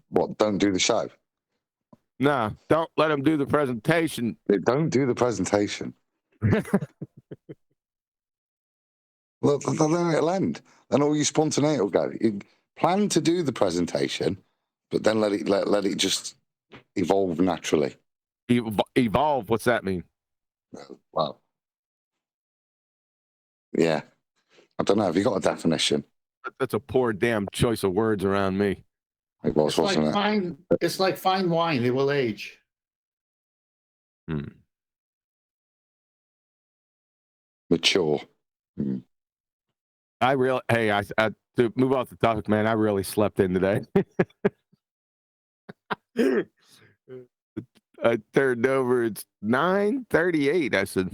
What? Don't do the show. No, don't let him do the presentation. Don't do the presentation. Well, then it'll end. Then all your spontaneity will go. You plan to do the presentation, but then let it just evolve naturally. Evolve? What's that mean? Well, yeah. I don't know. Have you got a definition? That's a poor damn choice of words around me. It was, It's wasn't like it? it's like fine wine. It will age. Mature. I to move off the topic, man, I really slept in today. I turned over, it's 9:38. I said,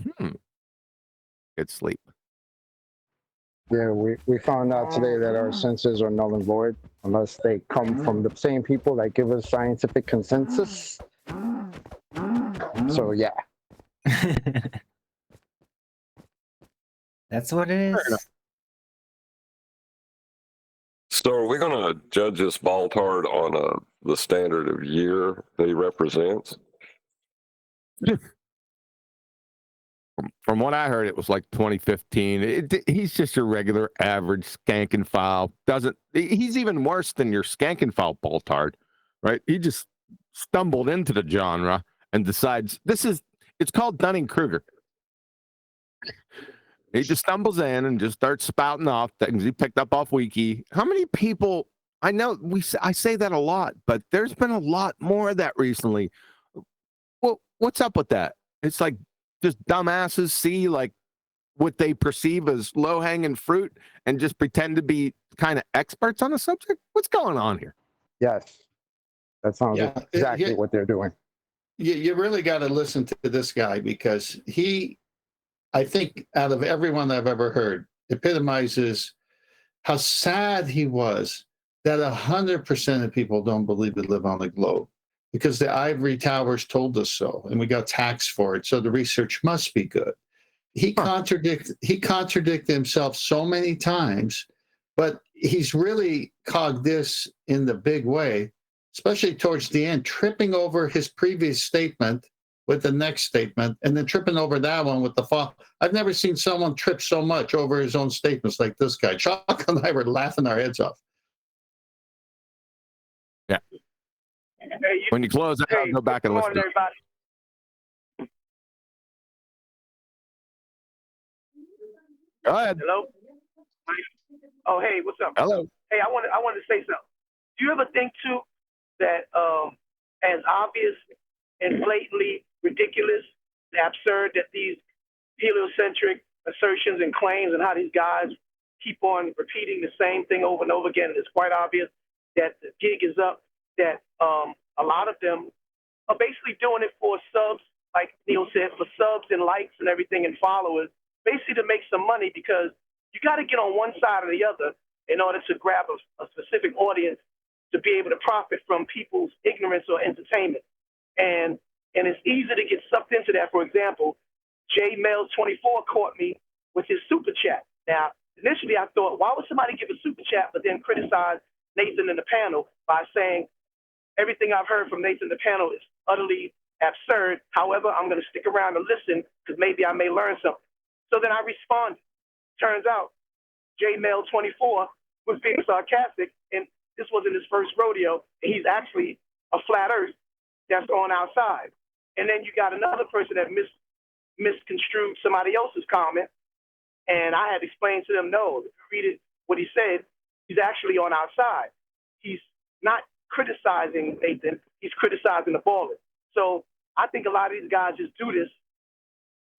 good sleep. Yeah, we found out today that our senses are null and void unless they come from the same people that give us scientific consensus. So, yeah. That's what it is. So are we going to judge this Baltard on the standard of year that he represents? From what I heard, it was like 2015. He's just your regular average skank and file. He's even worse than your skank and file Baltard, right? He just stumbled into the genre and decides it's called Dunning-Kruger. He just stumbles in and just starts spouting off things he picked up off Wiki. How many people? I know I say that a lot, but there's been a lot more of that recently. Well, what's up with that? It's like just dumbasses see like what they perceive as low-hanging fruit and just pretend to be kind of experts on the subject. What's going on here? Yes, that sounds exactly what they're doing. You really got to listen to this guy because I think out of everyone I've ever heard, epitomizes how sad he was that 100% of people don't believe we live on the globe because the ivory towers told us so, and we got taxed for it. So the research must be good. He contradicted himself so many times, but he's really cogged this in the big way, especially towards the end, tripping over his previous statement with the next statement, and then tripping over that one with the fall. I've never seen someone trip so much over his own statements like this guy. Chuck and I were laughing our heads off. Yeah. When you close it, I'll go back and listen. Everybody. Go ahead. Hello. Oh, hey, what's up? Hello. Hey, I wanted to say something. Do you ever think too that as obvious and blatantly ridiculous, absurd that these heliocentric assertions and claims and how these guys keep on repeating the same thing over and over again, it's quite obvious that the gig is up, that a lot of them are basically doing it for subs, like Neil said, for subs and likes and everything and followers, basically to make some money because you got to get on one side or the other in order to grab a specific audience to be able to profit from people's ignorance or entertainment. And it's easy to get sucked into that. For example, JMails24 caught me with his super chat. Now, initially I thought, why would somebody give a super chat but then criticize Nathan and the panel by saying everything I've heard from Nathan and the panel is utterly absurd. However, I'm going to stick around and listen because maybe I may learn something. So then I responded. Turns out JMail24 was being sarcastic, and this wasn't his first rodeo, and he's actually a flat earth that's on our side. And then you got another person that misconstrued somebody else's comment, and I had explained to them, no, if you read it, what he said, he's actually on our side. He's not criticizing Nathan, he's criticizing the baller. So I think a lot of these guys just do this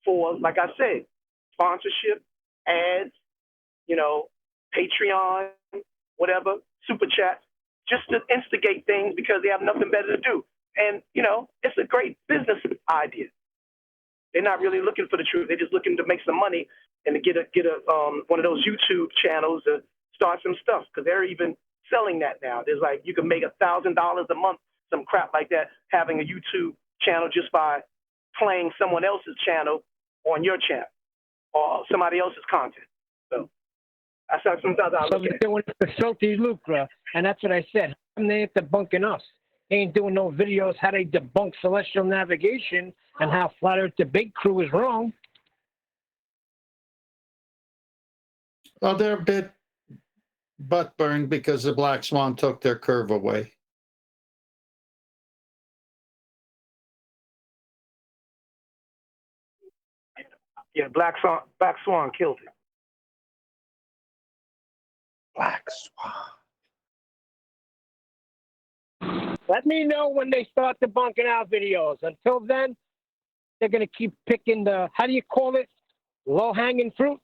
for, like I said, sponsorship, ads, Patreon, whatever, super chat, just to instigate things because they have nothing better to do. And, it's a great business idea. They're not really looking for the truth. They're just looking to make some money and to get one of those YouTube channels to start some stuff because they're even selling that now. There's like, you can make $1,000 a month, some crap like that, having a YouTube channel just by playing someone else's channel on your channel or somebody else's content. So that's how sometimes I look at it. They're doing it for Salty lucre, and that's what I said. They ain't debunking us. They ain't doing no videos how they debunk celestial navigation and how Flat Earth Debate Crew is wrong. Well, they're a bit butt burned because the Black Swan took their curve away. Yeah, Black Swan killed it. Black Swan. Let me know when they start debunking our videos. Until then, they're going to keep picking the, how do you call it, low-hanging fruit?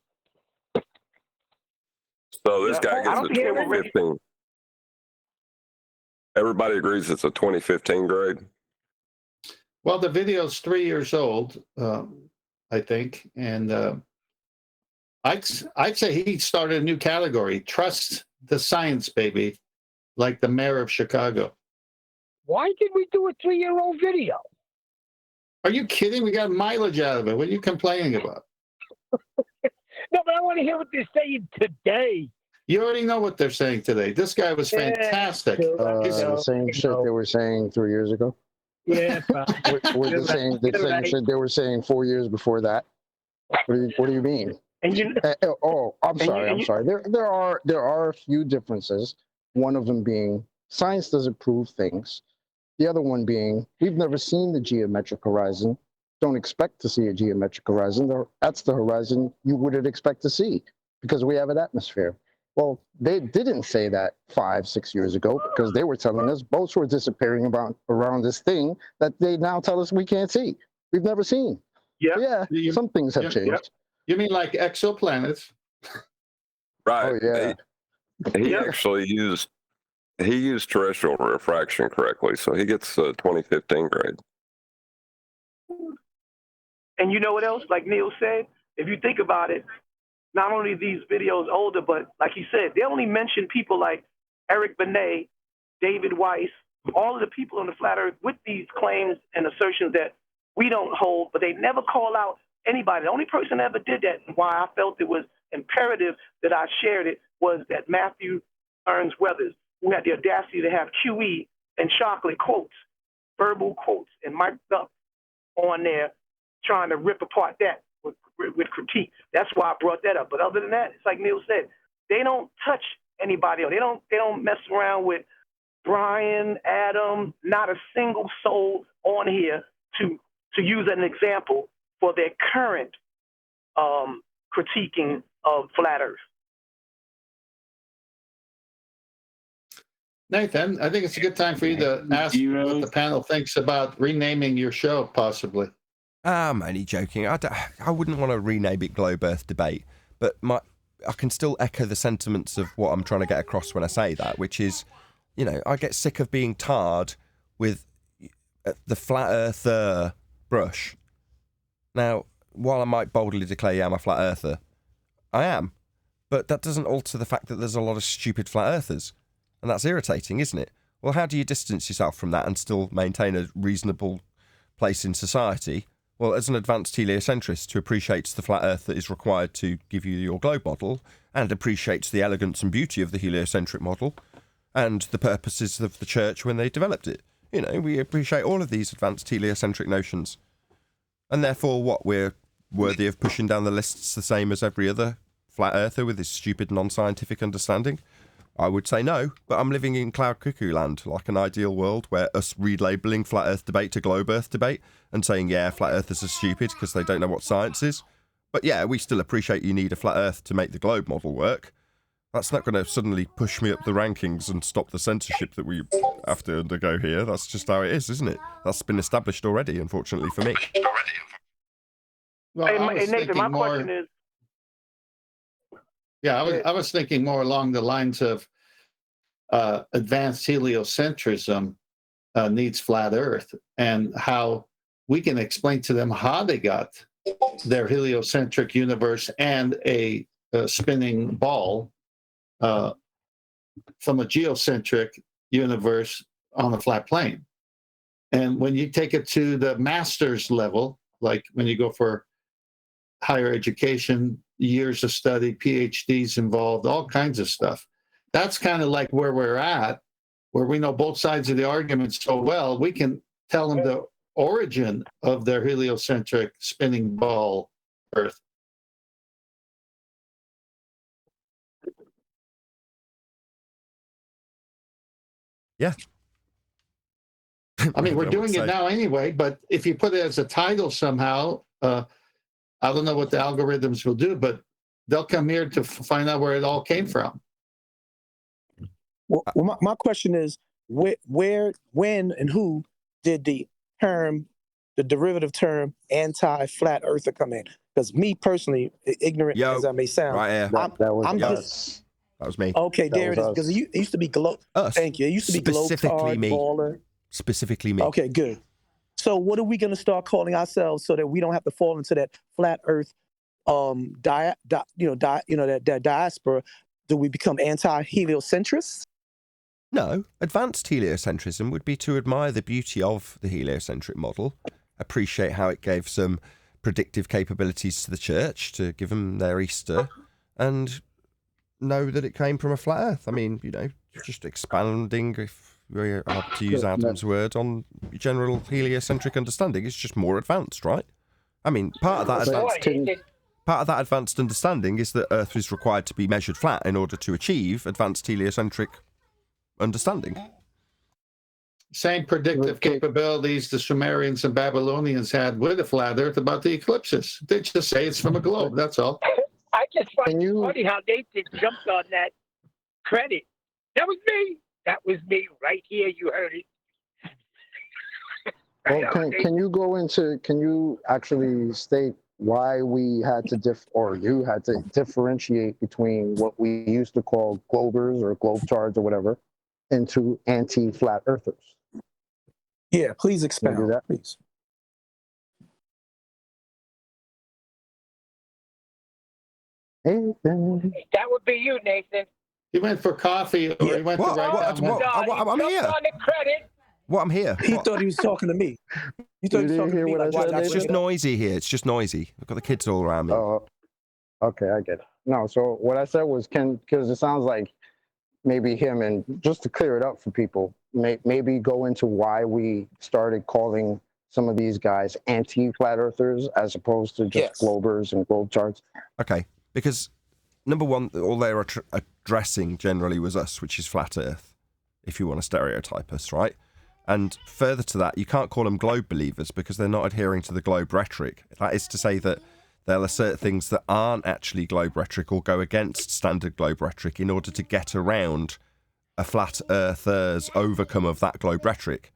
So this guy gets a 2015. Everybody agrees it's a 2015 grade? Well, the video's 3 years old, I think. And I'd say he started a new category. Trust the science, baby, like the mayor of Chicago. Why did we do a 3-year-old video? Are you kidding? We got mileage out of it. What are you complaining about? No, but I want to hear what they're saying today. You already know what they're saying today. This guy was fantastic. The same shit they were saying 3 years ago. Yeah, What they're saying, they were saying 4 years before that. What do you mean? And you, I'm sorry. There are a few differences. One of them being science doesn't prove things. The other one being we've never seen the geometric horizon. Don't expect to see a geometric horizon. That's the horizon you wouldn't expect to see because we have an atmosphere. Well, they didn't say that 5-6 years ago because they were telling us boats were disappearing around this thing that they now tell us we can't see. We've never seen. Yeah. Some things have changed. You mean like exoplanets? Right. Oh, yeah. He actually used terrestrial refraction correctly, so he gets a 2015 grade. And you know what else? Like Neil said, if you think about it, not only these videos older, but like he said, they only mention people like Eric Benet, David Weiss, all of the people on the flat earth with these claims and assertions that we don't hold, but they never call out anybody. The only person that ever did that and why I felt it was imperative that I shared it was that Matthew Ernst Weathers, who had the audacity to have QE and chocolate quotes, verbal quotes, and mic'd up on there trying to rip apart that with critique. That's why I brought that up. But other than that, it's like Neil said, they don't touch anybody else. They don't mess around with Brian, Adam, not a single soul on here to use an example for their current critiquing of flat Earth. Nathan, I think it's a good time for you to ask what the panel thinks about renaming your show, possibly. I'm only joking. I wouldn't want to rename it Globe Earth Debate, but I can still echo the sentiments of what I'm trying to get across when I say that, which is, I get sick of being tarred with the flat earther brush. Now, while I might boldly declare, I'm a flat earther, I am, but that doesn't alter the fact that there's a lot of stupid flat earthers, and that's irritating, isn't it? Well, how do you distance yourself from that and still maintain a reasonable place in society? Well, as an advanced heliocentrist who appreciates the flat earth that is required to give you your globe model and appreciates the elegance and beauty of the heliocentric model and the purposes of the church when they developed it. We appreciate all of these advanced heliocentric notions. And therefore, we're worthy of pushing down the lists the same as every other flat earther with his stupid non-scientific understanding? I would say no, but I'm living in cloud cuckoo land, like an ideal world where us relabeling flat earth debate to globe earth debate and saying, flat earthers are stupid because they don't know what science is. But we still appreciate you need a flat earth to make the globe model work. That's not going to suddenly push me up the rankings and stop the censorship that we have to undergo here. That's just how it is, isn't it? That's been established already, unfortunately for me. Well, hey Nathan, my question is... Yeah, I was thinking more along the lines of advanced heliocentrism needs flat Earth, and how we can explain to them how they got their heliocentric universe and a spinning ball from a geocentric universe on a flat plane. And when you take it to the master's level, like when you go for higher education, years of study, PhDs involved, all kinds of stuff. That's kind of like where we're at, where we know both sides of the argument so well, we can tell them the origin of their heliocentric spinning ball Earth. Yeah. I mean, we're doing it now anyway, but if you put it as a title somehow, I don't know what the algorithms will do, but they'll come here to find out where it all came from. Well, my question is, where, when, and who did the derivative term anti-flat earther come in? Because me personally, ignorant as I may sound, that was me. Okay, there it is. Because it used to be Thank you. It used to be specifically me. Baller. Specifically me. Okay, good. So what are we going to start calling ourselves so that we don't have to fall into that flat Earth, that diaspora? Do we become anti-heliocentrists? No, advanced heliocentrism would be to admire the beauty of the heliocentric model, appreciate how it gave some predictive capabilities to the church to give them their Easter, and know that it came from a flat Earth. I mean, just expanding to use Adam's word, on general heliocentric understanding. It's just more advanced, right? I mean, part of that advanced understanding is that Earth is required to be measured flat in order to achieve advanced heliocentric understanding. Same predictive capabilities the Sumerians and Babylonians had with a flat Earth about the eclipses. They just say it's from a globe. That's all. I just find it funny how Nathan jumped on that credit. That was me. That was me right here. You heard it. Well, can you actually state why we had to you had to differentiate between what we used to call globers or globetards or whatever into anti-flat earthers? Yeah, please expound. Do that, please. That would be you, Nathan. He went for coffee, or he went to write down. I'm here. On the credit. What, I'm here? He thought he was talking to me. You thought he was talking to me. It's just noisy here. It's just noisy. I've got the kids all around me. Oh, okay, I get it. No, so what I said was, because it sounds like maybe him, and just to clear it up for people, maybe go into why we started calling some of these guys anti-flat earthers as opposed to just globers and globetards. Okay, because number one, all they were addressing generally was us, which is flat Earth, if you want to stereotype us, right? And further to that, you can't call them globe believers because they're not adhering to the globe rhetoric. That is to say that they'll assert things that aren't actually globe rhetoric or go against standard globe rhetoric in order to get around a flat earther's overcome of that globe rhetoric.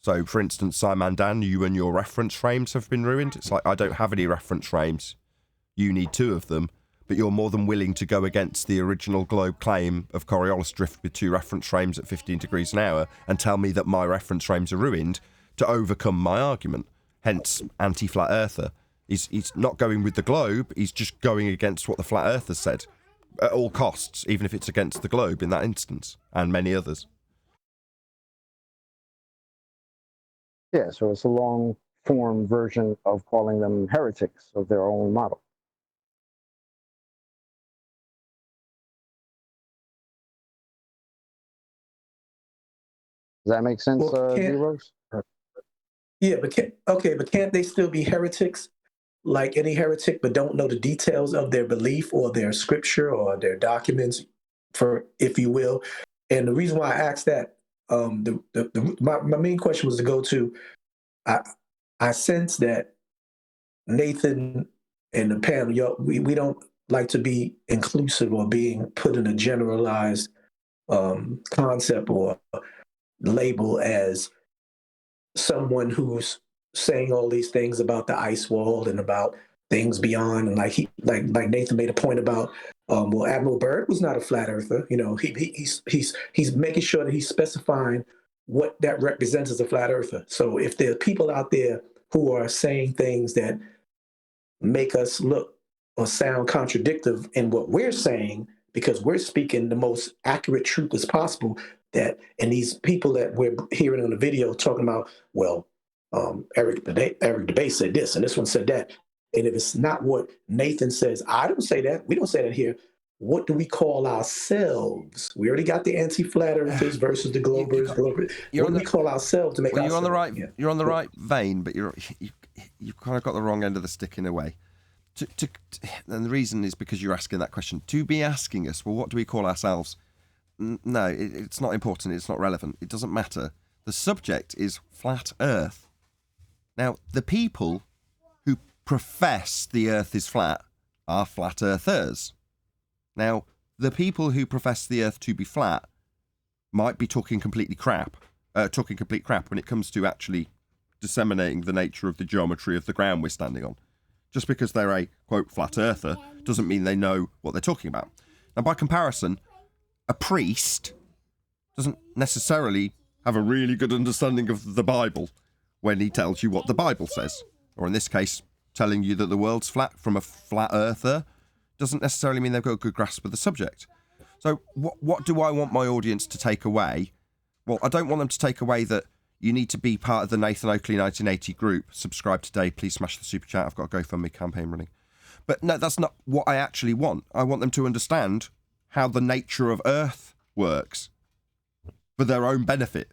So, for instance, Simon Dan, you and your reference frames have been ruined. It's like, I don't have any reference frames. You need 2 of them. But you're more than willing to go against the original globe claim of Coriolis drift with 2 reference frames at 15 degrees an hour and tell me that my reference frames are ruined to overcome my argument. Hence, anti-flat earther. He's not going with the globe, he's just going against what the flat earthers said at all costs, even if it's against the globe in that instance, and many others. Yeah, so it's a long-form version of calling them heretics of their own model. Does that make sense, D-Rose? Yeah, but can't they still be heretics, like any heretic, but don't know the details of their belief or their scripture or their documents, for if you will? And the reason why I asked that, my main question was to go to, I sense that Nathan and the panel, we don't like to be inclusive or being put in a generalized concept or label as someone who's saying all these things about the ice wall and about things beyond, and like Nathan made a point about, well, Admiral Byrd was not a flat earther. You know, he's making sure that he's specifying what that represents as a flat earther. So if there are people out there who are saying things that make us look or sound contradictory in what we're saying, because we're speaking the most accurate truth as possible, and these people that we're hearing on the video talking about, well, Eric Debate said this and this one said that. And if it's not what Nathan says, I don't say that. We don't say that here. What do we call ourselves? We already got the anti-flat earthers versus the globers. What do we call ourselves to make ourselves? You're on the right vein, but you've kind of got the wrong end of the stick in a way. And the reason is because you're asking that question. To be asking us, well, what do we call ourselves? No, it's not important. It's not relevant. It doesn't matter. The subject is flat Earth. Now, the people who profess the Earth is flat are flat earthers. Now, the people who profess the Earth to be flat might be talking complete crap when it comes to actually disseminating the nature of the geometry of the ground we're standing on. Just because they're a, quote, flat earther doesn't mean they know what they're talking about. Now, by comparison, a priest doesn't necessarily have a really good understanding of the Bible when he tells you what the Bible says. Or in this case, telling you that the world's flat from a flat earther doesn't necessarily mean they've got a good grasp of the subject. So what do I want my audience to take away? Well, I don't want them to take away that you need to be part of the Nathan Oakley 1980 group. Subscribe today. Please smash the super chat. I've got a GoFundMe campaign running. But no, that's not what I actually want. I want them to understand how the nature of Earth works for their own benefit,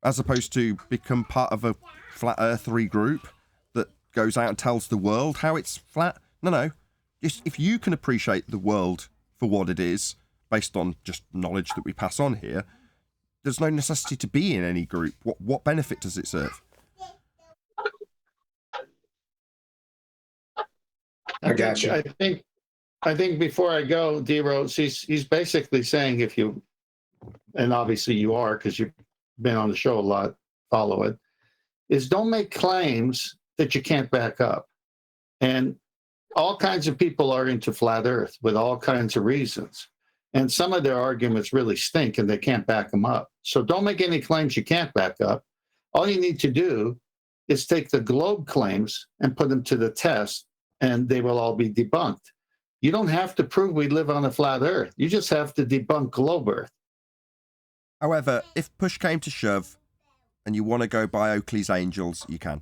as opposed to become part of a flat earthery group that goes out and tells the world how it's flat. No. Just if you can appreciate the world for what it is, based on just knowledge that we pass on here, there's no necessity to be in any group. What benefit does it serve? I got you. I think before I go, D-Rose, he's basically saying if you, and obviously you are because you've been on the show a lot, follow it, is don't make claims that you can't back up. And all kinds of people are into flat earth with all kinds of reasons. And some of their arguments really stink and they can't back them up. So don't make any claims you can't back up. All you need to do is take the globe claims and put them to the test and they will all be debunked. You don't have to prove we live on a flat earth. You just have to debunk globe earth. However, if push came to shove and you want to go by Oakley's Angels, you can.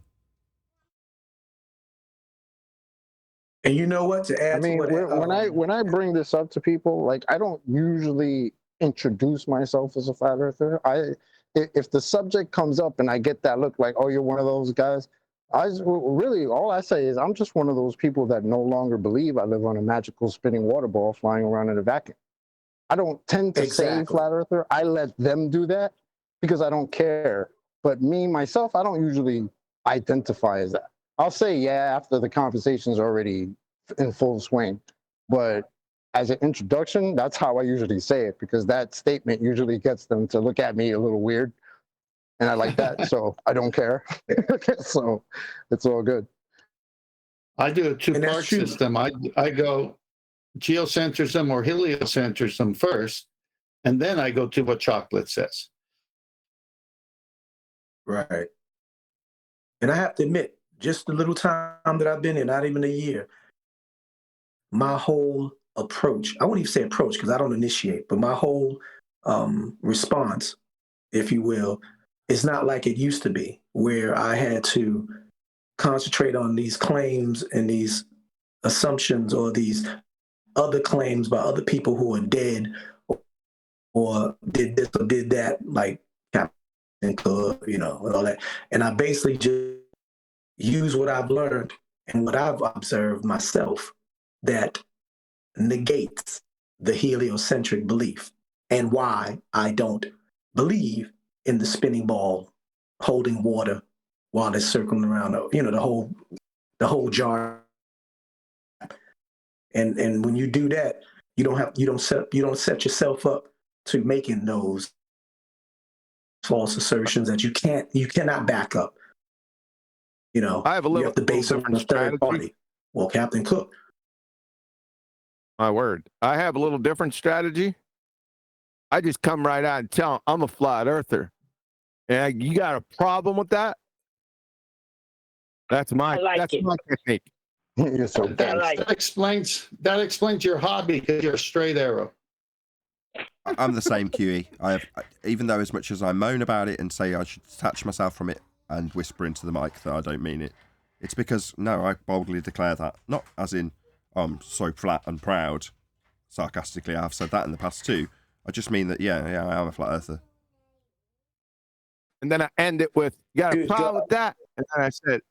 And you know what? To add, I mean, when I bring this up to people, like I don't usually introduce myself as a flat earther. If the subject comes up and I get that look like, oh, you're one of those guys, really all I say is I'm just one of those people that no longer believe I live on a magical spinning water ball flying around in a vacuum. I don't tend to say flat earther. I let them do that because I don't care. But me, myself, I don't usually identify as that. I'll say, yeah, after the conversation's already in full swing. But as an introduction, that's how I usually say it, because that statement usually gets them to look at me a little weird. And I like that, so I don't care. So it's all good. I do a two-part system. I go geocentrism or heliocentrism first, and then I go to what chocolate says. Right. And I have to admit, just the little time that I've been in, not even a year, my whole approach, I won't even say approach because I don't initiate, but my whole response, if you will, is not like it used to be, where I had to concentrate on these claims and these assumptions or these other claims by other people who are dead or did this or did that, like Captain Cook, and all that. And I basically just use what I've learned and what I've observed myself that negates the heliocentric belief and why I don't believe in the spinning ball holding water while it's circling around, the whole jar. And when you do that, you don't set yourself up to making those false assertions that you cannot back up. I have you have to base it on a third party. Well, Captain Cook. My word. I have a little different strategy. I just come right out and tell them I'm a flat earther. And you got a problem with that? That's my technique. You're so that explains your hobby, because you're a straight arrow. I'm the same, QE. Even though as much as I moan about it and say I should detach myself from it and whisper into the mic that I don't mean it, it's because, no, I boldly declare that. Not as in, I'm so flat and proud. Sarcastically, I have said that in the past too. I just mean that, yeah, I am a flat earther. And then I end it with, you got a problem with that? And then I said,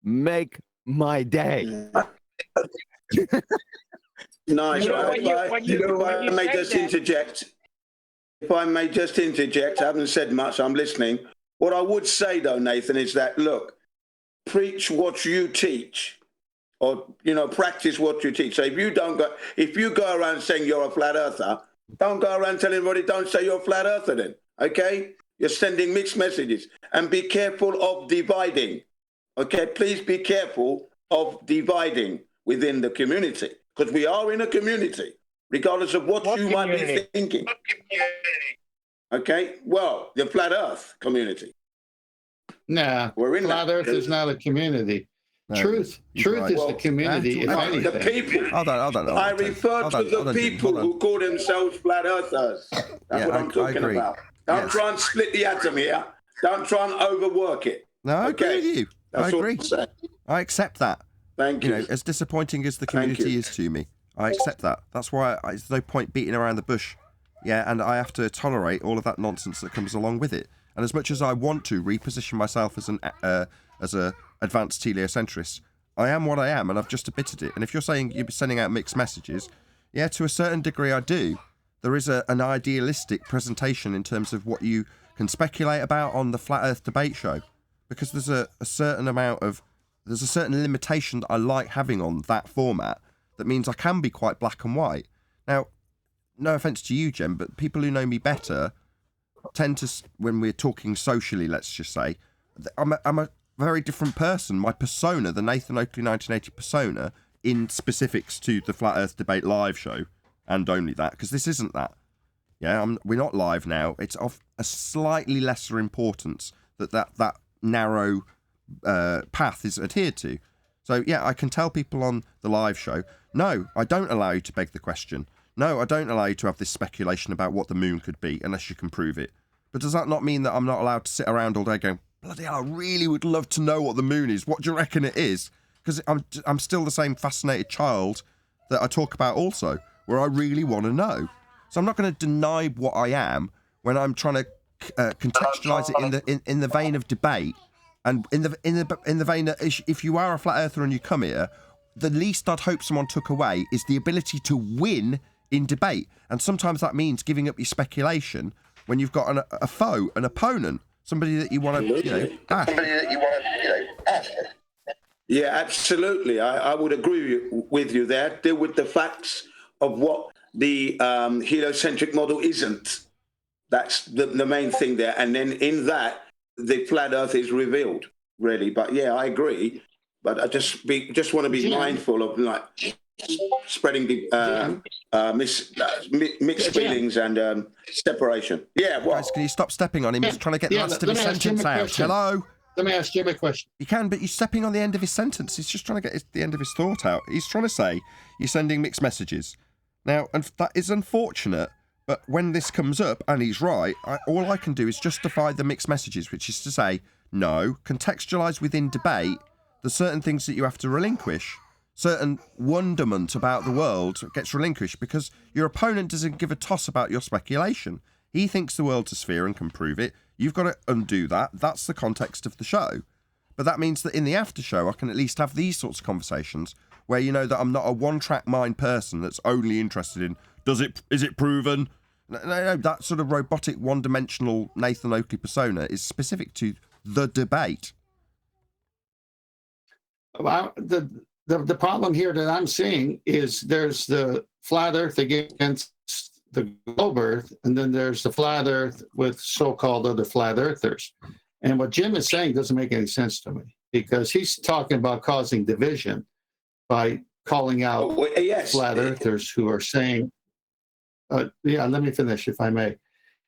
make my day. Nice. If I may just interject, I haven't said much, I'm listening. What I would say though, Nathan, is that, look, preach what you teach, or, practice what you teach. So if you go around saying you're a flat earther, don't go around telling everybody, don't say you're a flat earther then, okay? You're sending mixed messages. And be careful of dividing, okay? Please be careful of dividing within the community, because we are in a community, regardless of what you might be thinking. Okay? Well, the flat earth community. Nah, we're in flat earth is not a community. No, truth is the community. The people. Hold on. I refer to the people who call themselves flat earthers. That's what I'm talking about. Don't try and split the atom here. Don't try and overwork it. No, I agree with you. That's I agree. I accept that. Thank you. As disappointing as the community is to me, I accept that. That's why there's no point beating around the bush. Yeah, and I have to tolerate all of that nonsense that comes along with it. And as much as I want to reposition myself as a advanced heliocentrist, I am what I am, and I've just admitted it. And if you're saying you're sending out mixed messages, yeah, to a certain degree I do. There is an idealistic presentation in terms of what you can speculate about on the Flat Earth debate show, because there's a certain limitation that I like having on that format that means I can be quite black and white. Now, no offence to you, Jem, but people who know me better tend to, when we're talking socially, let's just say, I'm a very different person. My persona, the Nathan Oakley 1980 persona, in specifics to the Flat Earth Debate live show, and only that, because this isn't that. Yeah, we're not live now. It's of a slightly lesser importance that narrow path is adhered to. So, yeah, I can tell people on the live show, no, I don't allow you to beg the question. No, I don't allow you to have this speculation about what the moon could be unless you can prove it. But does that not mean that I'm not allowed to sit around all day going, bloody hell, I really would love to know what the moon is. What do you reckon it is? Because I'm still the same fascinated child that I talk about also, where I really want to know. So I'm not going to deny what I am when I'm trying to contextualize it in the vein of debate, and in the vein that if you are a flat earther and you come here, the least I'd hope someone took away is the ability to win in debate. And sometimes that means giving up your speculation when you've got a foe, an opponent, somebody that you want to, bash. Yeah, absolutely. I would agree with you there. Deal with the facts of what the heliocentric model isn't. That's the main thing there. And then in that, the flat Earth is revealed, really. But yeah, I agree. But I just want to be mindful of like spreading the mixed feelings and separation. Yeah, well, guys, can you stop stepping on him? He's trying to get the last of his sentence out. Hello? Let me ask Jim a question. You can, but you're stepping on the end of his sentence. He's just trying to get the end of his thought out. He's trying to say you're sending mixed messages. Now, and that is unfortunate, but when this comes up, and he's right, all I can do is justify the mixed messages, which is to say, no, contextualise within debate, there's certain things that you have to relinquish. Certain wonderment about the world gets relinquished because your opponent doesn't give a toss about your speculation. He thinks the world's a sphere and can prove it. You've got to undo that. That's the context of the show. But that means that in the after show, I can at least have these sorts of conversations where you know that I'm not a one-track mind person that's only interested in, is it proven? No, that sort of robotic, one-dimensional Nathan Oakley persona is specific to the debate. Well, the problem here that I'm seeing is there's the flat Earth against the globe Earth, and then there's the flat Earth with so-called other flat Earthers. And what Jim is saying doesn't make any sense to me, because he's talking about causing division by calling out flat Earthers who are saying, let me finish if I may.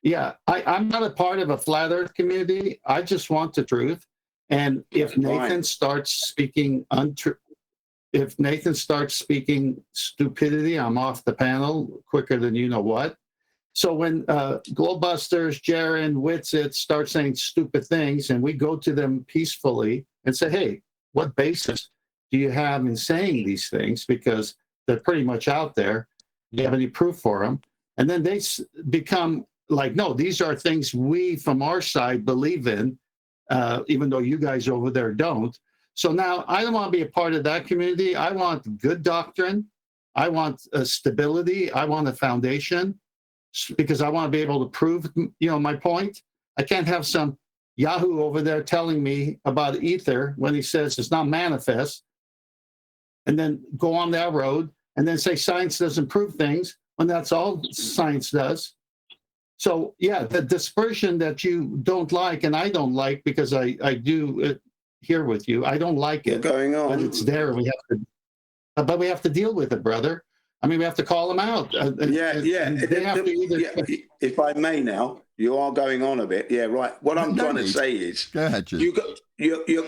Yeah, I'm not a part of a flat Earth community. I just want the truth. And if Nathan starts speaking stupidity, I'm off the panel quicker than you know what. So when Globebusters, Jaron, Witsit start saying stupid things, and we go to them peacefully and say, hey, what basis do you have in saying these things? Because they're pretty much out there. Do you have any proof for them? And then they become like, no, these are things we from our side believe in, even though you guys over there don't. So now I don't want to be a part of that community. I want good doctrine. I want stability. I want a foundation, because I want to be able to prove, my point. I can't have some Yahoo over there telling me about ether when he says it's not manifest, and then go on that road and then say science doesn't prove things when that's all science does. So yeah, the dispersion that you don't like and I don't like, because I do it here with you. I don't like it. Going on, but it's there. But we have to deal with it, brother. I mean, we have to call them out. If I may now, you are going on a bit. Yeah, right. What I'm trying to say is, go ahead, Jim.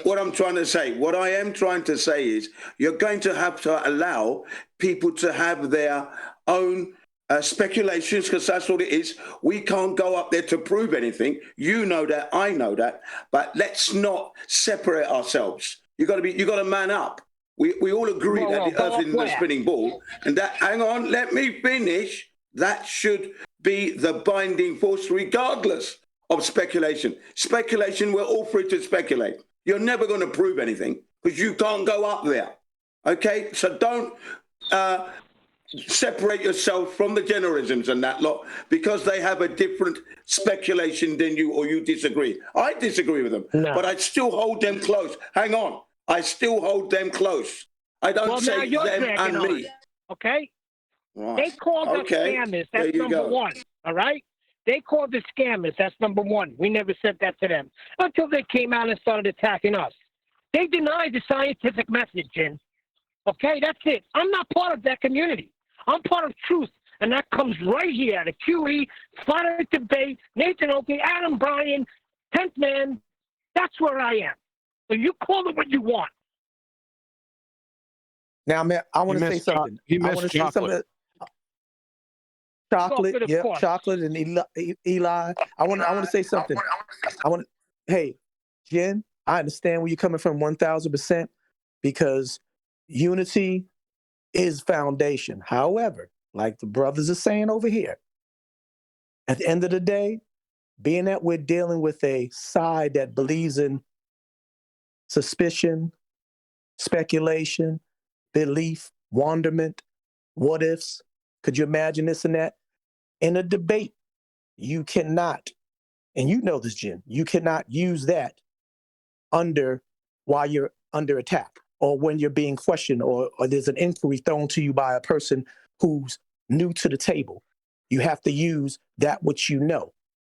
What I am trying to say is, you're going to have to allow people to have their own speculations, because that's what it is. We can't go up there to prove anything. You know that, I know that. But let's not separate ourselves. You got to man up. We all agree that the Earth isn't a spinning ball, and that, hang on, let me finish. That should be the binding force regardless of speculation. Speculation, we're all free to speculate. You're never going to prove anything because you can't go up there. Okay? So don't separate yourself from the generalisms and that lot because they have a different speculation than you or you disagree. I disagree with them, but I still hold them close. Hang on. I still hold them close. I don't say them and me. Okay? Right. They called us scammers. That's number one. All right? They called us scammers. That's number one. We never said that to them until they came out and started attacking us. They denied the scientific message, Jin. Okay? That's it. I'm not part of that community. I'm part of truth, and that comes right here at the QE, Flat Earth Debate, Nathan Oakley, Adam Bryan, 10th Man. That's where I am. So you call it what you want. Now, man, I want to say something. I want to say something. Chocolate, yeah, chocolate, and Eli. I want to say something. Hey, Jen, I understand where you're coming from 1,000% because unity is foundation. However, like the brothers are saying over here, at the end of the day, being that we're dealing with a side that believes in suspicion, speculation, belief, wonderment, what ifs, could you imagine this and that? In a debate, you cannot, and you know this, Jim, you cannot use that while you're under attack or when you're being questioned or there's an inquiry thrown to you by a person who's new to the table. You have to use that which you know.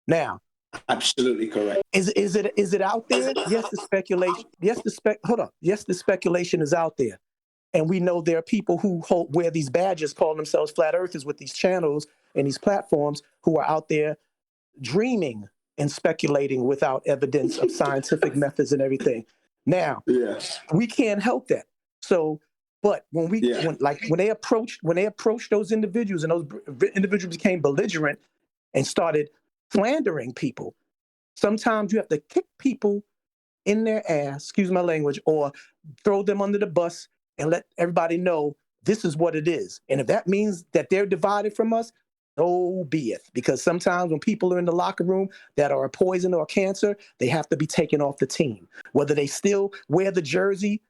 Now, absolutely correct. Is it out there? Yes, the speculation. Yes, the speculation is out there. And we know there are people who wear these badges, call themselves flat earthers with these channels and these platforms who are out there dreaming and speculating without evidence of scientific methods and everything. Now, we can't help that. So, but when they approached those individuals and those individuals became belligerent and started slandering people, sometimes you have to kick people in their ass, excuse my language, or throw them under the bus and let everybody know this is what it is. And if that means that they're divided from us, so be it. Because sometimes when people are in the locker room that are a poison or a cancer, they have to be taken off the team. Whether they still wear the jersey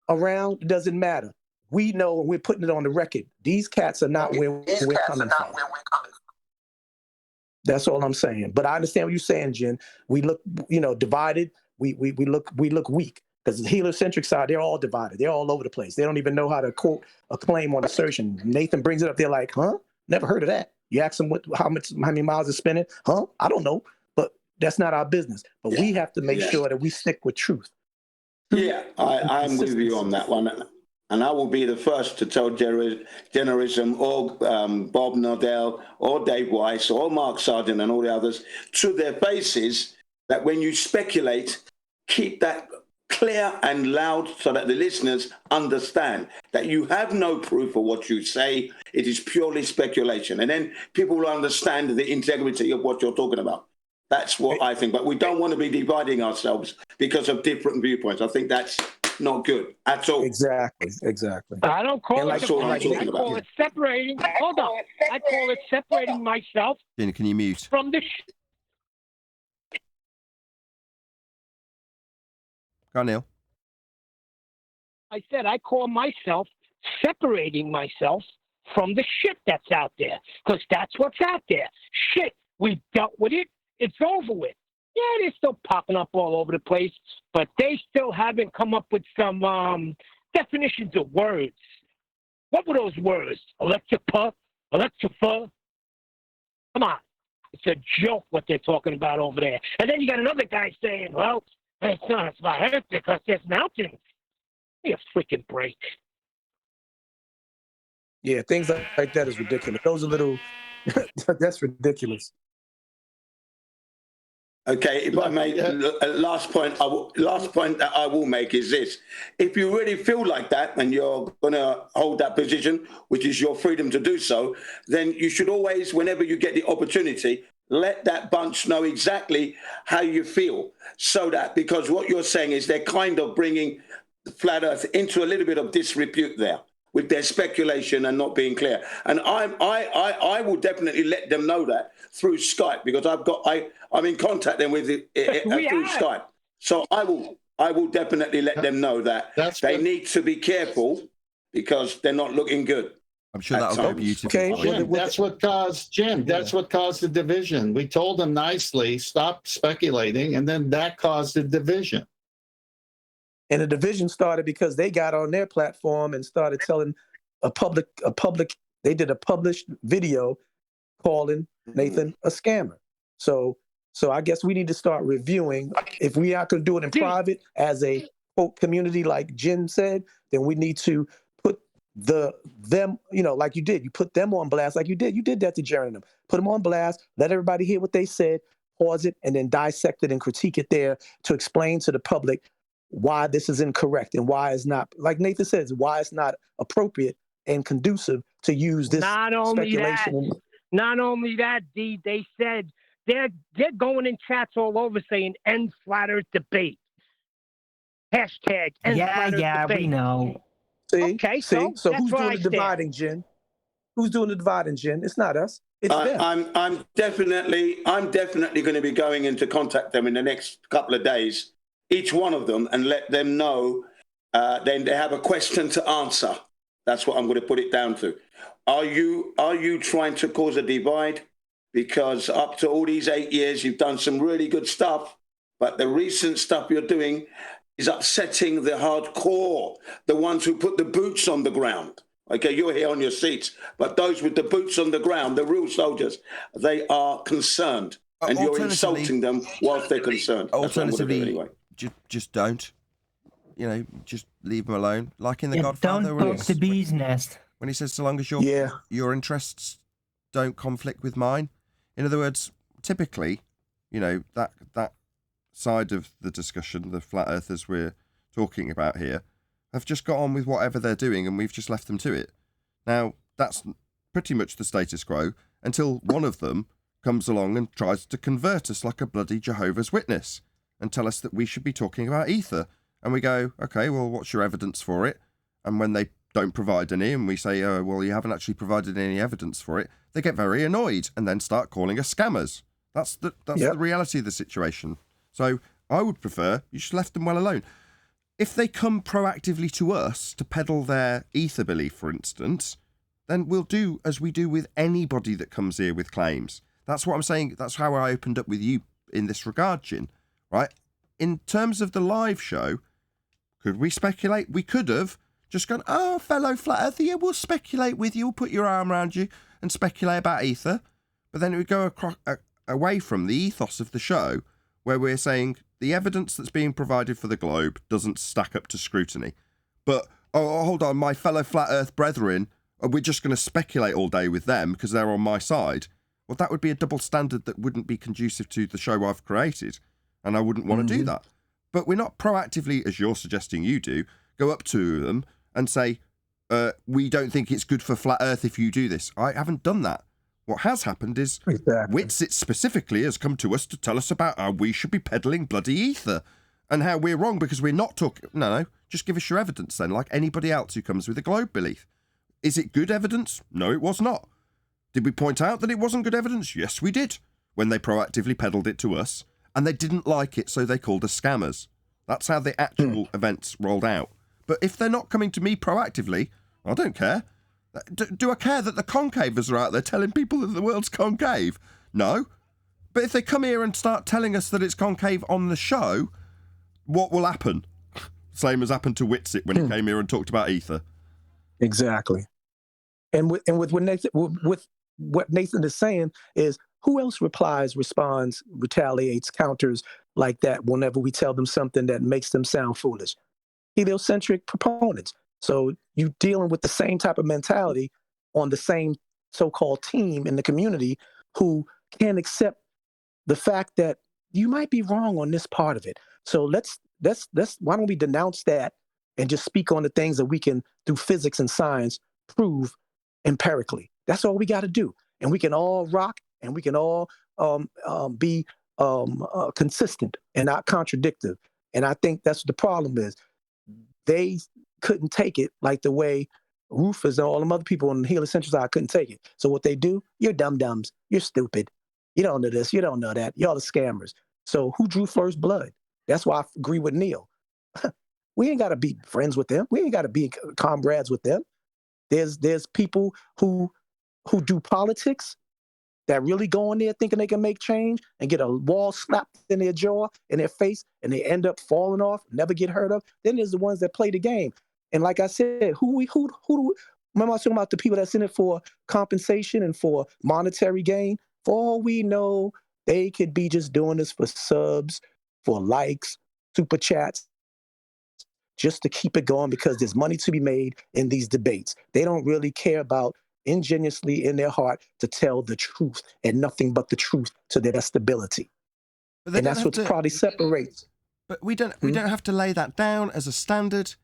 around, it doesn't matter. We know, and we're putting it on the record, these cats are not where we're coming from. That's all I'm saying. But I understand what you're saying, Jen. We look, divided. We look weak. Because the heliocentric side, they're all divided. They're all over the place. They don't even know how to quote a claim on assertion. Nathan brings it up. They're like, huh? Never heard of that. You ask them how many miles it's spinning. Huh? I don't know. But that's not our business. But we have to make sure that we stick with truth. Yeah, I'm with you on that one. And I will be the first to tell Generism or Bob Nodell or Dave Weiss or Mark Sargent and all the others to their faces that when you speculate, keep that clear and loud so that the listeners understand that you have no proof of what you say. It is purely speculation. And then people will understand the integrity of what you're talking about. That's what I think. But we don't want to be dividing ourselves because of different viewpoints. I think that's not good at all. Exactly. I don't call it dividing. I call it separating. Hold on. I call it separating myself. Can you mute? From the... Go on, Neil. I said I call myself separating myself from the shit that's out there. Because that's what's out there. Shit. We dealt with it. It's over with. Yeah, they're still popping up all over the place, but they still haven't come up with some definitions of words. What were those words? Electrica? Electrifa? Come on. It's a joke what they're talking about over there. And then you got another guy saying, well, it's not as far ahead because there's mountains. Give me a freaking break. Yeah, things like that is ridiculous. Those are little, that's ridiculous. Okay, if I may, last point that I will make is this. If you really feel like that and you're going to hold that position, which is your freedom to do so, then you should always, whenever you get the opportunity, let that bunch know exactly how you feel. So that, because what you're saying is they're kind of bringing Flat Earth into a little bit of disrepute there, with their speculation and not being clear. And I will definitely let them know that through Skype, because I'm in contact then with it through Skype. So I will definitely let them know that they need to be careful because they're not looking good. I'm sure that'll go beautifully. Okay, Jim, that's what caused That's what caused the division. We told them nicely, stop speculating, and then that caused the division. And the division started because they got on their platform and started telling they did a published video calling Nathan a scammer. So I guess we need to start reviewing. If we are going to do it in private as a quote community, like Jim said, then we need to put them, like you did. You put them on blast like you did. You did that to Jaron and them. Put them on blast, let everybody hear what they said, pause it, and then dissect it and critique it there to explain to the public why this is incorrect and why it's not, like Nathan says, why it's not appropriate and conducive to use this speculation. Not only that, D, they said they're going in chats all over saying end flat earth debate. Hashtag end flat earth debate. We know. Okay, so who's doing the dividing, Jen? Who's doing the dividing, Jen? It's not us. It's them. I'm definitely going to be going in to contact them in the next couple of days, each one of them, and let them know then they have a question to answer. That's what I'm going to put it down to. Are you trying to cause a divide? Because up to all these 8 years, you've done some really good stuff, but the recent stuff you're doing is upsetting the hardcore, the ones who put the boots on the ground. Okay, you're here on your seats, but those with the boots on the ground, the real soldiers, they are concerned, and you're insulting them whilst they're concerned. Alternatively, anyway. just don't. Just leave them alone. Like in The Godfather. Don't poke the bee's nest. When he says, so long as your interests don't conflict with mine. In other words, typically, that side of the discussion, the flat earthers we're talking about here, have just got on with whatever they're doing, and we've just left them to it. Now, that's pretty much the status quo until one of them comes along and tries to convert us like a bloody Jehovah's Witness and tell us that we should be talking about ether. And we go, okay, well, what's your evidence for it? And when they don't provide any, and we say, oh, well, you haven't actually provided any evidence for it, they get very annoyed and then start calling us scammers. That's the reality of the situation. So I would prefer you just left them well alone. If they come proactively to us to peddle their ether belief, for instance, then we'll do as we do with anybody that comes here with claims. That's what I'm saying. That's how I opened up with you in this regard, Jin. Right? In terms of the live show, could we speculate? We could have just gone, oh, fellow flat earther, yeah, we'll speculate with you. We'll put your arm around you and speculate about ether. But then it would go away from the ethos of the show, where we're saying the evidence that's being provided for the globe doesn't stack up to scrutiny. But, oh, hold on, my fellow flat earth brethren, we're just going to speculate all day with them because they're on my side. Well, that would be a double standard that wouldn't be conducive to the show I've created. And I wouldn't want to do that. But we're not proactively, as you're suggesting you do, go up to them and say, we don't think it's good for flat earth if you do this. I haven't done that. What has happened is Witsit specifically has come to us to tell us about how we should be peddling bloody ether and how we're wrong because we're not talking. No, just give us your evidence then, like anybody else who comes with a globe belief. Is it good evidence? No, it was not. Did we point out that it wasn't good evidence? Yes, we did, when they proactively peddled it to us. And they didn't like it, so they called us scammers. That's how the actual events rolled out. But if they're not coming to me proactively, I don't care. Do I care that the concavers are out there telling people that the world's concave? No. But if they come here and start telling us that it's concave on the show, what will happen? Same as happened to Witsit when he came here and talked about ether. Exactly. And with what Nathan is saying is, who else responds, retaliates, counters like that whenever we tell them something that makes them sound foolish? Heliocentric proponents. So you're dealing with the same type of mentality on the same so-called team in the community who can't accept the fact that you might be wrong on this part of it. So let's why don't we denounce that and just speak on the things that we can, through physics and science, prove empirically. That's all we got to do. And we can all rock and we can all be consistent and not contradictive. And I think that's what the problem is. They couldn't take it like the way Rufus and all them other people on the heliocentric side couldn't take it. So what they do, you're dum-dums. You're stupid. You don't know this. You don't know that. Y'all are scammers. So who drew first blood? That's why I agree with Neil. We ain't got to be friends with them. We ain't got to be comrades with them. There's people who do politics that really go in there thinking they can make change and get a wall slapped in their jaw, in their face, and they end up falling off, never get heard of. Then there's the ones that play the game. And like I said, remember I was talking about the people that's in it for compensation and for monetary gain? For all we know, they could be just doing this for subs, for likes, super chats, just to keep it going because there's money to be made in these debates. They don't really care about ingenuously in their heart to tell the truth and nothing but the truth to their stability. And that's what probably separates. But we don't have to lay that down as a standard.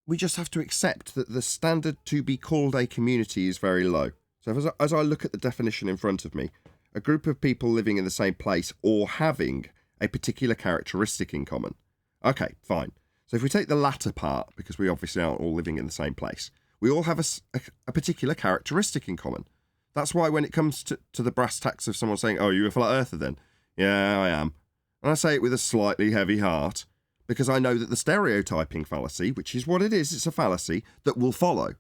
We just have to accept that the standard to be called a community is very low. So as I look at the definition in front of me, a group of people living in the same place or having a particular characteristic in common. Okay, fine. So if we take the latter part, because we obviously aren't all living in the same place, we all have a particular characteristic in common. That's why when it comes to the brass tacks of someone saying, oh, you're a flat earther then? Yeah, I am. And I say it with a slightly heavy heart, because I know that the stereotyping fallacy, which is what it is, it's a fallacy, that will follow.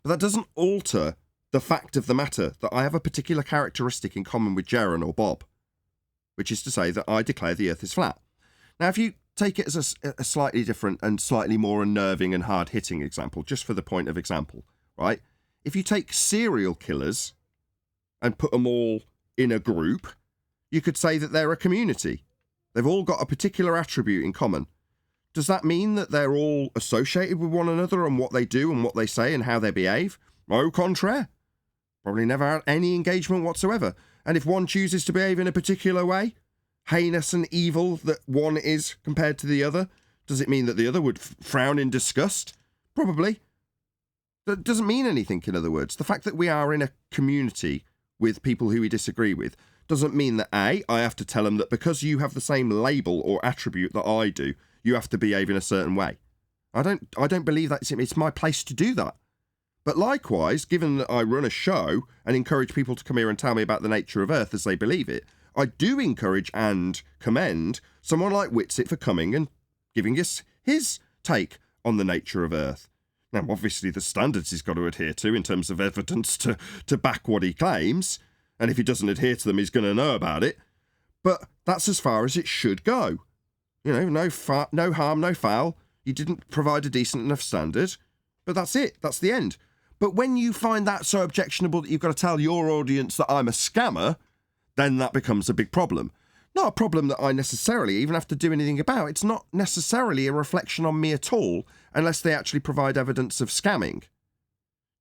But that doesn't alter the fact of the matter that I have a particular characteristic in common with Jaron or Bob, which is to say that I declare the earth is flat. Now, if you take it as a slightly different and slightly more unnerving and hard-hitting example, just for the point of example, right? If you take serial killers and put them all in a group, you could say that they're a community. They've all got a particular attribute in common. Does that mean that they're all associated with one another and what they do and what they say and how they behave? Au contraire. Probably never had any engagement whatsoever. And if one chooses to behave in a particular way, heinous and evil that one is compared to the other, does it mean that the other would frown in disgust? Probably. That doesn't mean anything, in other words. The fact that we are in a community with people who we disagree with doesn't mean that, A, I have to tell them that because you have the same label or attribute that I do, you have to behave in a certain way. I don't believe that it's my place to do that. But likewise, given that I run a show and encourage people to come here and tell me about the nature of Earth as they believe it, I do encourage and commend someone like Whitsitt for coming and giving us his take on the nature of Earth. Now, obviously, the standards he's got to adhere to in terms of evidence to back what he claims, and if he doesn't adhere to them, he's going to know about it. But that's as far as it should go. You know, no harm, no foul. You didn't provide a decent enough standard, but that's it. That's the end. But when you find that so objectionable that you've got to tell your audience that I'm a scammer, then that becomes a big problem. Not a problem that I necessarily even have to do anything about. It's not necessarily a reflection on me at all, unless they actually provide evidence of scamming.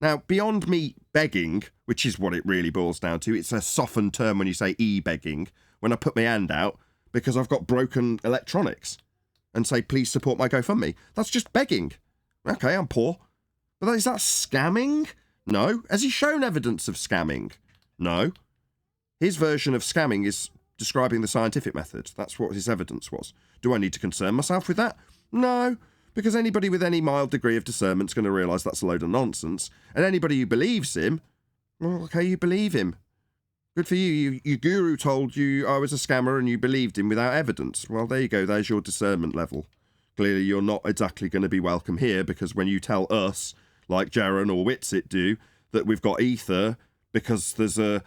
Now, beyond me begging, which is what it really boils down to, it's a softened term when you say e-begging, when I put my hand out because I've got broken electronics and say, please support my GoFundMe. That's just begging. Okay, I'm poor. But is that scamming? No. Has he shown evidence of scamming? No. His version of scamming is describing the scientific method. That's what his evidence was. Do I need to concern myself with that? No, because anybody with any mild degree of discernment is going to realise that's a load of nonsense. And anybody who believes him, well, okay, you believe him. Good for you. Your guru told you I was a scammer and you believed him without evidence. Well, there you go. There's your discernment level. Clearly, you're not exactly going to be welcome here because when you tell us, like Jaron or Whitsitt do, that we've got ether because there's a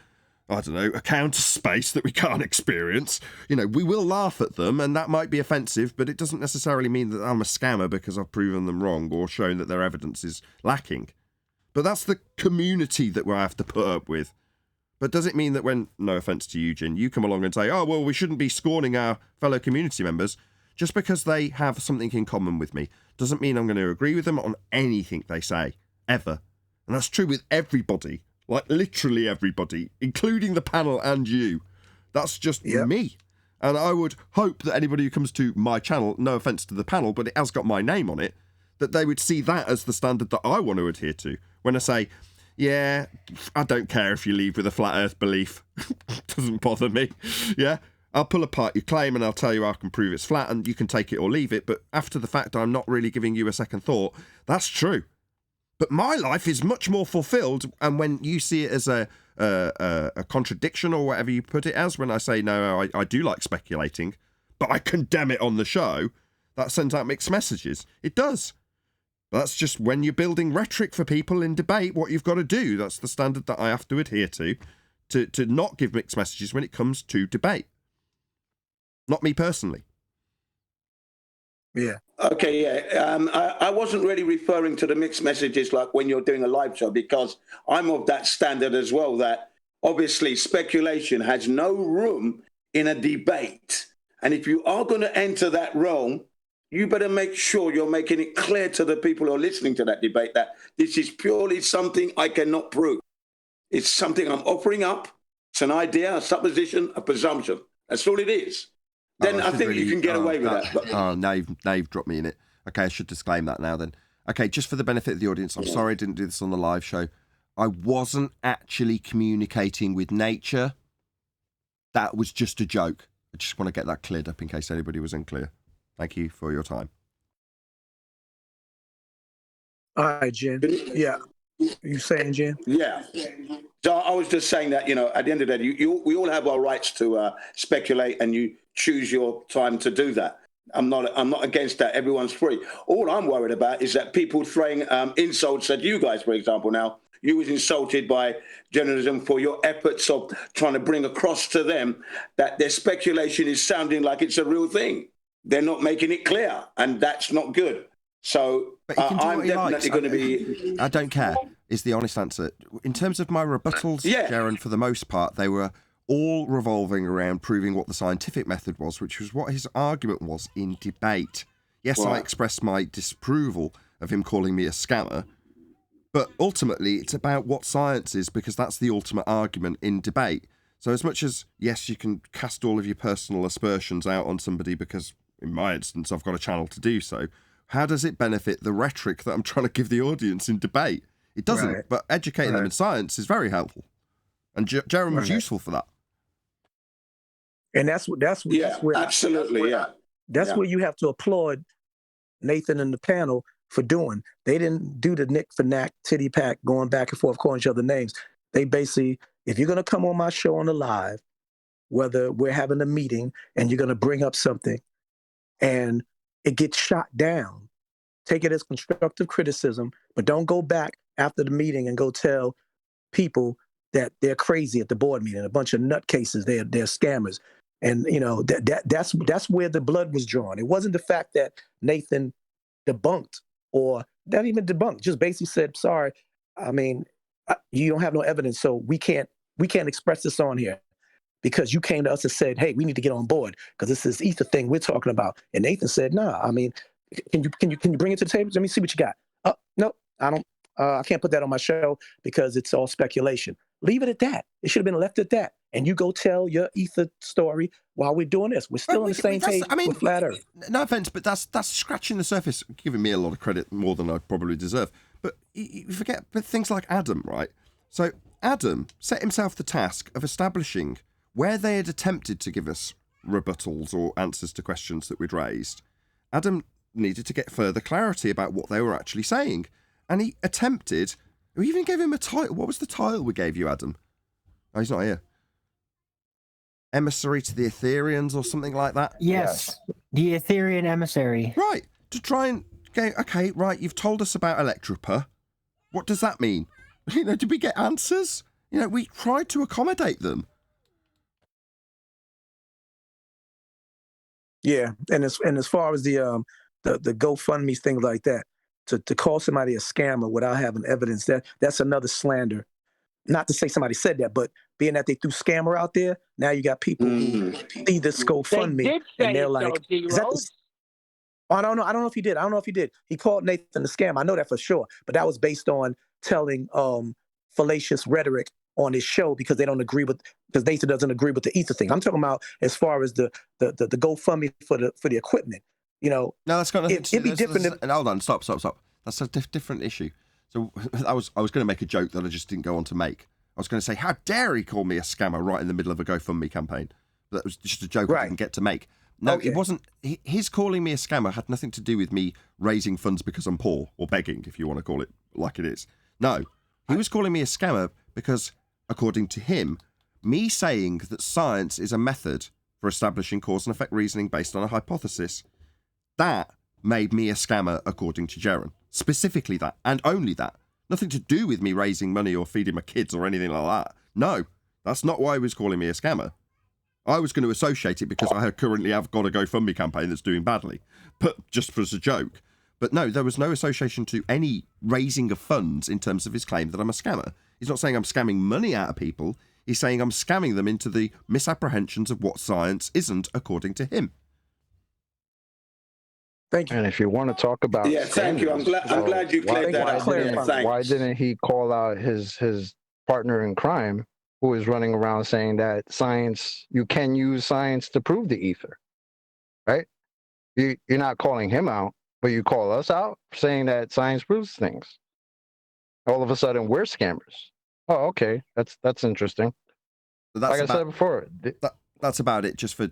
counter space that we can't experience, you know, we will laugh at them and that might be offensive, but it doesn't necessarily mean that I'm a scammer because I've proven them wrong or shown that their evidence is lacking. But that's the community that we have to put up with. But does it mean that when, no offence to Eugene, you come along and say, oh, well, we shouldn't be scorning our fellow community members just because they have something in common with me, doesn't mean I'm going to agree with them on anything they say, ever. And that's true with everybody. Like, literally everybody, including the panel and you. That's just me. And I would hope that anybody who comes to my channel, no offence to the panel, but it has got my name on it, that they would see that as the standard that I want to adhere to. When I say, yeah, I don't care if you leave with a flat earth belief. Doesn't bother me. Yeah, I'll pull apart your claim and I'll tell you I can prove it's flat and you can take it or leave it. But after the fact, I'm not really giving you a second thought. That's true. But my life is much more fulfilled. And when you see it as a contradiction or whatever you put it as, when I say, no, I do like speculating, but I condemn it on the show, that sends out mixed messages. It does. That's just when you're building rhetoric for people in debate, what you've got to do. That's the standard that I have to adhere to not give mixed messages when it comes to debate. Not me personally. Yeah. Okay, yeah. I wasn't really referring to the mixed messages like when you're doing a live show, because I'm of that standard as well, that obviously speculation has no room in a debate. And if you are going to enter that realm, you better make sure you're making it clear to the people who are listening to that debate that this is purely something I cannot prove. It's something I'm offering up. It's an idea, a supposition, a presumption. That's all it is. Then I think you can get away with that. Oh, now you've dropped me in it. Okay, I should disclaim that now then. Okay, just for the benefit of the audience, I'm sorry I didn't do this on the live show. I wasn't actually communicating with nature. That was just a joke. I just want to get that cleared up in case anybody was unclear. Thank you for your time. All right, Jen. Yeah. You saying, Jen? Yeah. So I was just saying that, at the end of the day, we all have our rights to speculate, and you choose your time to do that. I'm not against that. Everyone's free. All I'm worried about is that people throwing insults at you guys, for example. Now, you was insulted by journalism for your efforts of trying to bring across to them that their speculation is sounding like it's a real thing. They're not making it clear, and that's not good. So I'm definitely going to be... I don't care, is the honest answer. In terms of my rebuttals, Jaron, for the most part, they were all revolving around proving what the scientific method was, which was what his argument was in debate. Yes, I expressed my disapproval of him calling me a scammer, but ultimately it's about what science is, because that's the ultimate argument in debate. So as much as, yes, you can cast all of your personal aspersions out on somebody because, in my instance, I've got a channel to do so, how does it benefit the rhetoric that I'm trying to give the audience in debate? It doesn't, Right. but educating them in science is very helpful. And Jaron was useful for that. And that's where absolutely, That's where you have to applaud Nathan and the panel for doing. They didn't do the Nick for Knack titty pack going back and forth calling each other names. They basically, if you're going to come on my show on the live, whether we're having a meeting and you're going to bring up something and it gets shot down, take it as constructive criticism, but don't go back after the meeting and go tell people that they're crazy at the board meeting, a bunch of nutcases, they're scammers. And, that's where the blood was drawn. It wasn't the fact that Nathan debunked, or not even debunked, just basically said, sorry, I mean, you don't have no evidence, so we can't express this on here because you came to us and said, hey, we need to get on board because this is ether thing we're talking about. And Nathan said, nah, I mean, can you bring it to the table? Let me see what you got. No, I don't. I can't put that on my show because it's all speculation. Leave it at that. It should have been left at that. And you go tell your ether story while we're doing this. We're still on the same page with Flat Earth. No offense, but that's scratching the surface, giving me a lot of credit, more than I probably deserve. But you forget things like Adam, right? So Adam set himself the task of establishing where they had attempted to give us rebuttals or answers to questions that we'd raised. Adam needed to get further clarity about what they were actually saying. And he attempted, we even gave him a title. What was the title we gave you, Adam? Oh, he's not here. Emissary to the Ethereans or something like that? Yes, the Ethereum emissary. Right, to try and go, okay, right, you've told us about Electropa. What does that mean? Did we get answers? We tried to accommodate them. Yeah, and as far as the GoFundMe, things like that, to call somebody a scammer without having evidence, that's another slander. Not to say somebody said that, but being that they threw scammer out there, now you got people who see this GoFundMe and they're like, is that the... I don't know if he did. He called Nathan a scam. I know that for sure, but that was based on telling fallacious rhetoric on his show because Nathan doesn't agree with the ether thing. I'm talking about as far as the GoFundMe for the equipment. No, that's got nothing to do. It'd be different. Hold on, stop. That's a different issue. So I was going to make a joke that I just didn't go on to make. I was going to say, how dare he call me a scammer right in the middle of a GoFundMe campaign? That was just a joke I didn't get to make. No, It wasn't. His calling me a scammer had nothing to do with me raising funds because I'm poor or begging, if you want to call it like it is. No, he was calling me a scammer because, according to him, me saying that science is a method for establishing cause and effect reasoning based on a hypothesis, that made me a scammer, according to Jaron. Specifically that, and only that. Nothing to do with me raising money or feeding my kids or anything like that. No, that's not why he was calling me a scammer. I was going to associate it because I currently have got a GoFundMe campaign that's doing badly, but just as a joke. But no, there was no association to any raising of funds in terms of his claim that I'm a scammer. He's not saying I'm scamming money out of people. He's saying I'm scamming them into the misapprehensions of what science isn't, according to him. Thank you. And if you want to talk about thank you. I'm glad you cleared that up. Why didn't he call out his partner in crime, who is running around saying that science, you can use science to prove the ether, right? You're not calling him out, but you call us out saying that science proves things. All of a sudden, we're scammers. Oh, okay, that's interesting. Like I said before, that's about it. Just for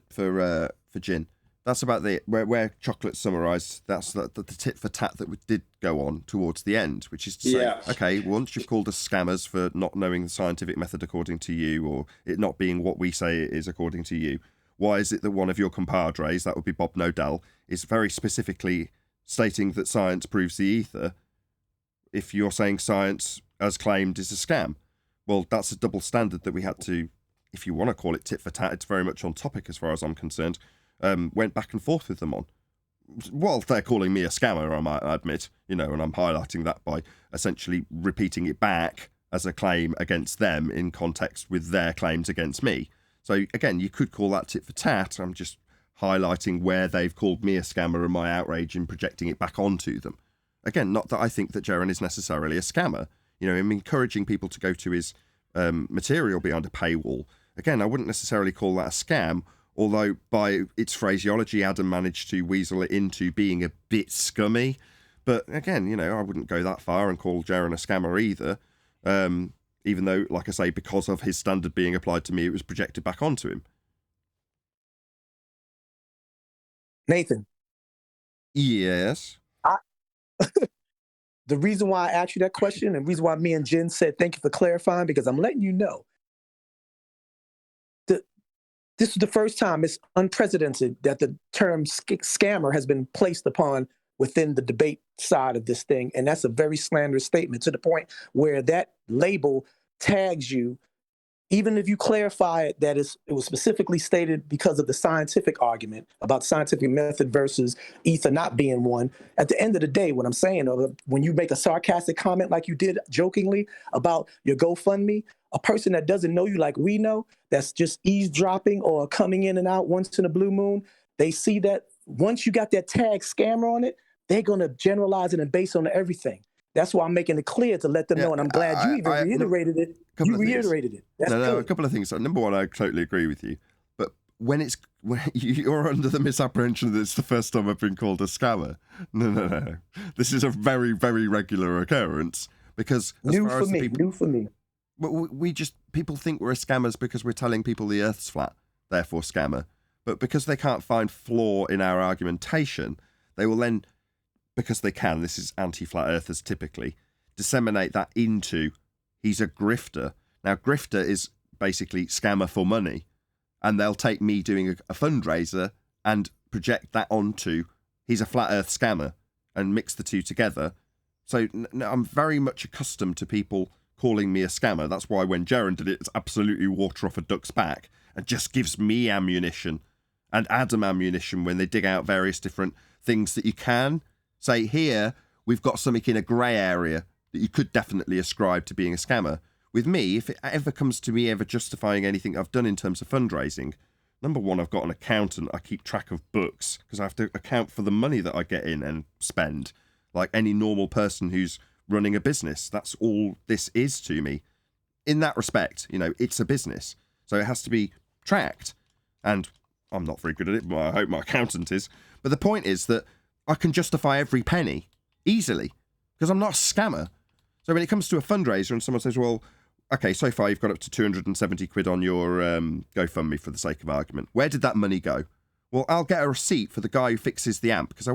gin. That's about where chocolate summarised. That's the tit for tat that we did go on towards the end, which is to say, okay, once you've called us scammers for not knowing the scientific method according to you, or it not being what we say it is according to you, why is it that one of your compadres, that would be Bob Nodell, is very specifically stating that science proves the ether, if you're saying science, as claimed, is a scam? Well, that's a double standard that we had to, if you want to call it tit for tat, it's very much on topic as far as I'm concerned. Went back and forth with them on. Well, they're calling me a scammer, I might admit, and I'm highlighting that by essentially repeating it back as a claim against them in context with their claims against me. So again, you could call that tit for tat. I'm just highlighting where they've called me a scammer and my outrage in projecting it back onto them. Again, not that I think that Jaron is necessarily a scammer. I'm encouraging people to go to his material behind a paywall. Again, I wouldn't necessarily call that a scam, although by its phraseology, Adam managed to weasel it into being a bit scummy. But again, I wouldn't go that far and call Jaron a scammer either. Even though, like I say, because of his standard being applied to me, it was projected back onto him. Nathan. Yes? The reason why I asked you that question and the reason why me and Jen said thank you for clarifying, because I'm letting you know this is the first time, it's unprecedented, that the term scammer has been placed upon within the debate side of this thing. And that's a very slanderous statement, to the point where that label tags you, even if you clarify it, that it was specifically stated because of the scientific argument about scientific method versus ether not being one. At the end of the day, what I'm saying, when you make a sarcastic comment like you did jokingly about your GoFundMe, a person that doesn't know you like we know, that's just eavesdropping or coming in and out once in a blue moon, they see that once you got that tag scammer on it, they're going to generalize it and base on everything. That's why I'm making it clear to let them know, and I'm glad you even reiterated it. You reiterated it. That's a couple of things. Number one, I totally agree with you. But when you're under the misapprehension that it's the first time I've been called a scammer, no. This is a very, very regular occurrence, because new for me. People think we're scammers because we're telling people the Earth's flat, therefore scammer. But because they can't find flaw in our argumentation, they will then, because they can, this is anti-flat earthers typically, disseminate that into he's a grifter. Now, grifter is basically scammer for money, and they'll take me doing a fundraiser and project that onto he's a flat earth scammer and mix the two together. So I'm very much accustomed to people calling me a scammer. That's why when Jaron did it, it's absolutely water off a duck's back and just gives me ammunition and Adam ammunition when they dig out various different things that you can say, here, we've got something in a grey area that you could definitely ascribe to being a scammer. With me, if it ever comes to me ever justifying anything I've done in terms of fundraising, number one, I've got an accountant. I keep track of books because I have to account for the money that I get in and spend, like any normal person who's running a business. That's all this is to me. In that respect, it's a business. So it has to be tracked. And I'm not very good at it, but I hope my accountant is. But the point is that I can justify every penny easily because I'm not a scammer. So when it comes to a fundraiser and someone says, well, okay, so far you've got up to 270 quid on your GoFundMe for the sake of argument. Where did that money go? Well, I'll get a receipt for the guy who fixes the amp because I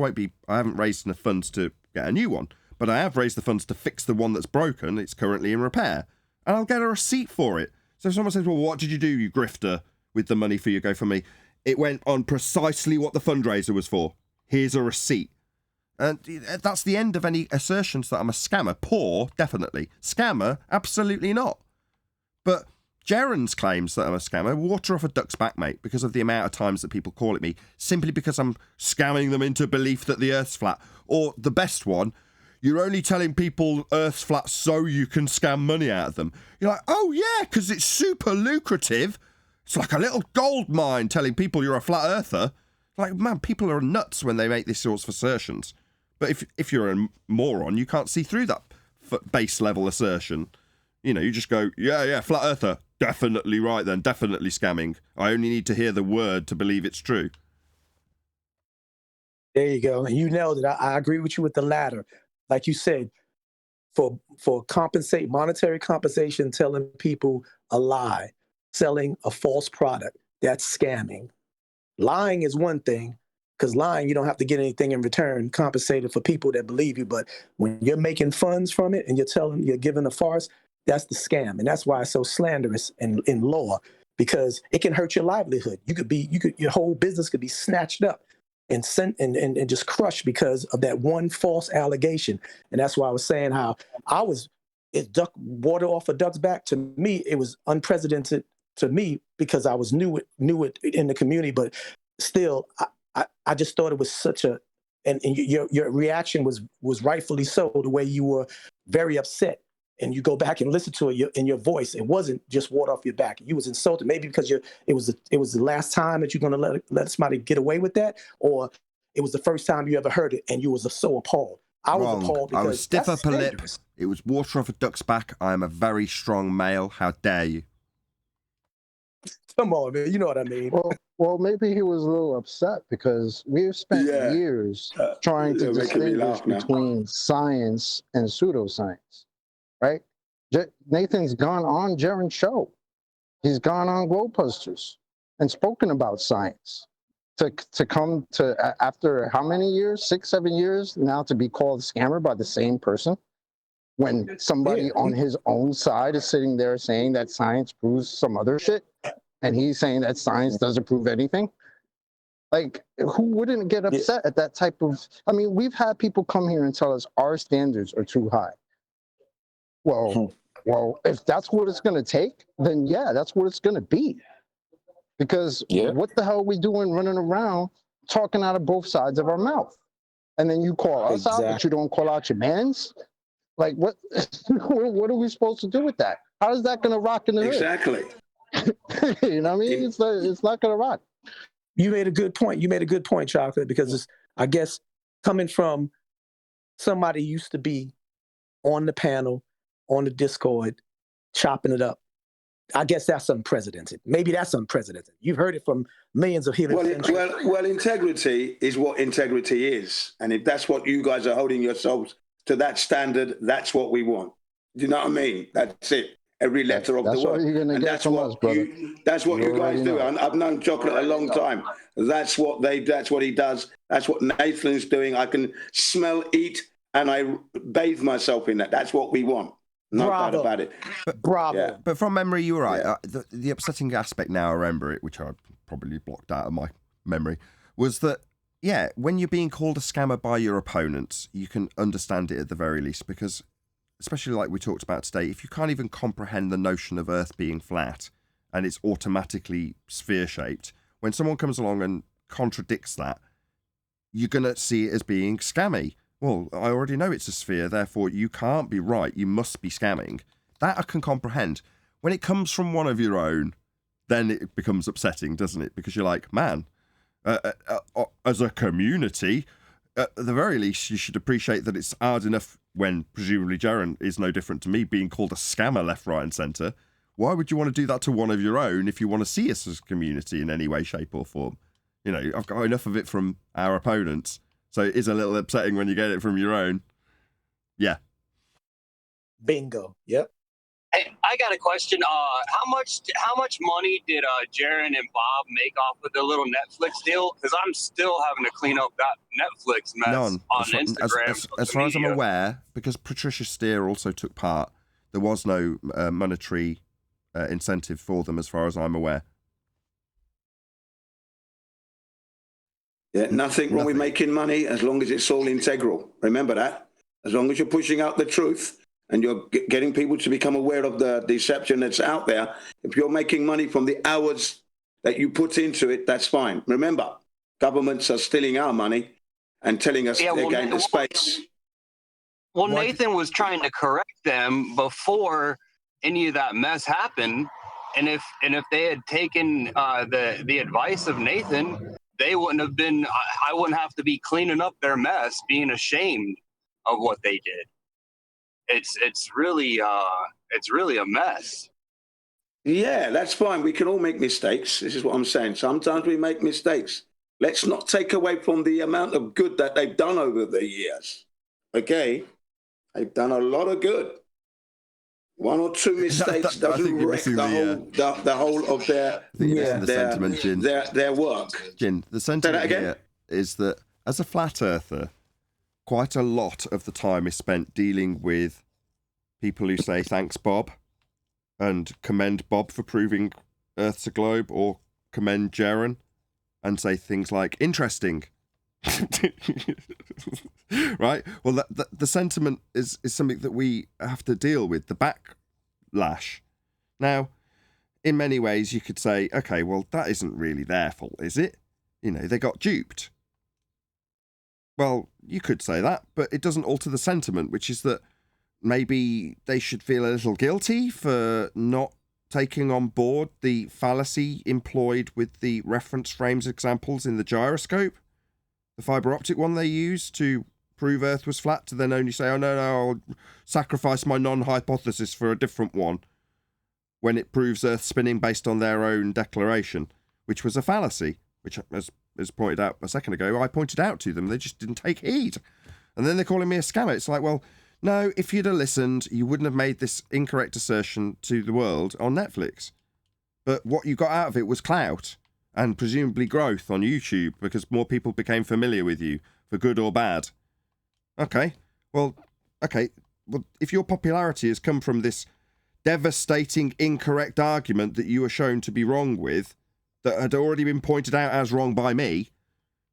haven't raised enough funds to get a new one. but I have raised the funds to fix the one that's broken. It's currently in repair. And I'll get a receipt for it. So if someone says, well, what did you do, you grifter, with the money for your GoFundMe? It went on precisely what the fundraiser was for. Here's a receipt. And that's the end of any assertions that I'm a scammer. Poor, definitely. Scammer, absolutely not. But Jaren's claims that I'm a scammer, water off a duck's back, mate, because of the amount of times that people call it me, simply because I'm scamming them into belief that the Earth's flat. Or the best one, you're only telling people Earth's flat so you can scam money out of them. You're like, oh yeah, because it's super lucrative. It's like a little gold mine telling people you're a flat earther. Like, man, people are nuts when they make these sorts of assertions. But if you're a moron, you can't see through that base level assertion. You know, you just go, yeah, flat earther. Definitely right then, definitely scamming. I only need to hear the word to believe it's true. There you go. And you nailed it. I agree with you with the latter. Like you said, for monetary compensation, telling people a lie, selling a false product, that's scamming. Lying is one thing, because lying, you don't have to get anything in return, compensated for people that believe you. But when you're making funds from it and you're giving a farce, that's the scam. And that's why it's so slanderous in law, because it can hurt your livelihood. Your whole business could be snatched up and sent and just crushed because of that one false allegation. And that's why I was saying how water off a duck's back. To me, it was unprecedented to me because I was new it in the community, but still, I just thought it was such a, and your reaction was rightfully so, the way you were very upset. And you go back and listen to it in your voice. It wasn't just water off your back. You was insulted, maybe because it was the last time that you're going to let somebody get away with that, or it was the first time you ever heard it and you was so appalled. I was appalled because I was stiff upper lip. It was water off a duck's back. I am a very strong male. How dare you? Come on, man. You know what I mean. Well, maybe he was a little upset because we've spent years trying to distinguish between science and pseudoscience, right? Nathan's gone on Jaren's show. He's gone on Glowbusters and spoken about science. To come to, after how many years, 6-7 years now, to be called a scammer by the same person, when somebody on his own side is sitting there saying that science proves some other shit, and he's saying that science doesn't prove anything. Like, who wouldn't get upset at that type of, I mean, we've had people come here and tell us our standards are too high. Well, if that's what it's going to take, then yeah, that's what it's going to be. Because what the hell are we doing running around talking out of both sides of our mouth? And then you call us out, but you don't call out your mans? Like, what What are we supposed to do with that? How is that going to rock in the hood? Exactly. You know what I mean? It's not going to rock. You made a good point. You made a good point, Chocolate, because I guess coming from somebody used to be on the panel, on the Discord, chopping it up, I guess that's unprecedented. Maybe that's unprecedented. You've heard it from millions of heliocentric. Well, integrity is what integrity is. And if that's what you guys are holding yourselves to that standard, that's what we want. Do you know what I mean? That's it. Every letter of the word. And that's what you guys do. I've known Chocolate a long time. That's what he does. That's what Nathan's doing. I can smell, eat, and I bathe myself in that. That's what we want. No doubt about it. Bravo. Yeah. But from memory, you were right. The upsetting aspect, now I remember it, which I probably blocked out of my memory, was that, yeah, when you're being called a scammer by your opponents, you can understand it at the very least, because, especially like we talked about today, if you can't even comprehend the notion of Earth being flat and it's automatically sphere-shaped, when someone comes along and contradicts that, you're going to see it as being scammy. Well, I already know it's a sphere, therefore you can't be right, you must be scamming. That I can comprehend. When it comes from one of your own, then it becomes upsetting, doesn't it? Because you're like, man, as a community, at the very least, you should appreciate that it's hard enough when presumably Jaren is no different to me, being called a scammer left, right and centre. Why would you want to do that to one of your own if you want to see us as a community in any way, shape or form? You know, I've got enough of it from our opponents. So it is a little upsetting when you get it from your own. Yeah. Bingo. Yep. I got a question. How much money did Jaron and Bob make off of the little Netflix deal? Because I'm still having to clean up that Netflix mess None. on Instagram. As far as I'm aware, because Patricia Steer also took part, there was no monetary incentive for them, as far as I'm aware. Yeah, nothing wrong with making money as long as it's all integral. Remember that. As long as you're pushing out the truth and you're getting people to become aware of the deception that's out there, if you're making money from the hours that you put into it, that's fine. Remember, governments are stealing our money and telling us they're going to space. Well, Nathan was trying to correct them before any of that mess happened, and if they had taken the advice of Nathan, they wouldn't have been. I wouldn't have to be cleaning up their mess, being ashamed of what they did. It's really a mess. Yeah, that's fine. We can all make mistakes. This is what I'm saying. Sometimes we make mistakes. Let's not take away from the amount of good that they've done over the years. Okay? They've done a lot of good. One or two mistakes doesn't wreck the whole of their work. Jin, the sentiment here is that as a flat earther, quite a lot of the time is spent dealing with people who say thanks, Bob, and commend Bob for proving Earth's a globe, or commend Jaron and say things like interesting. Right? Well, the sentiment is something that we have to deal with, the backlash. Now, in many ways, you could say, okay, well, that isn't really their fault, is it? You know, they got duped. Well, you could say that, but it doesn't alter the sentiment, which is that maybe they should feel a little guilty for not taking on board the fallacy employed with the reference frames examples in the gyroscope, the fiber optic one they used to prove Earth was flat, to then only say, oh, no, I'll sacrifice my non-hypothesis for a different one, when it proves Earth spinning based on their own declaration, which was a fallacy, which, as pointed out a second ago, I pointed out to them. They just didn't take heed. And then they're calling me a scammer. It's like, well, no, if you'd have listened, you wouldn't have made this incorrect assertion to the world on Netflix. But what you got out of it was clout and presumably growth on YouTube, because more people became familiar with you, for good or bad. Okay, well, if your popularity has come from this devastating, incorrect argument that you were shown to be wrong with, that had already been pointed out as wrong by me,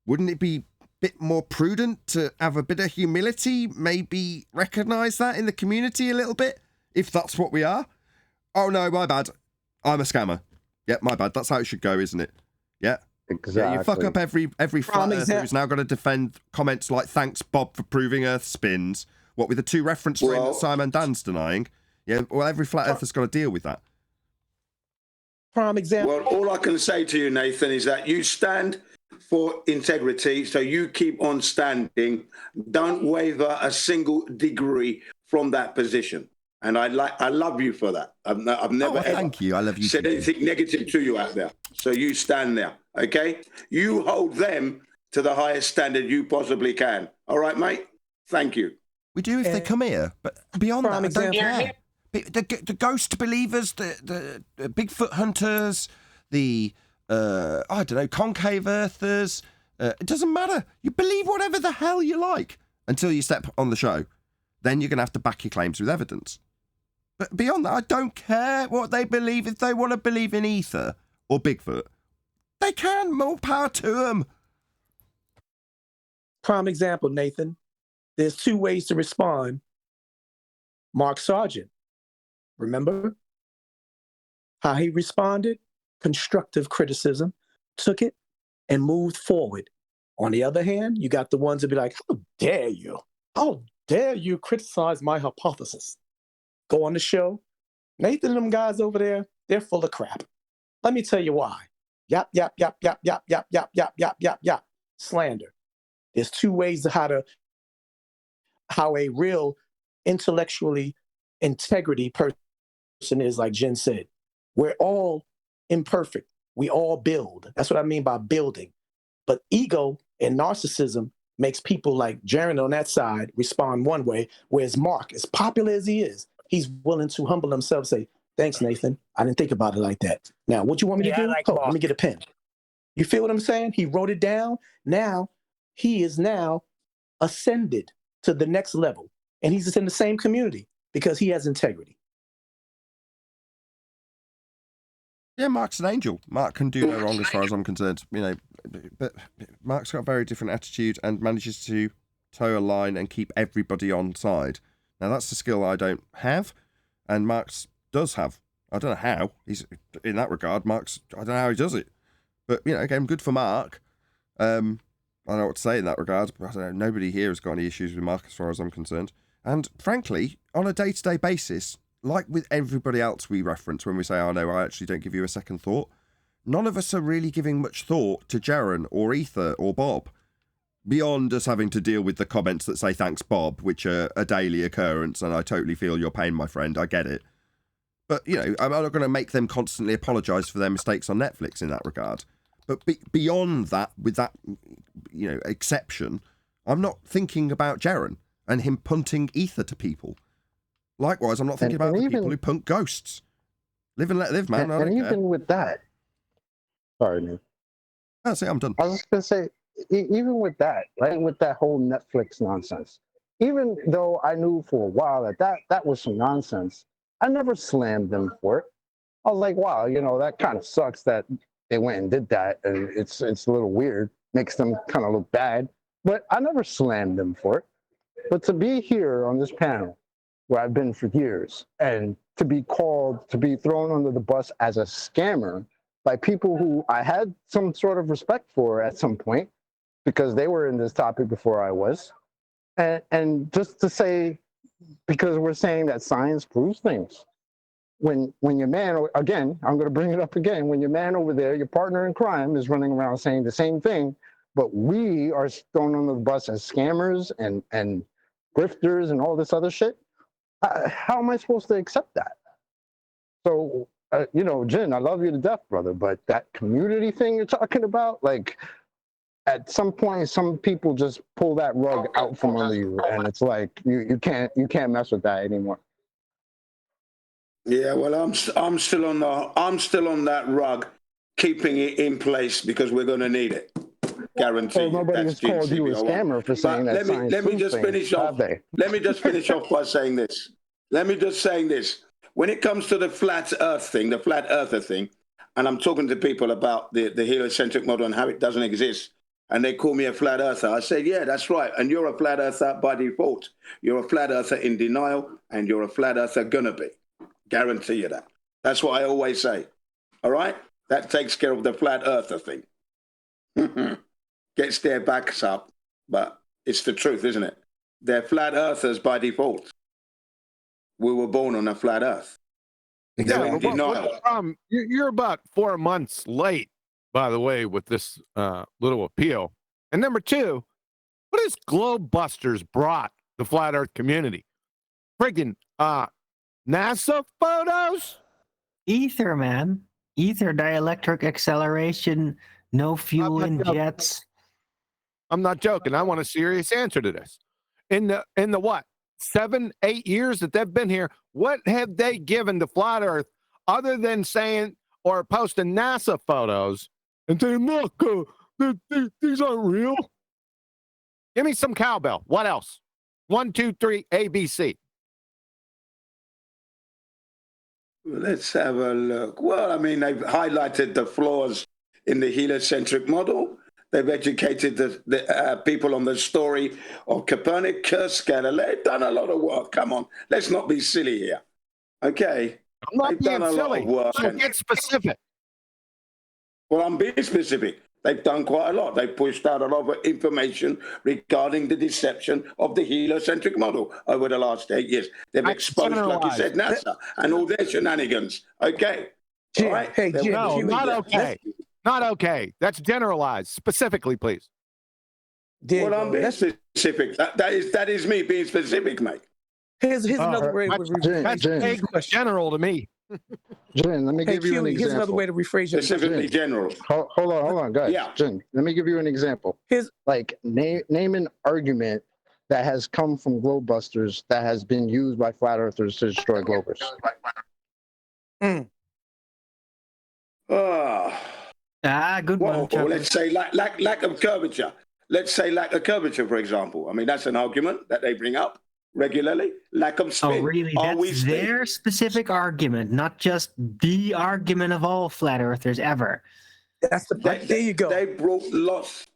wouldn't it be a bit more prudent to have a bit of humility, maybe recognise that in the community a little bit, if that's what we are? Oh no, my bad, I'm a scammer. Yeah, my bad, that's how it should go, isn't it? Yeah. Exactly. Yeah, you fuck up every flat earther who's now got to defend comments like thanks Bob for proving Earth spins, what with the two reference frames that Simon Dan's denying. Yeah, well, every flat earther's got to deal with that. Prime example. Well, all I can say to you, Nathan, is that you stand for integrity, so you keep on standing. Don't waver a single degree from that position. And I love you for that. I've never thank you. I love you said anything negative to you out there. So you stand there, okay? You hold them to the highest standard you possibly can. All right, mate? Thank you. We do if they come here, but beyond that, I don't care. The ghost believers, the Bigfoot hunters, the I don't know, concave earthers. It doesn't matter. You believe whatever the hell you like until you step on the show. Then you're going to have to back your claims with evidence. But beyond that, I don't care what they believe. If they want to believe in ether or Bigfoot, they can. More power to them. Prime example, Nathan. There's two ways to respond. Mark Sargent, remember how he responded? Constructive criticism, took it and moved forward. On the other hand, you got the ones that be like, how dare you? How dare you criticize my hypothesis? Go on the show. Nathan and them guys over there, they're full of crap. Let me tell you why. Yap, yap, yap, yap, yap, yap, yap, yap, yap, yap, yap. Slander. There's two ways to how a real intellectually integrity person is, like Jen said. We're all imperfect. We all build. That's what I mean by building. But ego and narcissism makes people like Jaron on that side respond one way, whereas Mark, as popular as he is, he's willing to humble himself, say, Thanks, Nathan. I didn't think about it like that. Now, what you want me to do? Let me get a pen. You feel what I'm saying? He wrote it down. Now, he is now ascended to the next level. And he's just in the same community because he has integrity. Yeah, Mark's an angel. Mark can do no wrong as far as I'm concerned. You know, but Mark's got a very different attitude and manages to toe a line and keep everybody on side. Now, that's the skill I don't have, and Mark's does have. I don't know how. He's in that regard. I don't know how he does it. But, you know, again, good for Mark. I don't know what to say in that regard. But I don't know. Nobody here has got any issues with Mark as far as I'm concerned. And frankly, on a day-to-day basis, like with everybody else we reference when we say, oh no, I actually don't give you a second thought, none of us are really giving much thought to Jaron or Ether or Bob, beyond us having to deal with the comments that say thanks Bob, which are a daily occurrence, and I totally feel your pain, my friend, I get it. But, you know, I'm not going to make them constantly apologise for their mistakes on Netflix in that regard. But beyond that, with that, you know, exception, I'm not thinking about Jaron and him punting Ether to people. Likewise, I'm not thinking about the people who punt ghosts. Live and let live, man. And even with that, sorry, man. That's it, I'm done. I was just going to say, even with that, right, with that whole Netflix nonsense, even though I knew for a while that was some nonsense, I never slammed them for it. I was like, wow, you know, that kind of sucks that they went and did that, and it's a little weird, makes them kind of look bad, but I never slammed them for it. But to be here on this panel, where I've been for years, and to be thrown under the bus as a scammer by people who I had some sort of respect for at some point, because they were in this topic before I was, and just to say, because we're saying that science proves things. When your man, again, I'm going to bring it up again, when your man over there, your partner in crime, is running around saying the same thing, but we are thrown under the bus as scammers and grifters and all this other shit, how am I supposed to accept that? So, you know, Jin, I love you to death, brother, but that community thing you're talking about, like, at some point, some people just pull that rug out from under you, and it's like you can't mess with that anymore. Yeah, well, I'm still on that rug, keeping it in place because we're going to need it. Guarantee. Well, nobody has called you a scammer for saying that. Let me just finish off. Let me just finish off by saying this. When it comes to the flat Earth thing, the flat earther thing, and I'm talking to people about the heliocentric model and how it doesn't exist, and they call me a flat earther, I said, yeah, that's right. And you're a flat earther by default. You're a flat earther in denial, and you're a flat earther gonna be. Guarantee you that. That's what I always say. All right? That takes care of the flat earther thing. Gets their backs up, but it's the truth, isn't it? They're flat earthers by default. We were born on a flat earth. They're in denial. You're about 4 months late, by the way, with this little appeal. And number two, what has Globebusters brought the flat earth community? Friggin' NASA photos? Ether, man. Ether, dielectric acceleration, no fuel in jets. I'm not joking. I want a serious answer to this. In the what? 7-8 years that they've been here, what have they given to flat earth other than saying or posting NASA photos and saying, look, these aren't real? Give me some cowbell. What else? 1, 2, 3, ABC. Let's have a look. Well, I mean, they've highlighted the flaws in the heliocentric model. They've educated the people on the story of Copernicus, Galileo. They've done a lot of work. Come on, let's not be silly here. Okay? I'm not being silly. So get specific. Well, I'm being specific. They've done quite a lot. They've pushed out a lot of information regarding the deception of the heliocentric model over the last 8 years. They've exposed, like you said, NASA and all their shenanigans. Okay? Jim, all right? Hey, Jim, no, not okay. Not okay. That's generalized. Specifically, please. Well, I'm being specific. That is me being specific, mate. Here's another way to rephrase. That's general to me. Jen, let me give you an example. Here's another way to rephrase your specifically general. Hold on, guys. Yeah. Jen, let me give you an example. Name an argument that has come from Globebusters that has been used by flat earthers to destroy Globers. Good one. Or let's say lack of curvature. Let's say lack of curvature, for example. I mean, that's an argument that they bring up regularly. Lack of spin. Oh, really? That's their specific argument, not just the argument of all flat earthers ever. That's there you go. They brought lots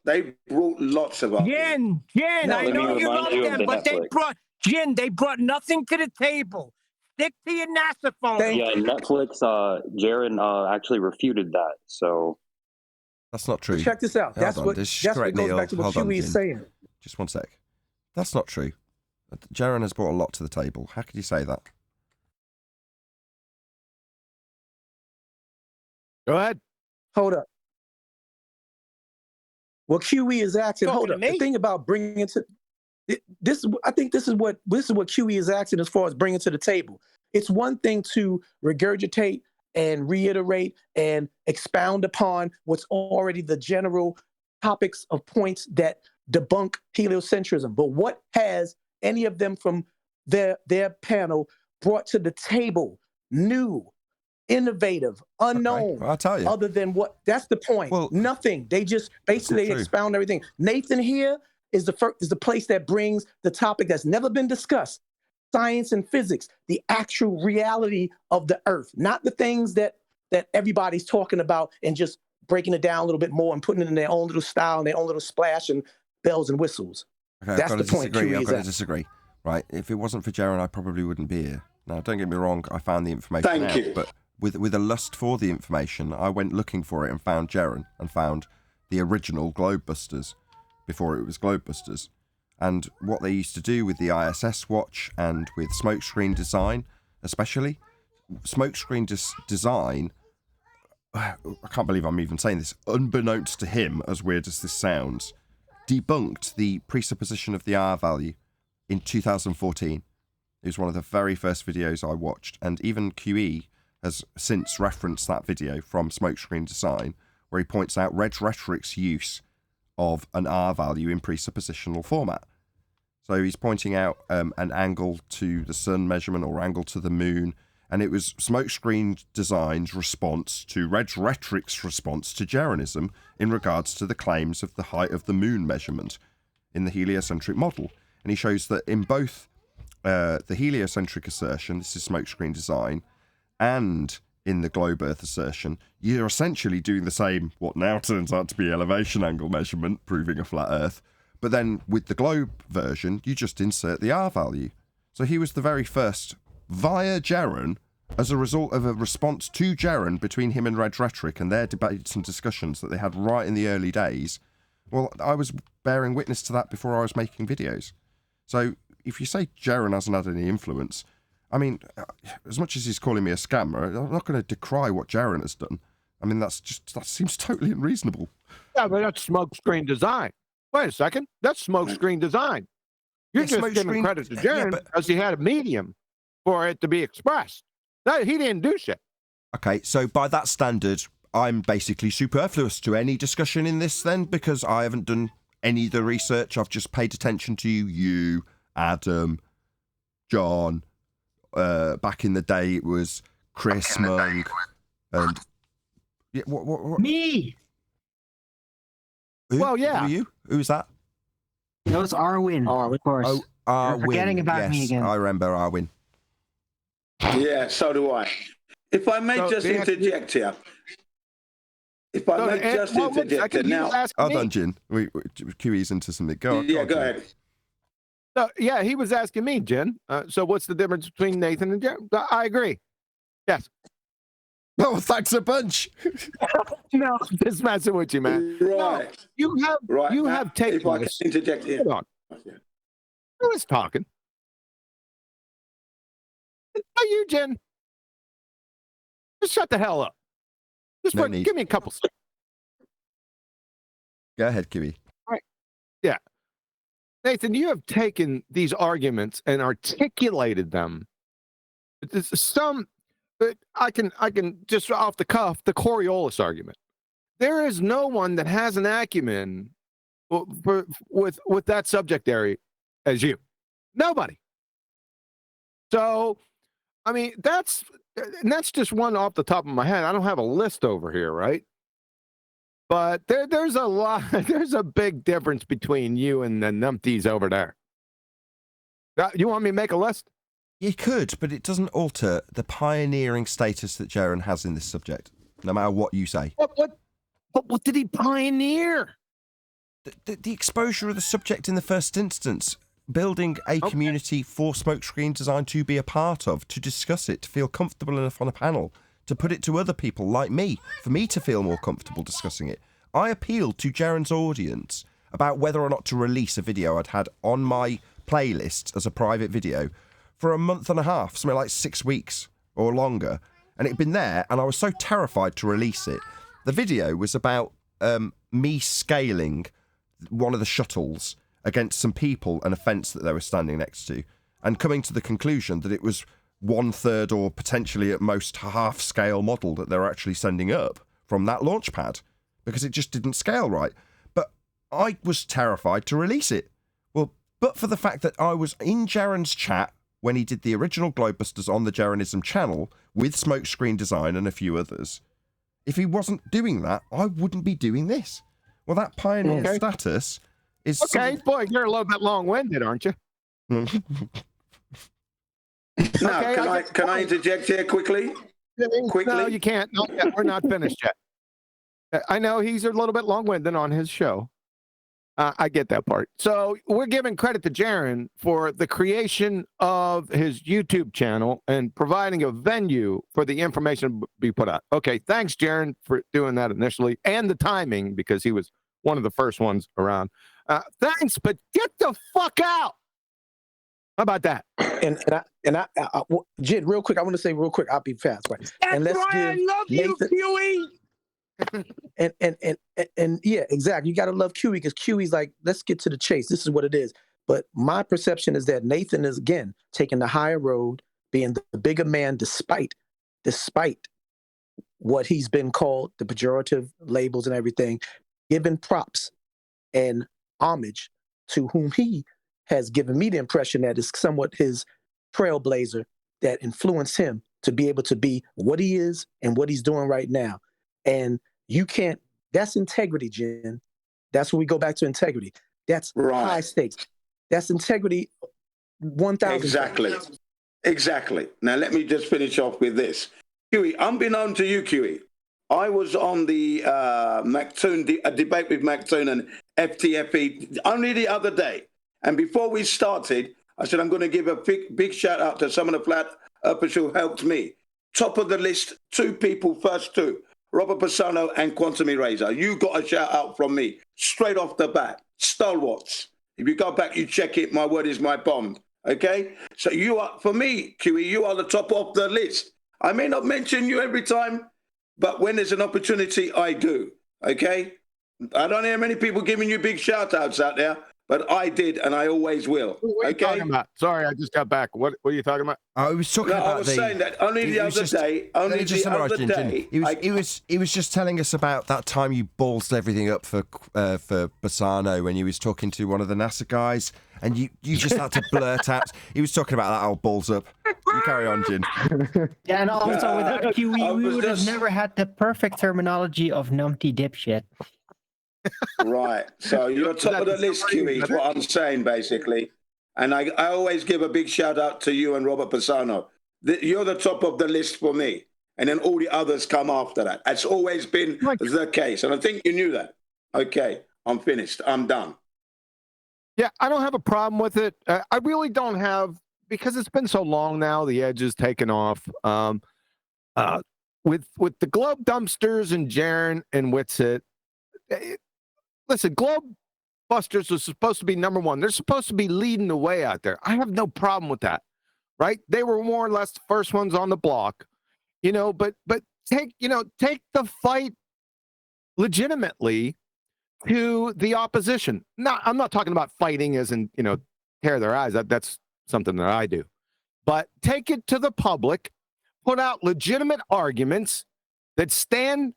of arguments. Jen, I know you love them, but they brought nothing to the table. Stick to your NASA phone. Yeah, Netflix, Jaron actually refuted that. So that's not true. Check this out. That's what goes back to what QE is saying. Just one sec. That's not true. Jaron has brought a lot to the table. How could you say that? Go ahead. Hold up. What QE is asking. Hold up. The thing about bringing it to this, I think this is what QE is asking as far as bringing to the table. It's one thing to regurgitate and reiterate and expound upon what's already the general topics of points that debunk heliocentrism. But what has any of them from their panel brought to the table new, innovative, unknown, well, I'll tell you. other than what? That's the point. Well, nothing. They just basically expound everything. Nathan here is the place that brings the topic that's never been discussed. Science and physics, the actual reality of the earth, not the things that everybody's talking about and just breaking it down a little bit more and putting it in their own little style and their own little splash and bells and whistles. Okay, that's the point. I've got to disagree. Right, if it wasn't for Jaron, I probably wouldn't be here. Now, don't get me wrong, I found the information Thank you. But with a lust for the information, I went looking for it and found Jaron and found the original Globebusters before it was Globebusters. And what they used to do with the ISS watch and with smokescreen design, especially, smokescreen design, I can't believe I'm even saying this, unbeknownst to him, as weird as this sounds, debunked the presupposition of the R value in 2014. It was one of the very first videos I watched, and even QE has since referenced that video from Smokescreen Design, where he points out Red Rhetoric's use of an R value in presuppositional format. So he's pointing out an angle to the sun measurement or angle to the moon, and it was Smokescreen Design's response to Red Rhetoric's response to Jaronism in regards to the claims of the height of the moon measurement in the heliocentric model. And he shows that in both the heliocentric assertion, this is Smokescreen Design, and in the globe Earth assertion, you're essentially doing the same, what now turns out to be elevation angle measurement, proving a flat Earth. But then with the globe version, you just insert the R value. So he was the very first, via Jaron, as a result of a response to Jaron between him and Red Rhetoric and their debates and discussions that they had right in the early days. Well, I was bearing witness to that before I was making videos. So if you say Jaron hasn't had any influence, I mean, as much as he's calling me a scammer, I'm not going to decry what Jaron has done. I mean, that seems totally unreasonable. Yeah, but that's Smokescreen Design. Wait a second. That's Smokescreen Design. You're just giving credit to Jaron because he had a medium for it to be expressed. No, he didn't do shit. Okay, so by that standard, I'm basically superfluous to any discussion in this then, because I haven't done any of the research. I've just paid attention to you, Adam, John. Back in the day, it was Chris Monk, and what? Me. Who? Well, yeah. Who are you? Who's that? That was Arwin, of course. Oh, Arwin. You're forgetting about me again. I remember Arwin. Yeah, so do I. If I may just interject here. If I may just interject here now. Hold on, Jin. QE's into something. Go on. Yeah, go ahead. So, yeah, he was asking me, Jen. So what's the difference between Nathan and Jen? I agree. Yes. Oh, thanks a bunch. No, just messing with you, man. Right. No, you have taken. If I can interject here. Hold on. Who is talking? Are you, Jen? Just shut the hell up. Just give me a couple seconds. Go ahead, QE. All right. Yeah. Nathan, you have taken these arguments and articulated them. I can just off the cuff, the Coriolis argument. There is no one that has an acumen with that subject area as you. Nobody. So, I mean, that's and that's just one off the top of my head. I don't have a list over here, right? But there's a lot. There's a big difference between you and the numpties over there. You want me to make a list? You could, but it doesn't alter the pioneering status that Jaron has in this subject, no matter what you say. What did he pioneer? The exposure of the subject in the first instance, building a community for smokescreen design to be a part of, to discuss it, to feel comfortable enough on a panel, to put it to other people like me, for me to feel more comfortable discussing it. I appealed to Jaron's audience about whether or not to release a video I'd had on my playlist as a private video for a month and a half, something like 6 weeks or longer. And it'd been there, and I was so terrified to release it. The video was about me scaling one of the shuttles against some people and a fence that they were standing next to, and coming to the conclusion that it was 1/3 or potentially at most half-scale model that they're actually sending up from that launch pad, because it just didn't scale right. But I was terrified to release it. Well, but for the fact that I was in Jaron's chat when he did the original Globebusters on the Jaronism channel with Smokescreen Design and a few others, if he wasn't doing that, I wouldn't be doing this. Well, that pioneer status is... Okay, boy, you're a little bit long-winded, aren't you? Now, can I interject here quickly? No, you can't. No, we're not finished yet. I know he's a little bit long-winded on his show. I get that part. So we're giving credit to Jaron for the creation of his YouTube channel and providing a venue for the information to be put out. Okay, thanks, Jaron, for doing that initially, and the timing, because he was one of the first ones around. Thanks, but get the fuck out. How about that? And I Jid, real quick, I want to say real quick, I'll be fast, right? That's And let's why I give love you, Nathan- Huey. and yeah, exactly. You got to love QE, because QE's like, let's get to the chase. This is what it is. But my perception is that Nathan is, again, taking the higher road, being the bigger man, despite what he's been called, the pejorative labels and everything, giving props and homage to whom he has given me the impression that is somewhat his trailblazer that influenced him to be able to be what he is and what he's doing right now. And you can't, that's integrity, Jen. That's where we go back to integrity. That's high stakes. That's integrity 1,000. Exactly. Now, let me just finish off with this. QE, unbeknown to you, QE, I was on the debate with McToon and FTFE only the other day. And before we started, I said, I'm going to give a big shout out to some of the flat earthers who helped me. Top of the list, two people, first two. Robert Pisano and Quantum Eraser. You got a shout out from me straight off the bat. Stalwarts. If you go back, you check it. My word is my bond. Okay? So you are, for me, QE, you are the top of the list. I may not mention you every time, but when there's an opportunity, I do. Okay? I don't hear many people giving you big shout outs out there, but I did, and I always will. What are you talking about? Sorry, I just got back. What are you talking about? I was talking about I was saying that only the other day. He was just telling us about that time you ballsed everything up for Bassano when he was talking to one of the NASA guys, and you just had to blurt out. He was talking about that old balls up. You carry on, Jin. Yeah, and also without QE, we would have never had the perfect terminology of numpty dipshit. Right. So you're top of the list, QE, is what I'm saying, basically. And I always give a big shout out to you and Robert Pisano. You're the top of the list for me. And then all the others come after that. That's always been the case. And I think you knew that. Okay. I'm finished. I'm done. Yeah, I don't have a problem with it. I really don't have, because it's been so long now, the edge is taken off. With the Globe Dumpsters and Jaron and Witsit, listen, Globe Busters was supposed to be number one. They're supposed to be leading the way out there. I have no problem with that, right? They were more or less the first ones on the block, but take the fight legitimately to the opposition. I'm not talking about fighting as in, tear their eyes. That's something that I do. But take it to the public, put out legitimate arguments that stand,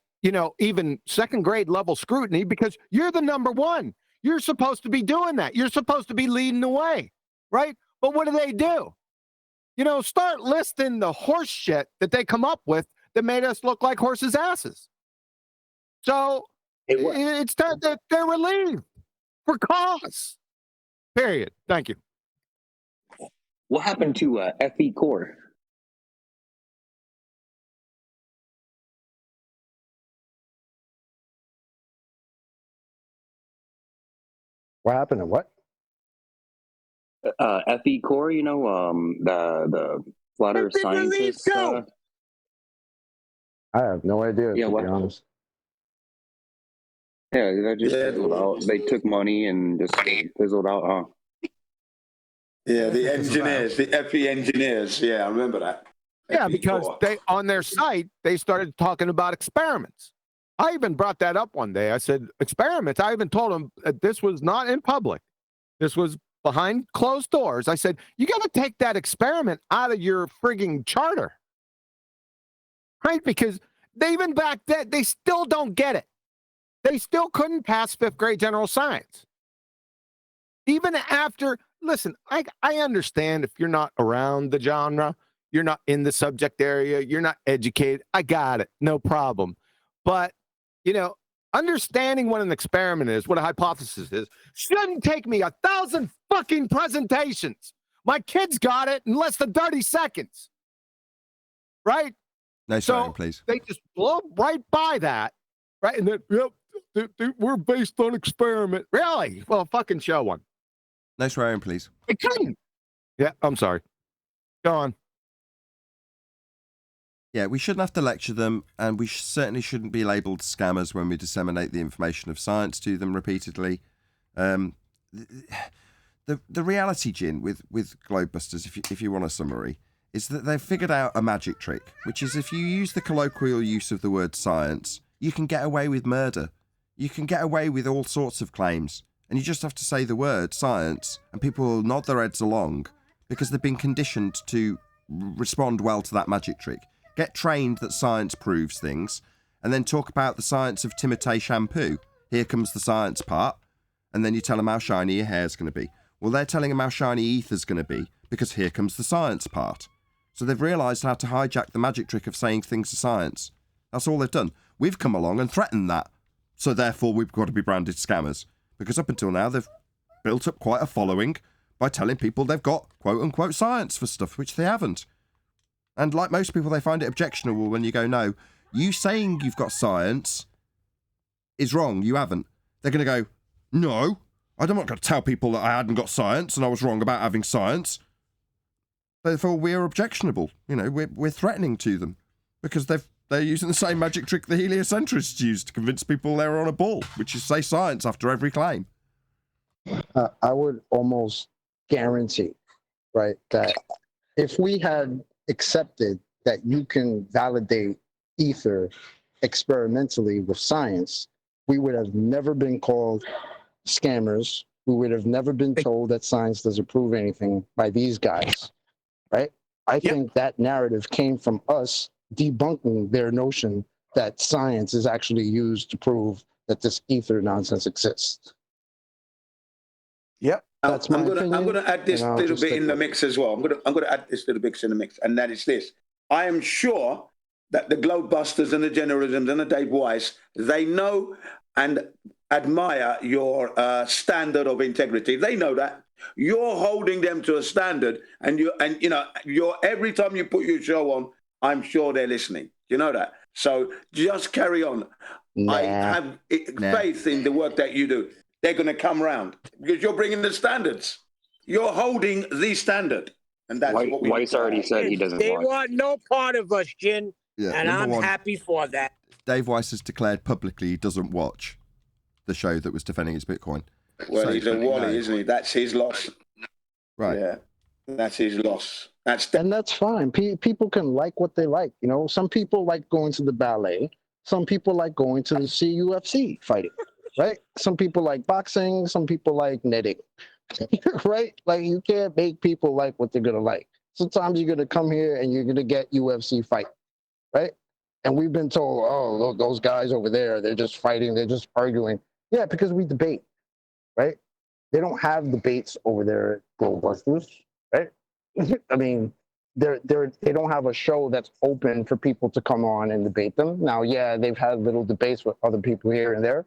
even second grade level scrutiny, because you're the number one. You're supposed to be doing that. You're supposed to be leading the way, right? But what do? start listing the horse shit that they come up with that made us look like horses' asses. So it's time that they're relieved for cause. Period. Thank you. What happened to FE Core? What happened to what? FE Core, the flat Earth scientists. I have no idea, to be honest. Yeah, that just fizzled out. They took money and just fizzled out, huh? Yeah, the engineers, the FE engineers. Yeah, I remember that. Yeah, because they on their site, they started talking about experiments. I even brought that up one day. I said, experiments. I even told them this was not in public. This was behind closed doors. I said, you got to take that experiment out of your frigging charter. Right? Because they even back then, they still don't get it. They still couldn't pass 5th grade general science. Even after, listen, I understand if you're not around the genre, you're not in the subject area, you're not educated. I got it. No problem. But, understanding what an experiment is, what a hypothesis is, shouldn't take me 1,000 fucking presentations. My kids got it in less than 30 seconds. Right? No swearing, please. They just blow right by that. Right? And then, we're based on experiment. Really? Well, fucking show one. No swearing, please. I couldn't. Yeah, I'm sorry. Go on. Yeah, we shouldn't have to lecture them, and we certainly shouldn't be labelled scammers when we disseminate the information of science to them repeatedly. The reality, Jin, with Globebusters, if you want a summary, is that they've figured out a magic trick, which is if you use the colloquial use of the word science, you can get away with murder. You can get away with all sorts of claims. And you just have to say the word science, and people will nod their heads along because they've been conditioned to respond well to that magic trick. Get trained that science proves things, and then talk about the science of Timotei shampoo. Here comes the science part, and then you tell them how shiny your hair's going to be. Well, they're telling them how shiny ether's going to be because here comes the science part. So they've realised how to hijack the magic trick of saying things are science. That's all they've done. We've come along and threatened that. So therefore, we've got to be branded scammers. Because up until now, they've built up quite a following by telling people they've got quote-unquote science for stuff, which they haven't. And like most people, they find it objectionable when you go, no, you saying you've got science is wrong, you haven't. They're going to go, no, I'm not going to tell people that I hadn't got science and I was wrong about having science. Therefore, we're objectionable. We're threatening to them because they're using the same magic trick the heliocentrists used to convince people they're on a ball, which is say science after every claim. I would almost guarantee, right, that if we had accepted that you can validate ether experimentally with science, we would have never been called scammers. We would have never been told that science doesn't prove anything by these guys, right? I think that narrative came from us debunking their notion that science is actually used to prove that this ether nonsense exists. Yep. That's my opinion. I'm going to add this little bit in the mix as well. I'm going to add this little bit in the mix, and that is this. I am sure that the Globebusters and the Generalisms and the Dave Weiss, they know and admire your standard of integrity. They know that. You're holding them to a standard, and you're every time you put your show on, I'm sure they're listening. You know that. So just carry on. I have faith in the work that you do. They're going to come round because you're bringing the standards. You're holding the standard. And that's what we Weiss already said he doesn't They watch. want no part of us, Jin. Yeah, and I'm happy for that. Dave Weiss has declared publicly he doesn't watch the show that was defending his Bitcoin. Well, he's a wally, isn't he? That's his loss. Right. Yeah. That's his loss. And that's fine. People can like what they like. Some people like going to the ballet. Some people like going to the UFC fighting, right? Some people like boxing. Some people like knitting, right? Like you can't make people like what they're going to like. Sometimes you're going to come here and you're going to get UFC fight, right? And we've been told, oh, those guys over there, they're just fighting. They're just arguing. Yeah, because we debate, right? They don't have debates over there at Globebusters, right? I mean, they don't have a show that's open for people to come on and debate them. Now, yeah, they've had little debates with other people here and there,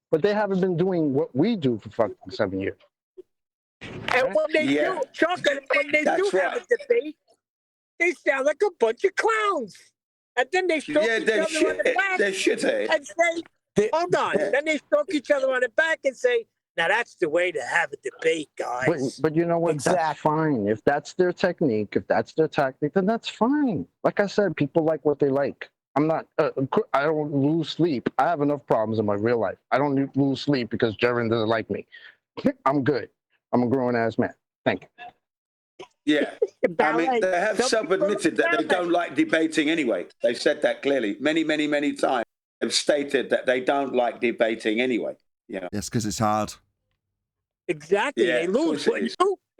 but they haven't been doing what we do for fucking 7 years. And when they do, Chocolate, when they do have a debate, they sound like a bunch of clowns. And then they stroke each other on the back they're shit, eh? and say, hold on. Then they stroke each other on the back and say, now that's the way to have a debate, guys. But you know what? Exactly. That's fine. If that's their technique, if that's their tactic, then that's fine. Like I said, people like what they like. I'm not, I don't lose sleep. I have enough problems in my real life. I don't lose sleep because Jaron doesn't like me. I'm good. I'm a grown-ass man. Thank you. Yeah. I mean, they have self-admitted that they don't like debating anyway. They said that clearly. Many, many, many times have stated that they don't like debating anyway. Yeah. Yes, because it's hard. Exactly. Yeah, they lose. But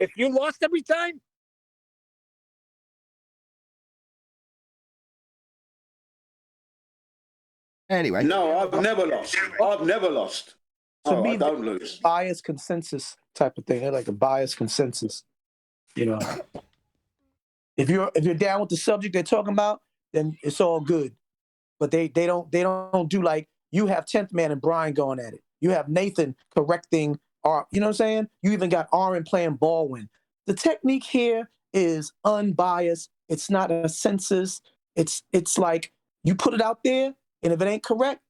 if you lost every time. Anyway. No, I've never lost. I've never lost. To me, I don't lose. Biased consensus type of thing. They're like a biased consensus. You know, if you're down with the subject they're talking about, then it's all good. But they don't do like you have 10th Man and Brian going at it. You have Nathan correcting you know what I'm saying? You even got Aaron playing Baldwin. The technique here is unbiased. It's not a census. It's like you put it out there, and if it ain't correct,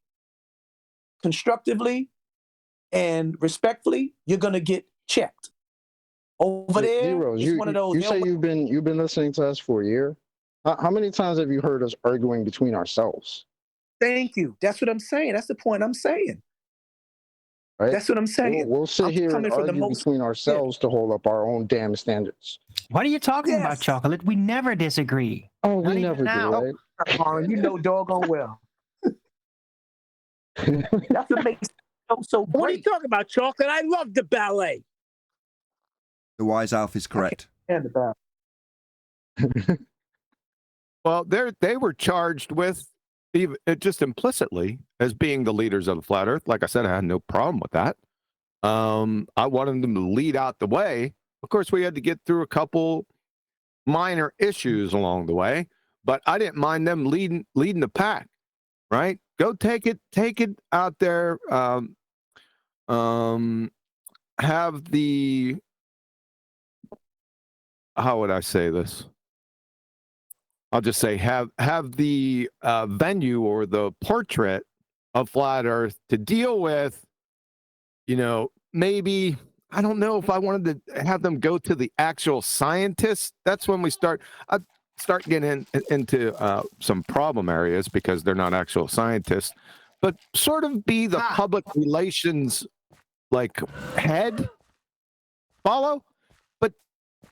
constructively and respectfully, you're gonna get checked. Over there, Zeros, it's one of those. You say you've been listening to us for a year. How many times have you heard us arguing between ourselves? Thank you. That's what I'm saying. That's the point I'm saying. Right? That's what I'm saying. We'll sit here and argue between ourselves to hold up our own damn standards. What are you talking about, Chocolate? We never disagree. Oh, we never do, right? You know doggone well. That's what makes it so great. What are you talking about, Chocolate? I love the ballet. The wise Alf is correct. Well, they were charged with just implicitly as being the leaders of the flat earth. Like I said, I had no problem with that. I wanted them to lead out the way. Of course, we had to get through a couple minor issues along the way, but I didn't mind them leading the pack, right? Go take it out there. Have the, how would I say this? I'll just say have the venue or the portrait of flat earth to deal with, you know, maybe, I don't know if I wanted to have them go to the actual scientists. That's when we start getting into some problem areas because they're not actual scientists, but sort of be the public relations like head. Follow? But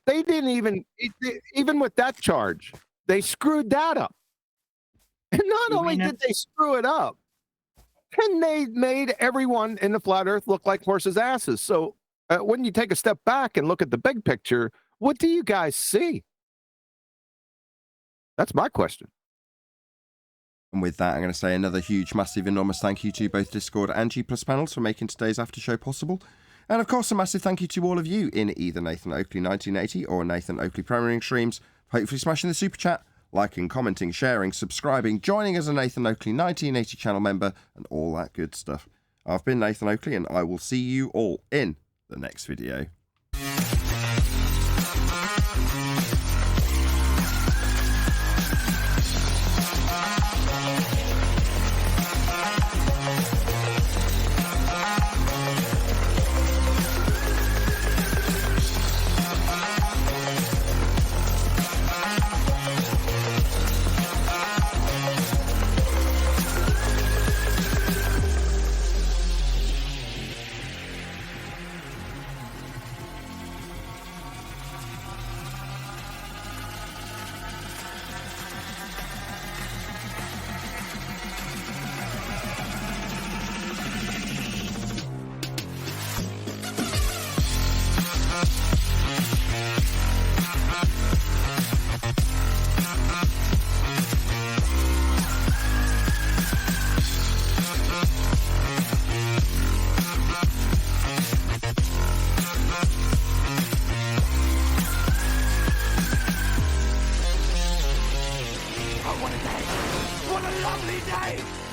they didn't even with that charge, they screwed that up. And not only did they screw it up, and they made everyone in the flat earth look like horses' asses. So when you take a step back and look at the big picture, what do you guys see? That's my question. And with that, I'm going to say another huge, massive, enormous thank you to both Discord and G+ panels for making today's after show possible. And of course, a massive thank you to all of you in either Nathan Oakley 1980 or Nathan Oakley Premiering streams, hopefully smashing the super chat, liking, commenting, sharing, subscribing, joining as a Nathan Oakley 1980 channel member, and all that good stuff. I've been Nathan Oakley, and I will see you all in the next video. lovely day.